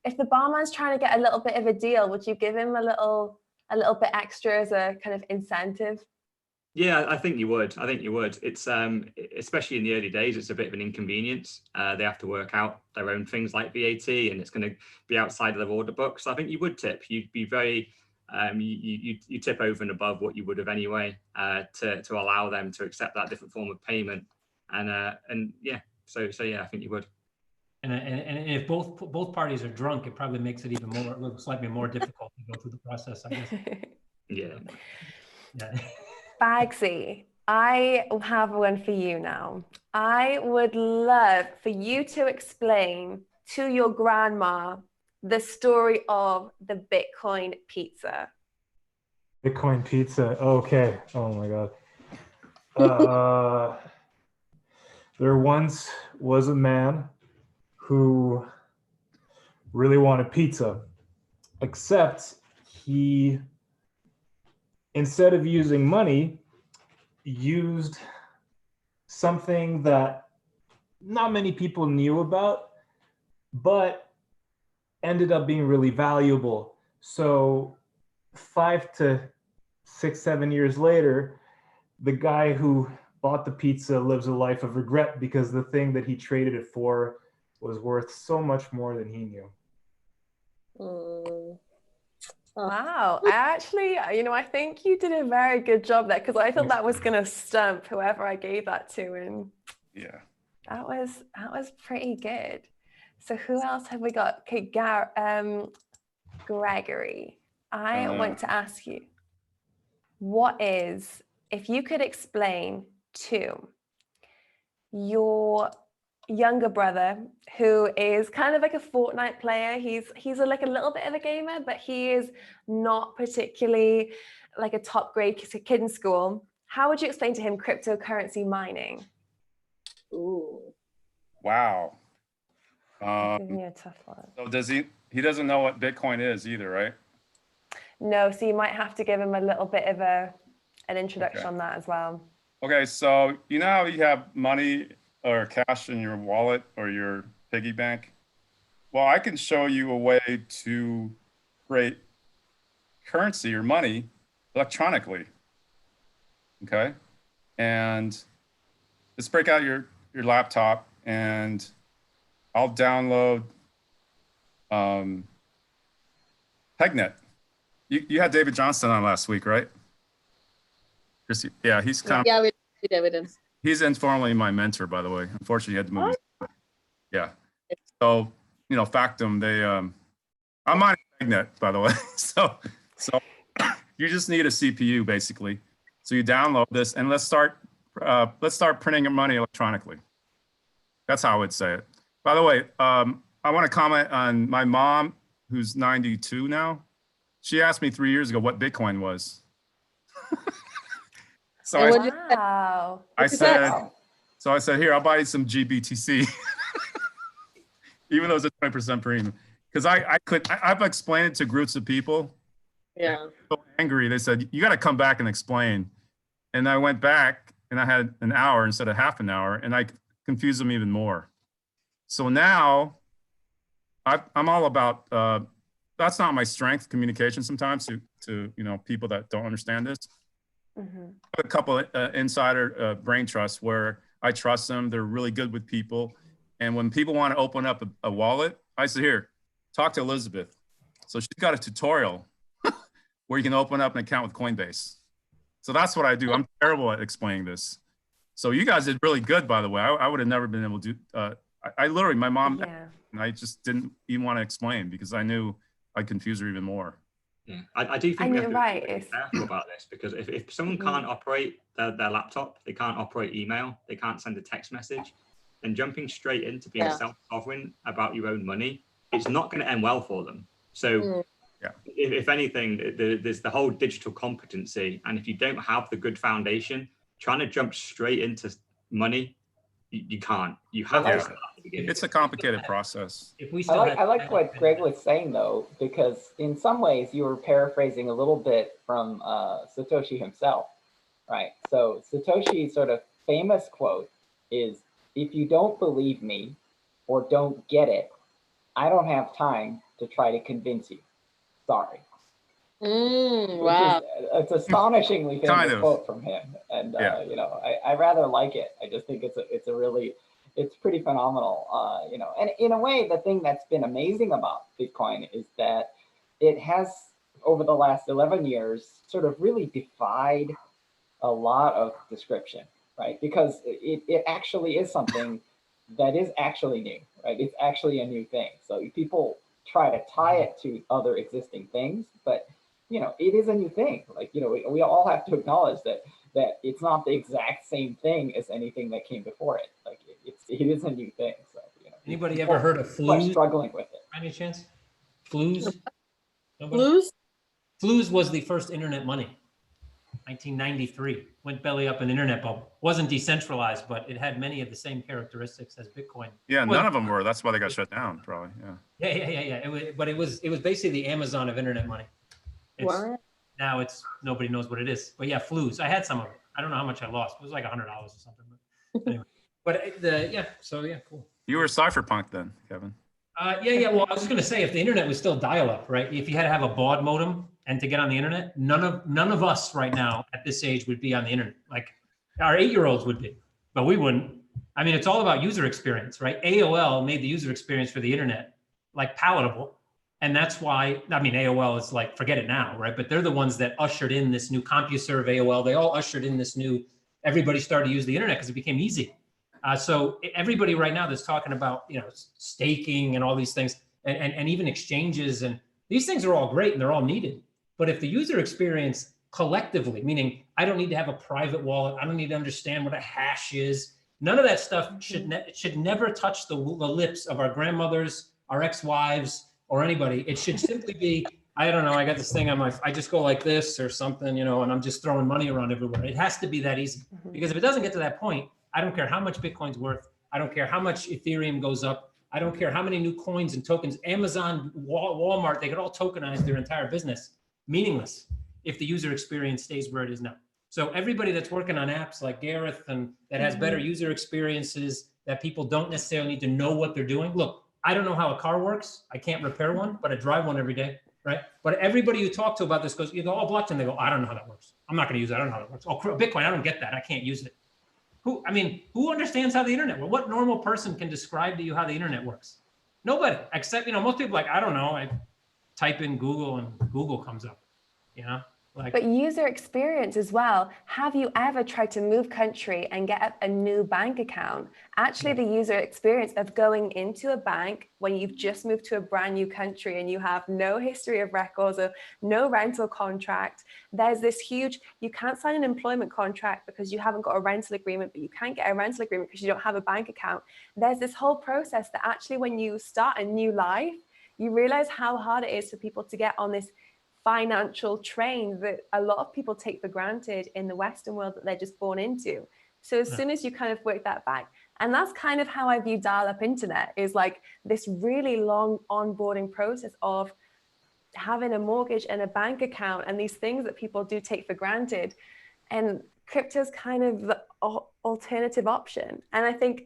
If the barman's trying to get a little bit of a deal, would you give him a little bit extra as a kind of incentive? Yeah, I think you would. It's especially in the early days, it's a bit of an inconvenience. They have to work out their own things like VAT, and it's going to be outside of their order book. So I think you would tip. You'd be very, you tip over and above what you would have anyway, to allow them to accept that different form of payment. And yeah, so yeah, I think you would. And if both parties are drunk, it probably makes it even more, slightly more difficult to go through the process, I guess. Yeah. Bagsy, I have one for you now. I would love for you to explain to your grandma the story of the Bitcoin pizza. Bitcoin pizza. Okay. Oh my God. There once was a man who really wanted pizza, except he, instead of using money, used something that not many people knew about, but ended up being really valuable. So 5 to 6, 7 years later, the guy who bought the pizza lives a life of regret because the thing that he traded it for was worth so much more than he knew. Wow. I think you did a very good job there, because I thought that was going to stump whoever I gave that to. And yeah, that was pretty good. So who else have we got? Okay, Gregory, I want to ask you, if you could explain to your younger brother, who is kind of like a Fortnite player, he's like a little bit of a gamer, but he is not particularly like a top grade kid in school, how would you explain to him cryptocurrency mining? Ooh. Wow. Give me a tough one. So he doesn't know what Bitcoin is either, right? No, so you might have to give him a little bit of an introduction on that as well. Okay, so you know how you have money or cash in your wallet or your piggy bank? Well, I can show you a way to create currency or money electronically. Okay, and let's break out your laptop, and I'll download PegNet. You had David Johnston on last week, right? Yeah, he's kind of, yeah, we did. He's informally my mentor, by the way. Unfortunately, he had to move. Yeah. So, Factum, I'm on PegNet, by the way. So you just need a CPU, basically. So you download this and let's start printing your money electronically. That's how I would say it. By the way, I want to comment on my mom, who's 92 now. She asked me 3 years ago what Bitcoin was. So I said, here, I'll buy you some GBTC, even though it's a 20% premium. Because I've explained it to groups of people. Yeah. So angry, they said, you got to come back and explain. And I went back and I had an hour instead of half an hour, and I confused them even more. So now I'm all about, that's not my strength, communication sometimes to people that don't understand this. Mm-hmm. A couple insider brain trusts where I trust them. They're really good with people. And when people want to open up a wallet, I said, here, talk to Elizabeth. So she's got a tutorial where you can open up an account with Coinbase. So that's what I do. I'm terrible at explaining this. So you guys did really good, by the way. I would have never been able to do, I literally, my mom, and I just didn't even want to explain because I knew I'd confuse her even more. Yeah, I do think we have to be really careful about this, because if someone can't operate their laptop, they can't operate email, they can't send a text message, then jumping straight into being self-sovereign about your own money, it's not going to end well for them. So if anything, there's the whole digital competency. And if you don't have the good foundation, trying to jump straight into money, you can't. You have to start at the beginning. It's a complicated process. I like what Greg was saying, though, because in some ways you were paraphrasing a little bit from Satoshi himself, right? So Satoshi's sort of famous quote is, if you don't believe me or don't get it, I don't have time to try to convince you. Sorry. Wow. It's astonishingly famous quote from him. And, I rather like it. I just think it's pretty phenomenal, and in a way, the thing that's been amazing about Bitcoin is that it has, over the last 11 years, sort of really defied a lot of description, right? Because it actually is something that is actually new, right? It's actually a new thing. So people try to tie it to other existing things, but it is a new thing. Like, we all have to acknowledge that it's not the exact same thing as anything that came before it. Like it is a new thing. So anybody ever heard of Flues? Struggling with it. By any chance? Flues? Flues? Flues was the first internet money. 1993. Went belly up an internet bubble. Wasn't decentralized, but it had many of the same characteristics as Bitcoin. Yeah, none of them were. That's why they got shut down, probably. Yeah. It was basically the Amazon of internet money. Now nobody knows what it is. But yeah, Flues. I had some of it. I don't know how much I lost. It was like $100 or something. But anyway. Cool. You were cypherpunk then, Kevin. Well, I was just going to say, if the internet was still dial-up, right? If you had to have a baud modem and to get on the internet, none of us right now at this age would be on the internet. Like our 8-year-olds would be, but we wouldn't. I mean, it's all about user experience, right? AOL made the user experience for the internet like palatable. And that's why, I mean, AOL is like, forget it now, right? But they're the ones that ushered in this new CompuServe AOL. They all ushered in this new, everybody started to use the internet because it became easy. So everybody right now that's talking about, staking and all these things and even exchanges, and these things are all great and they're all needed. But if the user experience collectively, meaning I don't need to have a private wallet, I don't need to understand what a hash is, none of that stuff should never touch the lips of our grandmothers, our ex-wives, or anybody. It should simply be, I don't know, I got this thing on I just go like this or something, and I'm just throwing money around everywhere. It has to be that easy. Because if it doesn't get to that point, I don't care how much Bitcoin's worth. I don't care how much Ethereum goes up. I don't care how many new coins and tokens. Amazon, Walmart, they could all tokenize their entire business. Meaningless if the user experience stays where it is now. So everybody that's working on apps like Gareth and that has better user experiences, that people don't necessarily need to know what they're doing. Look, I don't know how a car works. I can't repair one, but I drive one every day, right? But everybody you talk to about this goes, blockchain, they go, I don't know how that works. I'm not going to use it. I don't know how that works. Oh, Bitcoin, I don't get that. I can't use it. Who understands how the internet works? What normal person can describe to you how the internet works? Nobody, except, most people like, I don't know. I type in Google and Google comes up, But user experience as well. Have you ever tried to move country and get a new bank account? Actually, the user experience of going into a bank when you've just moved to a brand new country and you have no history of records or no rental contract, there's this huge, you can't sign an employment contract because you haven't got a rental agreement, but you can't get a rental agreement because you don't have a bank account. There's this whole process that actually when you start a new life, you realize how hard it is for people to get on this financial train that a lot of people take for granted in the Western world that they're just born into. So as soon as you kind of work that back, and that's kind of how I view dial-up internet, is like this really long onboarding process of having a mortgage and a bank account and these things that people do take for granted. And crypto's kind of the alternative option. And I think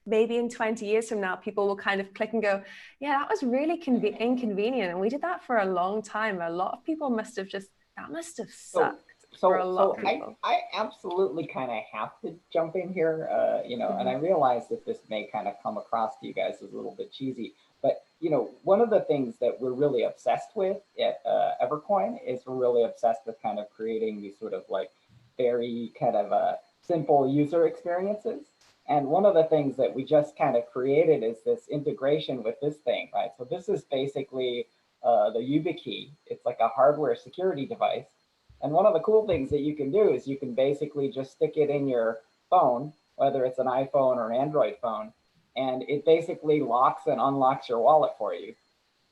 maybe in 20 years from now, people will kind of click and go, yeah, that was really inconvenient. And we did that for a long time. A lot of people must have that must have sucked for a lot of people. I absolutely kind of have to jump in here, you know, and I realize that this may kind of come across to you guys as a little bit cheesy, but, you know, one of the things that we're really obsessed with at Evercoin is we're really obsessed with kind of creating these sort of like very kind of simple user experiences. And one of the things that we just kind of created is this integration with this thing, right? So this is basically the YubiKey. It's like a hardware security device. And one of the cool things that you can do is you can basically just stick it in your phone, whether it's an iPhone or an Android phone, and it basically locks and unlocks your wallet for you,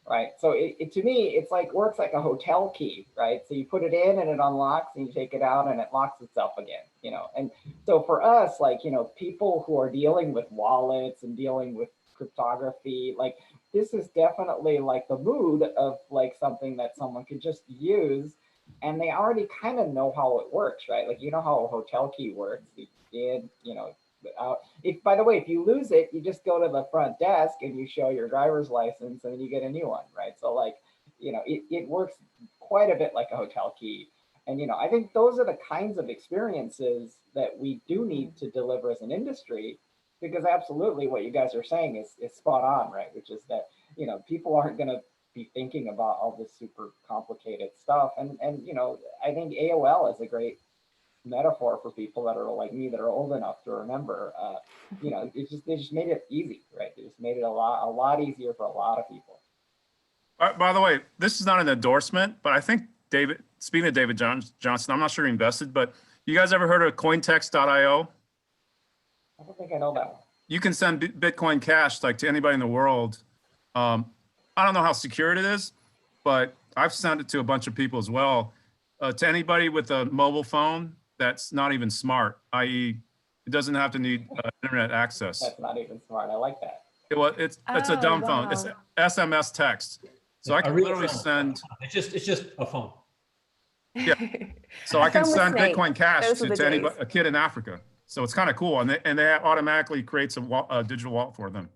right? So to me, it's like works like a hotel key, right? So you put it in and it unlocks and you take it out and it locks itself again, you know? And so for us, like, you know, people who are dealing with wallets and dealing with cryptography, like this is definitely like the mood of like something that someone could just use and they already kind of know how it works, right? Like, you know how a hotel key works, you know, by the way, if you lose it, you just go to the front desk and you show your driver's license and then you get a new one, right? So like, you know, it works quite a bit like a hotel key. And, you know, I think those are the kinds of experiences that we do need to deliver as an industry, because absolutely what you guys are saying is spot on, right? Which is that, you know, people aren't going to be thinking about all this super complicated stuff. And, you know, I think AOL is a great metaphor for people that are like me that are old enough to remember. You know, they just made it easy, right? They just made it a lot easier for a lot of people. By the way, this is not an endorsement, but I think speaking of David Johnson, I'm not sure he invested, but you guys ever heard of cointext.io? I don't think I know that one. You can send Bitcoin Cash like to anybody in the world. I don't know how secure it is, but I've sent it to a bunch of people as well. To anybody with a mobile phone that's not even smart, i.e. it doesn't have to need internet access. That's not even smart. I like that. It's a dumb phone. It's SMS text. So I can literally send. It's just a phone. Yeah. So I can send Bitcoin Cash to anybody, a kid in Africa. So it's kind of cool, and they automatically creates a digital wallet for them.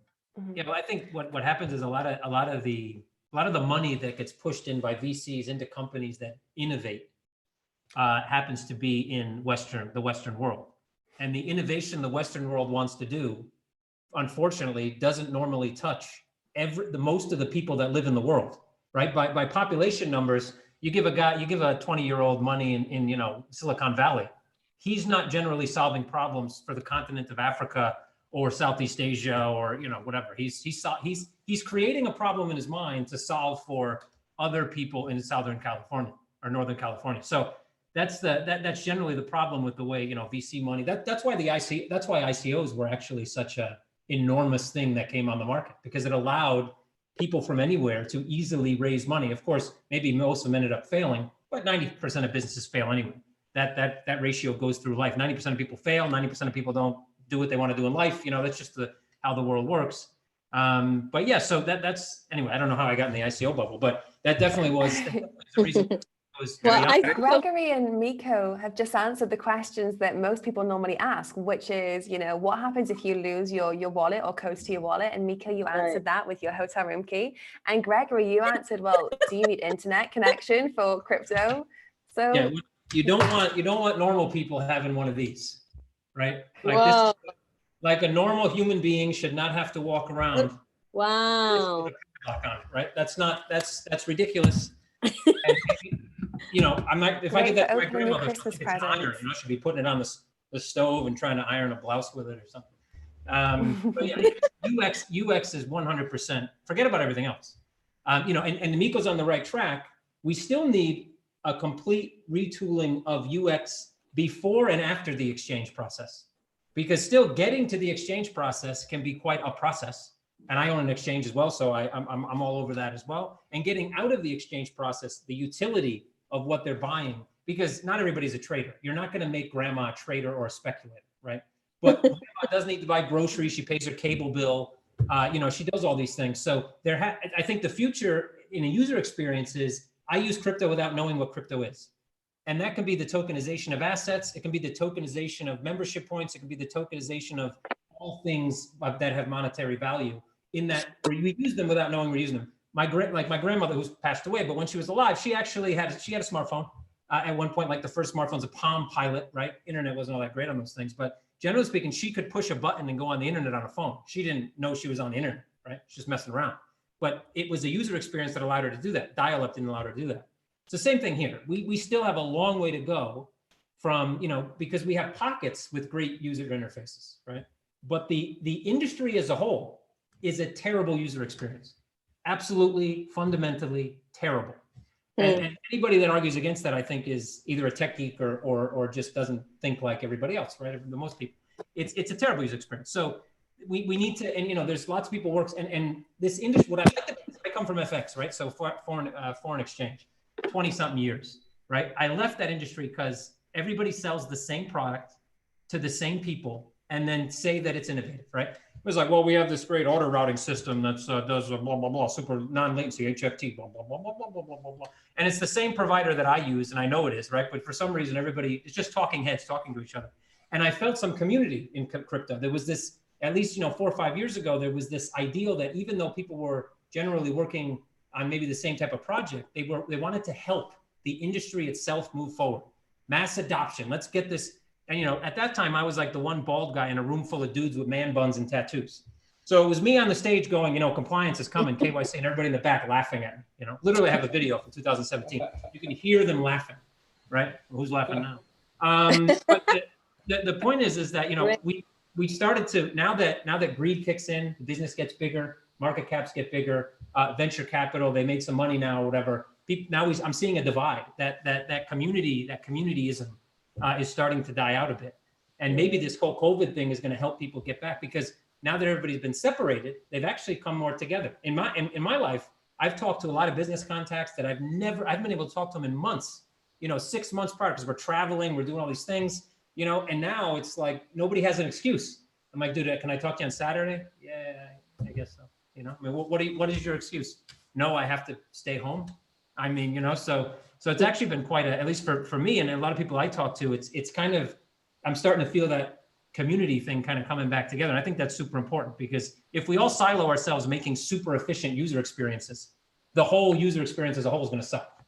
Yeah, but I think what happens is a lot of the money that gets pushed in by VCs into companies that innovate happens to be in the Western world, and the innovation the Western world wants to do, unfortunately, doesn't normally touch most of the people that live in the world, right? By population numbers, you give a 20-year-old money in you know, Silicon Valley, he's not generally solving problems for the continent of Africa or Southeast Asia or, you know, whatever. He's creating a problem in his mind to solve for other people in Southern California or Northern California. So that's generally the problem with the way, you know, VC money. That's why ICOs were actually such a enormous thing that came on the market, because it allowed people from anywhere to easily raise money. Of course, maybe most of them ended up failing, but 90% of businesses fail anyway. That ratio goes through life. 90% of people fail, 90% of people don't do what they want to do in life. You know, that's just how the world works. But yeah, so that's anyway, I don't know how I got in the ICO bubble, but that definitely was the reason. Gregory and Miko have just answered the questions that most people normally ask, which is, you know, what happens if you lose your wallet or codes to your wallet? And Miko, you answered that with your hotel room key. And Gregory, you answered, well, do you need internet connection for crypto? So yeah, you don't want normal people having one of these, right? Like wow. Like a normal human being should not have to walk around. Wow. Right? That's ridiculous. you know, I'm not, if I Great get that for from my opening your grandmother, Christmas it's an iron, presents. you know, she'd be putting it on the stove and trying to iron a blouse with it or something. But yeah, UX is 100%, forget about everything else. You know, and Miko's on the right track. We still need a complete retooling of UX before and after the exchange process, because still getting to the exchange process can be quite a process. And I own an exchange as well, so I'm all over that as well. And getting out of the exchange process, the utility of what they're buying, because not everybody's a trader. You're not going to make grandma a trader or a speculator, right? But grandma does need to buy groceries. She pays her cable bill. You know, she does all these things. So I think the future in a user experience is I use crypto without knowing what crypto is. And that can be the tokenization of assets. It can be the tokenization of membership points. It can be the tokenization of all things that have monetary value, in that we use them without knowing we're using them. My grandmother, who's passed away, but when she was alive, she actually had a smartphone. At one point, like the first smartphone's a Palm Pilot, right? Internet wasn't all that great on those things, but generally speaking, she could push a button and go on the internet on a phone. She didn't know she was on the internet, right? She's just messing around. But it was a user experience that allowed her to do that. Dial-up didn't allow her to do that. It's the same thing here. We still have a long way to go from, you know, because we have pockets with great user interfaces, right? But the industry as a whole is a terrible user experience. Absolutely, fundamentally terrible. And anybody that argues against that, I think, is either a tech geek or just doesn't think like everybody else, right? Most people, it's a terrible user experience. So we need to, and you know, there's lots of people works, and this industry. What I like I come from FX, right? So foreign exchange, 20-something years, right? I left that industry because everybody sells the same product to the same people, and then say that it's innovative, right? It was like, well, we have this great auto routing system that does blah, blah, blah, super non-latency, HFT, blah, blah, blah, blah, blah, blah, blah, blah. And it's the same provider that I use, and I know it is, right? But for some reason, everybody, it's just talking heads talking to each other. And I felt some community in crypto. There was this, at least, you know, 4 or 5 years ago, there was this ideal that even though people were generally working on maybe the same type of project, they wanted to help the industry itself move forward. Mass adoption, let's get this. And, you know, at that time, I was like the one bald guy in a room full of dudes with man buns and tattoos. So it was me on the stage going, you know, compliance is coming, KYC, and everybody in the back laughing at me. You know, literally I have a video from 2017. You can hear them laughing, right? Who's laughing now? But the point is that, you know, we started to, now that greed kicks in, the business gets bigger, market caps get bigger, venture capital, they made some money now or whatever. Now I'm seeing a divide, that communityism is starting to die out a bit. And maybe this whole COVID thing is going to help people get back, because now that everybody's been separated, they've actually come more together. In my life, I've talked to a lot of business contacts that I've been able to talk to them in months, you know, 6 months prior, because we're traveling, we're doing all these things, you know, and now it's like, nobody has an excuse. I'm like, dude, can I talk to you on Saturday? Yeah, I guess so. You know, I mean, what is your excuse? No, I have to stay home. I mean, you know, so it's actually been quite at least for me and a lot of people I talk to, it's kind of, I'm starting to feel that community thing kind of coming back together. And I think that's super important, because if we all silo ourselves making super efficient user experiences, the whole user experience as a whole is going to suck.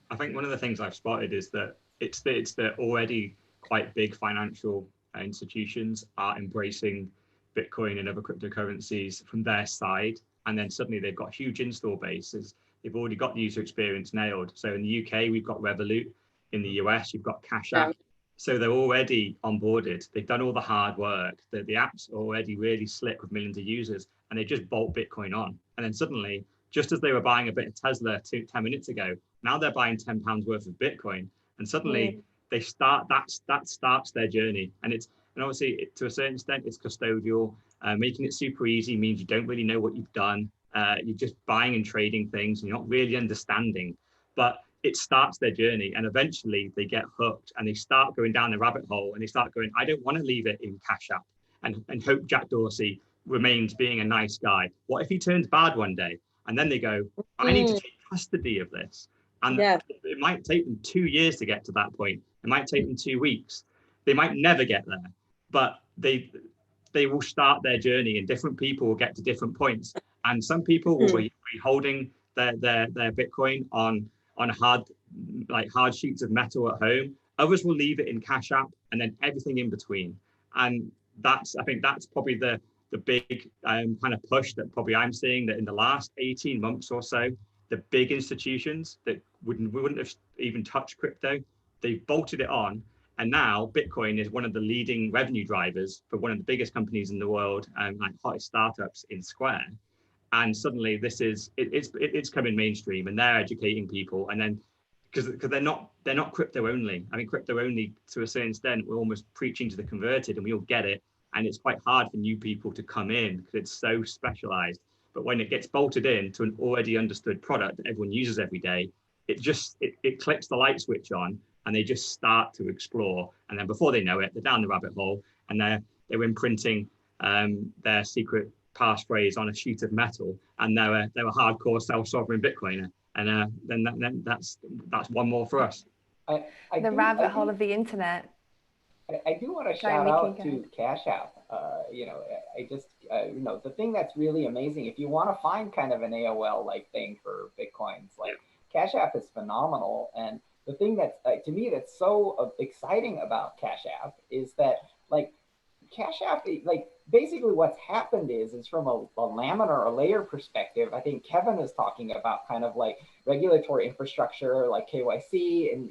I think one of the things I've spotted is that it's the already quite big financial institutions are embracing Bitcoin and other cryptocurrencies from their side. And then suddenly they've got huge install bases. They've already got the user experience nailed. So in the UK, we've got Revolut. In the US, you've got Cash App. So they're already onboarded. They've done all the hard work. The app's already really slick with millions of users, and they just bolt Bitcoin on. And then suddenly, just as they were buying a bit of Tesla 10 minutes ago, now they're buying £10 worth of Bitcoin. And suddenly they start, that starts their journey. And obviously to a certain extent, it's custodial. Making it super easy means you don't really know what you've done. You're just buying and trading things, and you're not really understanding. But it starts their journey, and eventually they get hooked and they start going down the rabbit hole, and they start going, I don't want to leave it in Cash App and hope Jack Dorsey remains being a nice guy. What if he turns bad one day? And then they go, I need to take custody of this. And it might take them 2 years to get to that point. It might take them 2 weeks. They might never get there, but they will start their journey, and different people will get to different points. And some people will be holding their Bitcoin on hard sheets of metal at home. Others will leave it in Cash App, and then everything in between. And I think that's probably the big kind of push that probably I'm seeing, that in the last 18 months or so, the big institutions that wouldn't have even touched crypto, they've bolted it on. And now Bitcoin is one of the leading revenue drivers for one of the biggest companies in the world, and like hottest startups in Square. And suddenly this is, it's coming mainstream, and they're educating people. And then because they're not crypto only. I mean, crypto only to a certain extent, we're almost preaching to the converted, and we all get it. And it's quite hard for new people to come in because it's so specialized. But when it gets bolted in to an already understood product that everyone uses every day, it clicks the light switch on, and they just start to explore. And then before they know it, they're down the rabbit hole, and they're imprinting their secret passphrase on a sheet of metal, and they're a hardcore self-sovereign Bitcoiner. And then that's one more for us. The rabbit hole of the internet. I do want to shout out to Cash App. The thing that's really amazing, if you want to find kind of an AOL-like thing for Bitcoins, like Cash App is phenomenal. And the thing that's, to me, that's so exciting about Cash App is that, like, Cash App, like, basically what's happened is from a laminar or layer perspective, I think Kevin is talking about kind of like regulatory infrastructure, like KYC and,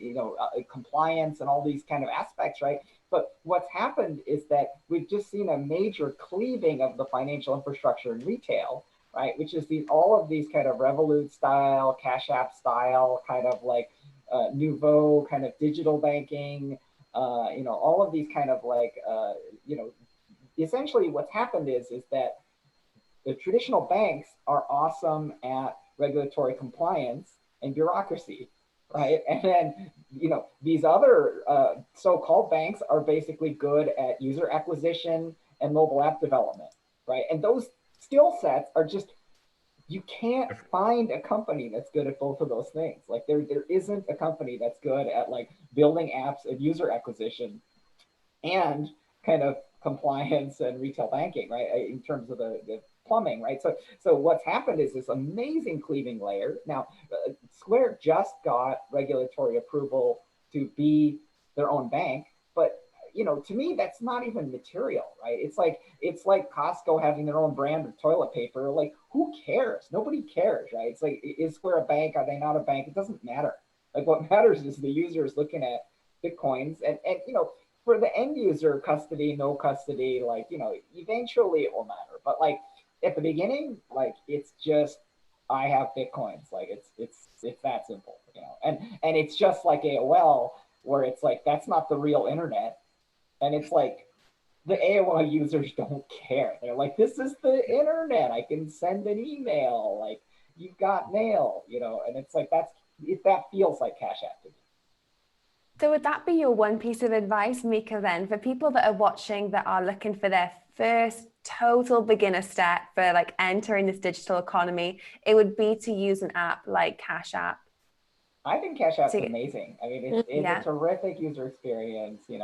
compliance and all these kind of aspects, right? But what's happened is that we've just seen a major cleaving of the financial infrastructure in retail, right? Which is all of these kind of Revolut style, Cash App style, kind of like nouveau kind of digital banking, all of these kind of like, essentially what's happened is that the traditional banks are awesome at regulatory compliance and bureaucracy, right? And then, these other so-called banks are basically good at user acquisition and mobile app development, right? And those skill sets are just, you can't find a company that's good at both of those things. Like there isn't a company that's good at like building apps and user acquisition and kind of compliance and retail banking, right? In terms of the plumbing, right? So what's happened is this amazing cleaving layer. Now, Square just got regulatory approval to be their own bank, but to me, that's not even material, right? It's like Costco having their own brand of toilet paper. Like, who cares? Nobody cares, right? It's like, is Square a bank? Are they not a bank? It doesn't matter. Like, what matters is the user is looking at Bitcoins, and for the end user, custody, no custody, like, eventually it will matter. But like at the beginning, like, it's just, I have Bitcoins. Like it's that simple, and it's just like AOL, where it's like, that's not the real internet. And it's like, the AOL users don't care. They're like, this is the internet. I can send an email. Like, you've got mail, and it's like, that feels like Cash App to me. So would that be your one piece of advice, Mika, then, for people that are watching that are looking for their first total beginner step for like entering this digital economy? It would be to use an app like Cash App. I think Cash App's amazing. I mean, it's a terrific user experience, and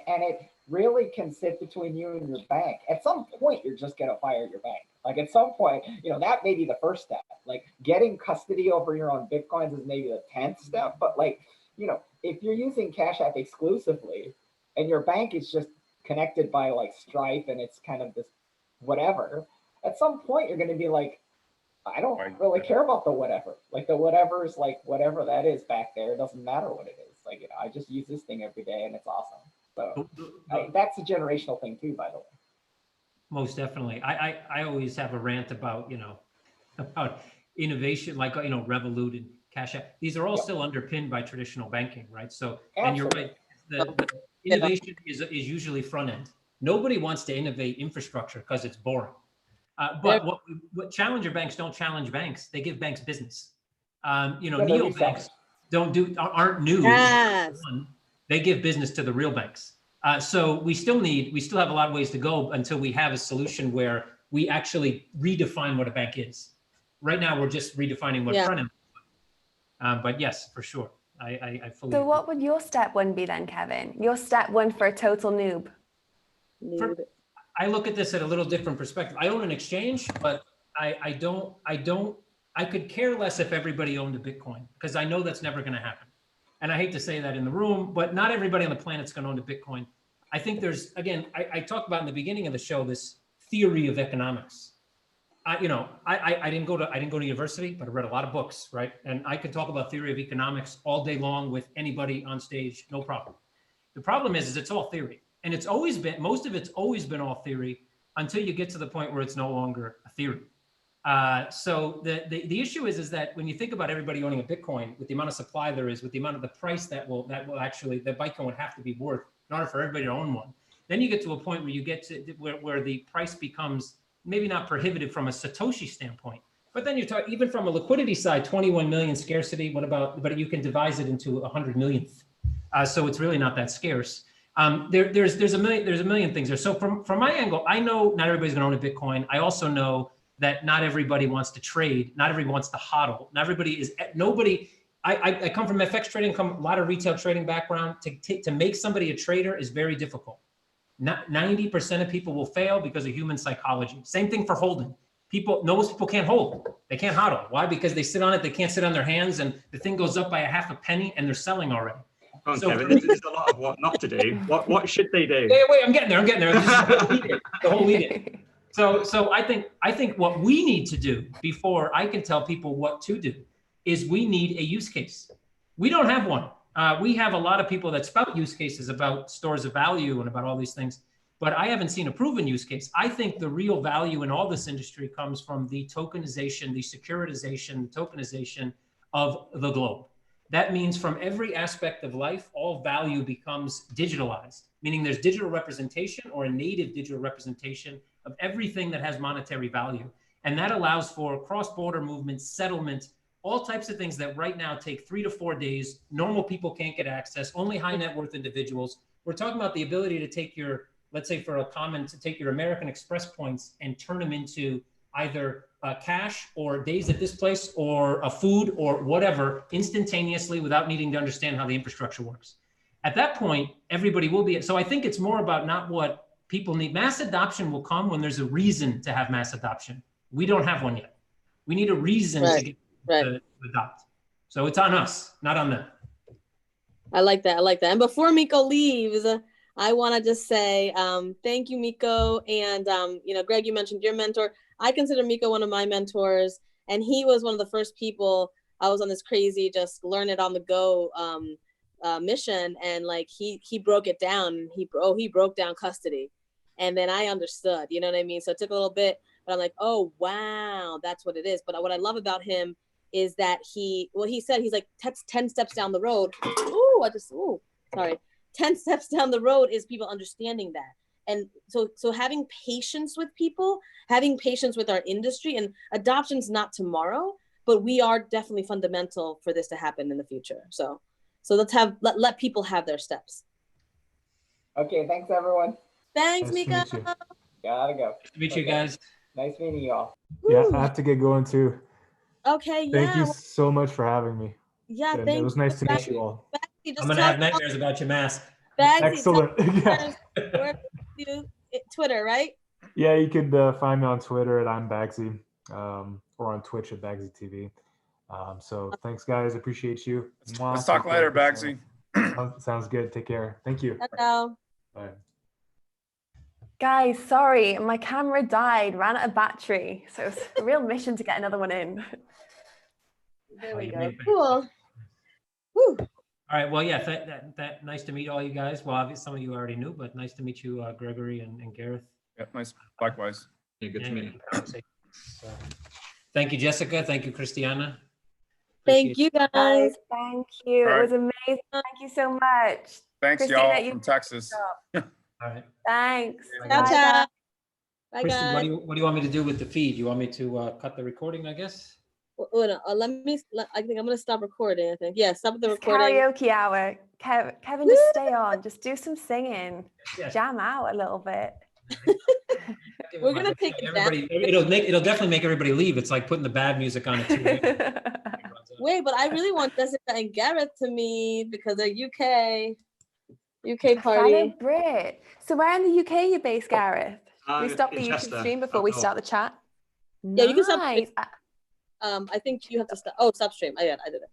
it really can sit between you and your bank. At some point, you're just going to fire your bank. Like at some point, that may be the first step. Like getting custody over your own Bitcoins is maybe the 10th step, but like, if you're using Cash App exclusively and your bank is just connected by like Stripe and it's kind of this whatever, at some point you're going to be like, I don't really care about the whatever. Like the whatever is like whatever that is back there. It doesn't matter what it is. Like, I just use this thing every day and it's awesome. So that's a generational thing too, by the way. Most definitely. I always have a rant about, about innovation, like, Revolut and Cash App. These are all still underpinned by traditional banking, right? So, and you're right, the innovation is usually front end. Nobody wants to innovate infrastructure because it's boring. But what challenger banks don't challenge banks, they give banks business. Neobanks aren't new. Yes. They give business to the real banks. So we still have a lot of ways to go until we have a solution where we actually redefine what a bank is. Right now, we're just redefining what front end. But yes, for sure, I fully. So what would your step one be then, Kevin? Your step one for a total noob? I look at this at a little different perspective. I own an exchange, but I could care less if everybody owned a Bitcoin, because I know that's never going to happen. And I hate to say that in the room, but not everybody on the planet's going to own a Bitcoin. I think there's, again, I talked about in the beginning of the show, this theory of economics. I didn't go to university, but I read a lot of books, right? And I can talk about theory of economics all day long with anybody on stage, no problem. The problem is it's all theory, and it's always been, most of it's always been all theory until you get to the point where it's no longer a theory. So the issue is that when you think about everybody owning a Bitcoin, with the amount of supply there is, with the amount of the price that will actually, the Bitcoin would have to be worth in order for everybody to own one, then you get to a point where you get to where the price becomes maybe not prohibitive from a Satoshi standpoint, but then you talk even from a liquidity side, 21 million scarcity. What about? But you can divide it into 100 millionth, so it's really not that scarce. There's a million things there. So from my angle, I know not everybody's going to own a Bitcoin. I also know that not everybody wants to trade, not everybody wants to hodl, not everybody is nobody. I come from FX trading, come a lot of retail trading background. To make somebody a trader is very difficult. 90% of people will fail because of human psychology. Same thing for holding. Most people can't hold. They can't hodl. Why? Because they sit on it. They can't sit on their hands, and the thing goes up by a half a penny, and they're selling already. Come on, so, Kevin, this is a lot of what not to do. What should they do? Wait, I'm getting there. This is the whole lead-in. So I think what we need to do before I can tell people what to do is we need a use case. We don't have one. We have a lot of people that spout use cases about stores of value and about all these things, but I haven't seen a proven use case. I think the real value in all this industry comes from the tokenization, the securitization, the tokenization of the globe. That means from every aspect of life, all value becomes digitalized, meaning there's digital representation or a native digital representation of everything that has monetary value. And that allows for cross-border movements, settlement, all types of things that right now take 3 to 4 days. Normal people can't get access, only high net worth individuals. We're talking about the ability to take your, let's say for a comment, to take your American Express points and turn them into either cash or days at this place or a food or whatever instantaneously without needing to understand how the infrastructure works. At that point, everybody will be, so I think it's more about not what people need. Mass adoption will come when there's a reason to have mass adoption. We don't have one yet. We need a reason to adopt. So it's on us, not on them. I like that. And before Miko leaves, I want to just say thank you, Miko. And, Greg, you mentioned your mentor. I consider Miko one of my mentors. And he was one of the first people. I was on this crazy, just learn it on the go mission. And like, he broke it down. He broke down custody. And then I understood, you know what I mean? So it took a little bit, but I'm like, oh, wow, that's what it is. But what I love about him is that he said, he's like 10 steps down the road. Sorry. 10 steps down the road is people understanding that. And so having patience with people, having patience with our industry, and adoption's not tomorrow, but we are definitely fundamental for this to happen in the future. So let people have their steps. Okay, thanks everyone. Thanks, Nice Mika. to meet you. Gotta go. Nice to meet you guys. Nice meeting you all. Yeah, I have to get going too. Okay, yeah. Thank you so much for having me. Yeah, And thank you. it was nice to meet you all. I'm gonna have nightmares about your mask. Excellent. Yeah. Twitter, right? Yeah, you could find me on Twitter at I'm Bagsy, or on Twitch at Bagsy TV. So thanks, guys. Appreciate you. Let's talk later, Bagsy. Sounds good. Take care. Thank you. Hello. Bye. Guys, sorry, my camera died, ran out of battery. So it's a real mission to get another one in. There we go. Cool. Woo. All right. Well, yeah, that nice to meet all you guys. Well, obviously some of you already knew, but nice to meet you, Gregory and Gareth. Yeah, nice. Likewise. Yeah, good to meet you. So, thank you, Jessica. Thank you, Christiana. Thank you, guys. Thank you. All It was amazing. Thank you so much. Thanks, Christina, y'all from Texas. All right. Thanks. Ciao, ciao. Bye, Christy, guys. what do you want me to do with the feed? You want me to cut the recording, I guess? No, I think I'm gonna stop recording. I think. Yeah, stop the It's recording. karaoke hour. Kevin, just stay on. Just do some singing. Yeah. Jam out a little bit. We're gonna take it back. It'll definitely make everybody leave. It's like putting the bad music on it. Wait, but I really want Jessica and Gareth to meet because they're UK party. Fellow Brit. So where in the UK you based, Gareth? We stop the Chester. YouTube stream before we start the chat. Yeah, you can stop. Nice. I think you have to stop. Oh, stop stream. I did it.